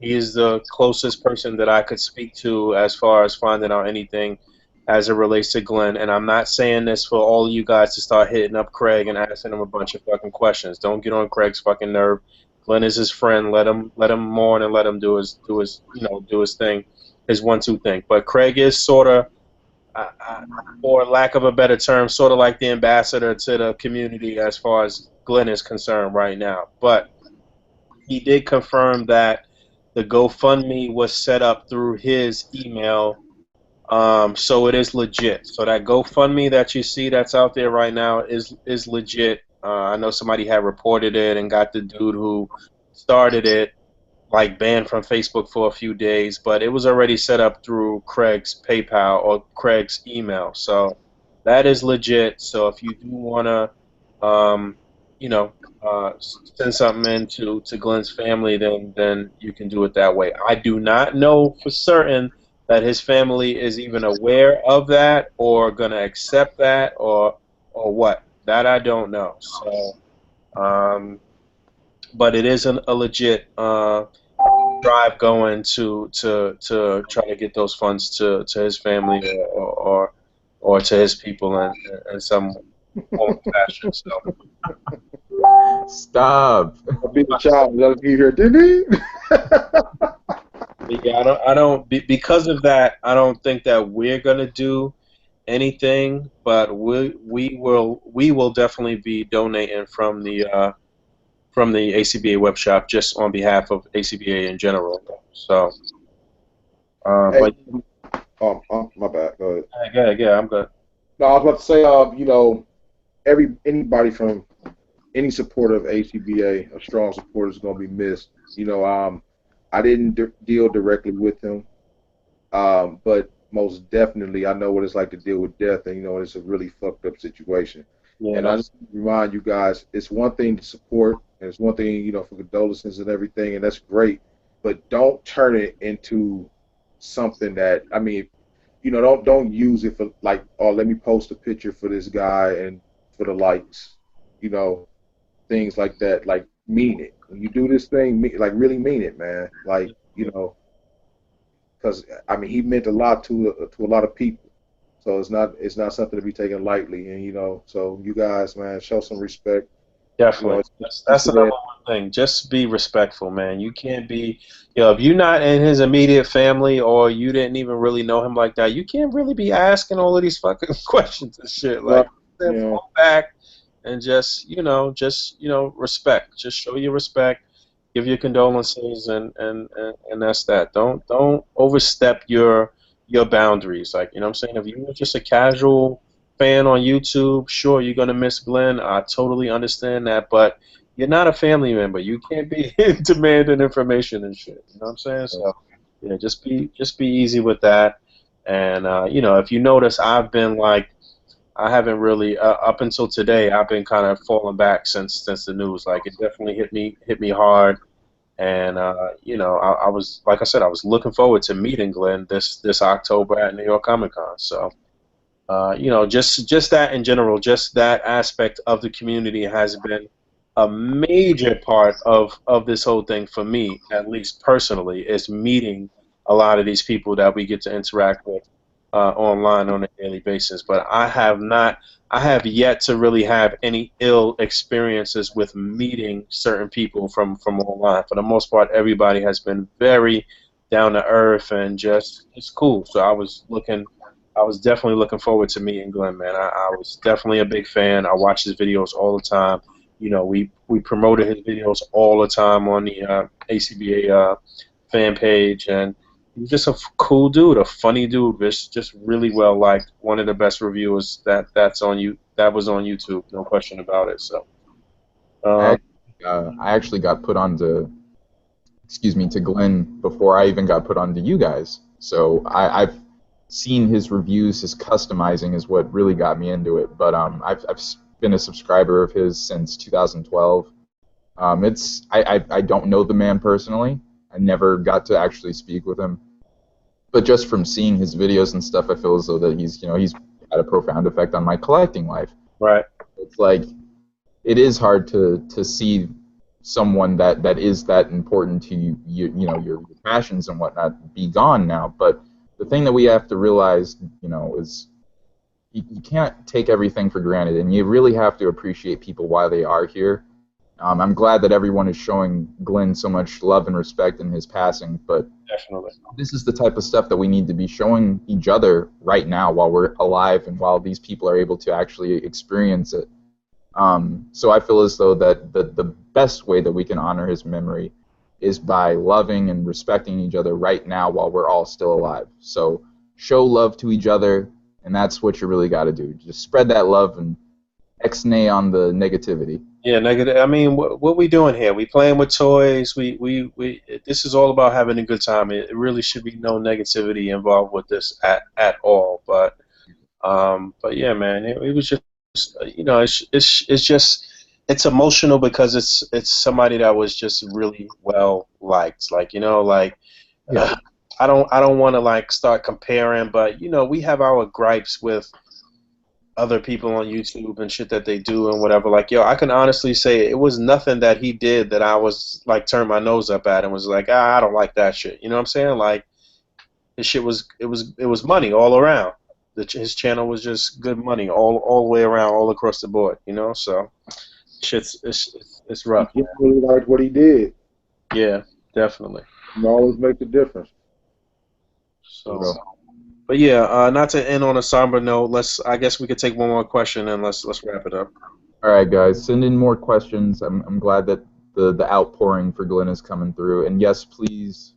He is the closest person that I could speak to as far as finding out anything as it relates to Glenn. And I'm not saying this for all of you guys to start hitting up Craig and asking him a bunch of fucking questions. Don't get on Craig's fucking nerve. Glenn is his friend. Let him mourn and let him do his thing, his 1-2 thing. But Craig is sort of, for lack of a better term, sort of like the ambassador to the community as far as Glenn is concerned right now. But he did confirm that the GoFundMe was set up through his email, so it is legit. So that GoFundMe that you see that's out there right now is legit. I know somebody had reported it and got the dude who started it like banned from Facebook for a few days, but it was already set up through Craig's PayPal or Craig's email. So that is legit. So if you do want to, send something in to Glenn's family, then you can do it that way. I do not know for certain that his family is even aware of that or going to accept that or what. That I don't know. So, but it is a legit drive going to try to get those funds to his family or to his people in some form of fashion. So. Stop. A big child, let me hear, didn't he? Yeah, I don't because of that. I don't think that we're gonna do anything, but we will definitely be donating from the A.C.B.A. web shop just on behalf of A.C.B.A. in general. So, Hey, my bad. Go ahead. yeah, I'm good. No, I was about to say, anybody from any supporter of ACBA, a strong supporter, is going to be missed. I didn't deal directly with him, but most definitely I know what it's like to deal with death, and it's a really fucked up situation. Yeah, and I just remind you guys, it's one thing to support, and it's one thing, for condolences and everything, and that's great, but don't turn it into something that, don't use it for like, oh, let me post a picture for this guy and for the likes, things like that. Like, mean it. When you do this thing, like, really mean it, man. Like, because he meant a lot to a lot of people. So it's not something to be taken lightly. And so you guys, man, show some respect. Definitely. That's the number one thing. Just be respectful, man. You can't be, if you're not in his immediate family or you didn't even really know him like that, you can't really be asking all of these fucking questions and shit. Like, Yeah. Fall back and just respect. Just show your respect, give your condolences, and that's that. Don't overstep your boundaries. Like, you know what I'm saying? If you're just a casual fan on YouTube, sure, you're gonna miss Glenn. I totally understand that, but you're not a family member. You can't be demanding information and shit. You know what I'm saying? So yeah, just be easy with that. And if you notice, I haven't really up until today. I've been kind of falling back since the news. Like, it definitely hit me hard. And I was, like I said, I was looking forward to meeting Glenn this October at New York Comic Con. So just that in general, just that aspect of the community has been a major part of this whole thing for me, at least personally, is meeting a lot of these people that we get to interact with online on a daily basis. But I have yet to really have any ill experiences with meeting certain people from online. For the most part, everybody has been very down to earth and just it's cool. So I was definitely looking forward to meeting Glenn, man. I was definitely a big fan. I watch his videos all the time. We promoted his videos all the time on the A.C.B.A. Fan page, and he's just a cool dude, a funny dude, just really well liked. One of the best reviewers that was on YouTube, no question about it. So, I, um, I actually got put onto, excuse me, to Glenn before I even got put onto you guys. So I've seen his reviews, his customizing is what really got me into it. But I've been a subscriber of his since 2012. I don't know the man personally. I never got to actually speak with him, but just from seeing his videos and stuff, I feel as though that he's had a profound effect on my collecting life. right. It's like it is hard to see someone that is that important to your passions and whatnot be gone now. But the thing that we have to realize, is you can't take everything for granted, and you really have to appreciate people while they are here. I'm glad that everyone is showing Glenn so much love and respect in his passing, but Definitely. this is the type of stuff that we need to be showing each other right now while we're alive and while these people are able to actually experience it. So I feel as though that the best way that we can honor his memory is by loving and respecting each other right now while we're all still alive. So show love to each other, and that's what you really got to do. Just spread that love and X-nay on the negativity. Yeah, negative. I mean, what we doing here? We playing with toys. We. This is all about having a good time. It really should be no negativity involved with this at all. But yeah, man, it was just it's just it's emotional because it's somebody that was just really well liked. Like Yeah. I don't want to like start comparing, but we have our gripes with other people on YouTube and shit that they do and whatever. Like, yo, I can honestly say it was nothing that he did that I was like turned my nose up at and was like, I don't like that shit. You know what I'm saying? Like, his shit it was money all around. His channel was just good money all the way around, all across the board. So it's rough, He man. really liked what he did. Yeah, definitely. It always makes a difference. So, but yeah, not to end on a somber note. I guess we could take one more question and let's wrap it up. All right, guys, send in more questions. I'm glad that the outpouring for Glenn is coming through. And yes, please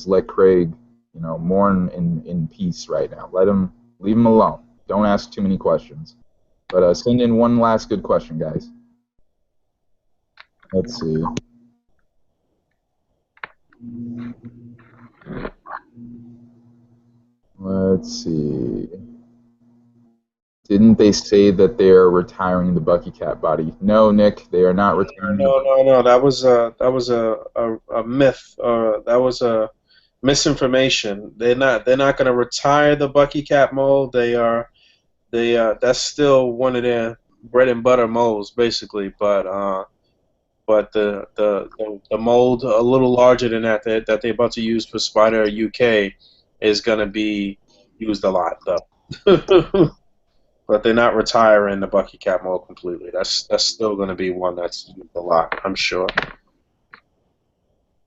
let Craig, mourn in peace right now. Leave him alone. Don't ask too many questions. But send in one last good question, guys. Let's see. Let's see. Didn't they say that they are retiring the Bucky Cat body? No, Nick, they are not retiring the No. That was a myth. That was a misinformation. They're not going to retire the Bucky Cat mold. That's still one of their bread and butter molds, basically. But the mold a little larger than that they're about to use for Spider UK is going to be used a lot, though. But they're not retiring the Bucky Cat mold completely. That's still going to be one that's used a lot, I'm sure.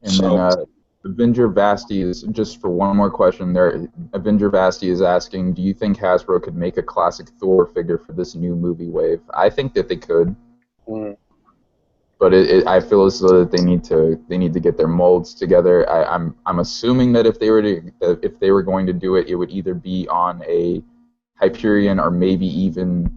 And then Avenger Vasti is, just for one more question there, Avenger Vasti is asking, do you think Hasbro could make a classic Thor figure for this new movie wave? I think that they could, Mm. but I feel as though that they need to get their molds together. I'm assuming that if they were going to do it, it would either be on a Hyperion or maybe even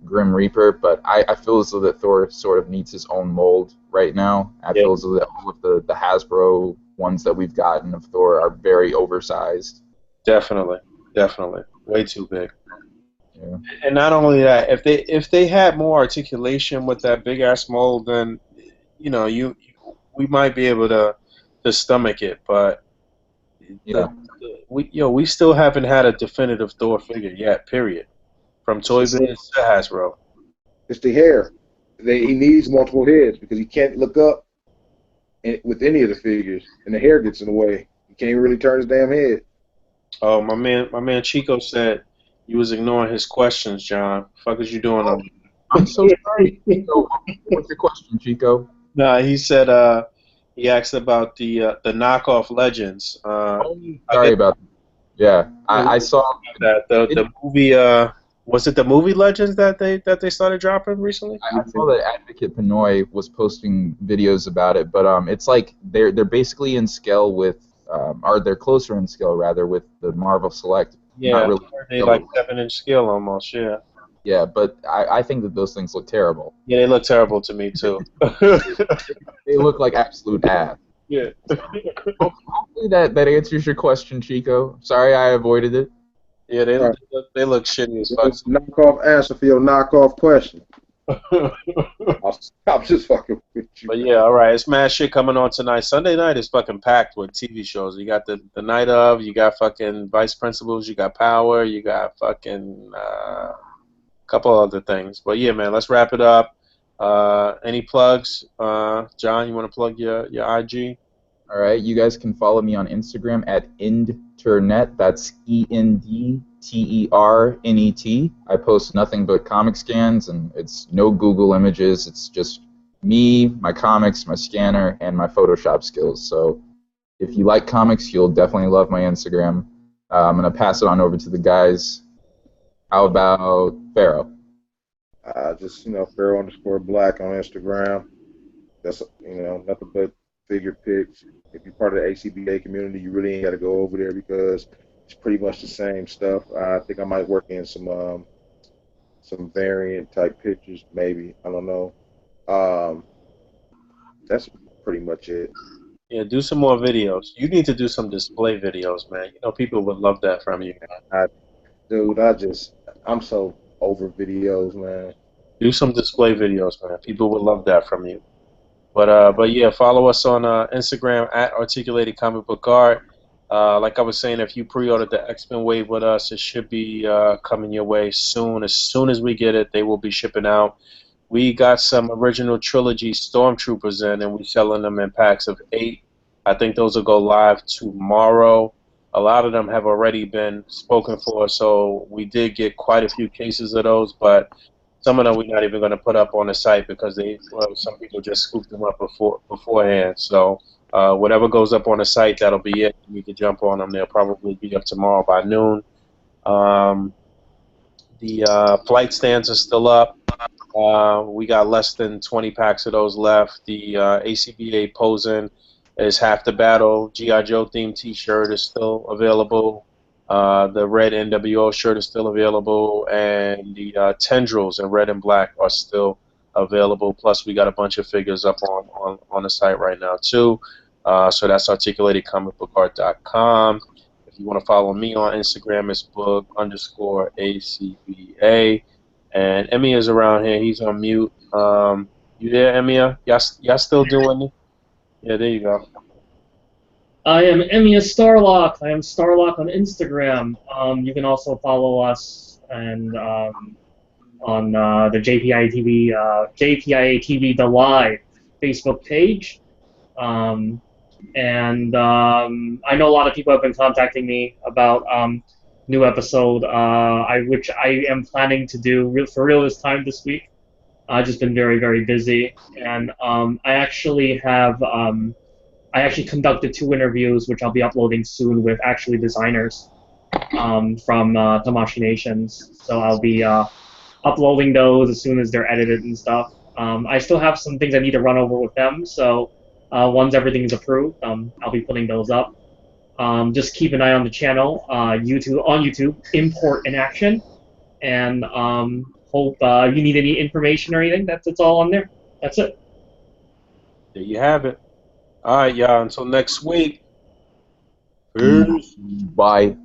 Grim Reaper, but I feel as though that Thor sort of needs his own mold right now. I Yeah, feel as though that all of the Hasbro ones that we've gotten of Thor are very oversized. definitely, definitely, way too big. Yeah, And not only that, if they had more articulation with that big ass mold, then we might be able to stomach it. But yeah, we still haven't had a definitive Thor figure yet. Period. From It's Toy the Biz hair. to Hasbro. It's the hair. He needs multiple heads because he can't look up with any of the figures, and the hair gets in the way. He can't even really turn his damn head. Oh, my man Chico said you was ignoring his questions, John. Fuck is you doing Oh, on? I'm so sorry. So, what's your question, Chico? Nah, he said he asked about the knockoff legends. Oh, I guess sorry about that. Yeah, I saw that the it. the movie was it the movie Legends that they started dropping recently? I saw that Advocate Pinoy was posting videos about it, but it's like they're basically in scale with, or they're closer in scale rather with the Marvel Select. Not Yeah, really. they like 7-inch scale almost. Yeah, Yeah, but I think that those things look terrible. yeah, they look terrible to me too. They look like absolute ass. Yeah, Hopefully that answers your question, Chico. Sorry I avoided it. yeah, All right. they look shitty as That fuck. was the knockoff answer for your knockoff question. I'm just fucking with you. But yeah, all right. It's mad shit coming on tonight. Sunday night is fucking packed with TV shows. You got the night of, you got fucking Vice Principals, you got Power, you got fucking couple other things. But yeah, man, let's wrap it up. Any plugs? John, you want to plug your IG? All right, you guys can follow me on Instagram at Endternet. That's ENDTERNET. I post nothing but comic scans, and it's no Google images. It's just me, my comics, my scanner, and my Photoshop skills. So if you like comics, you'll definitely love my Instagram. I'm gonna pass it on over to the guys. How about Pharaoh? Just Pharaoh_black on Instagram. That's nothing but figure pics. If you're part of the A.C.B.A. community, you really ain't got to go over there because it's pretty much the same stuff. I think I might work in some variant type pictures, maybe. I don't know. Um, that's pretty much it. Yeah, do some more videos. You need to do some display videos, man. You know, people would love that from you. I, dude, I'm so over videos, man. Do some display videos, man. People would love that from you. But yeah, follow us on Instagram at Articulated Comic Book Art. Like I was saying, if you pre-ordered the X-Men Wave with us, it should be coming your way soon. As soon as we get it, they will be shipping out. We got some original trilogy Stormtroopers in, and we're selling them in packs of 8. I think those will go live tomorrow. A lot of them have already been spoken for, so we did get quite a few cases of those, but some of them we're not even going to put up on the site because some people just scooped them up beforehand. So whatever goes up on the site, that'll be it. You can jump on them. They'll probably be up tomorrow by noon. The flight stands are still up. We got less than 20 packs of those left. The A.C.B.A. Posing is half the battle. G.I. Joe themed T-shirt is still available. The red NWO shirt is still available, and the tendrils in red and black are still available. Plus, we got a bunch of figures up on the site right now too. So that's articulatedcomicbookart.com. If you want to follow me on Instagram, it's Boog_A.C.B.A. And Emiya's around here. He's on mute. You there, Emiya? Y'all still doing it? Yeah, there you go. I am Emiya Starlock. I am Starlock on Instagram. You can also follow us and on the JPIA TV The Live Facebook page. And I know a lot of people have been contacting me about new episode, which I am planning to do for real this time this week. I've just been very, very busy, and I actually have I actually conducted 2 interviews, which I'll be uploading soon with actually designers from Tamashi Nations. So I'll be uploading those as soon as they're edited and stuff. I still have some things I need to run over with them. So once everything is approved, I'll be putting those up. Just keep an eye on the channel, YouTube, Import in Action, and hope if you need any information or anything, it's all on there. That's it. There you have it. All right, y'all. Until next week. Peace. Bye.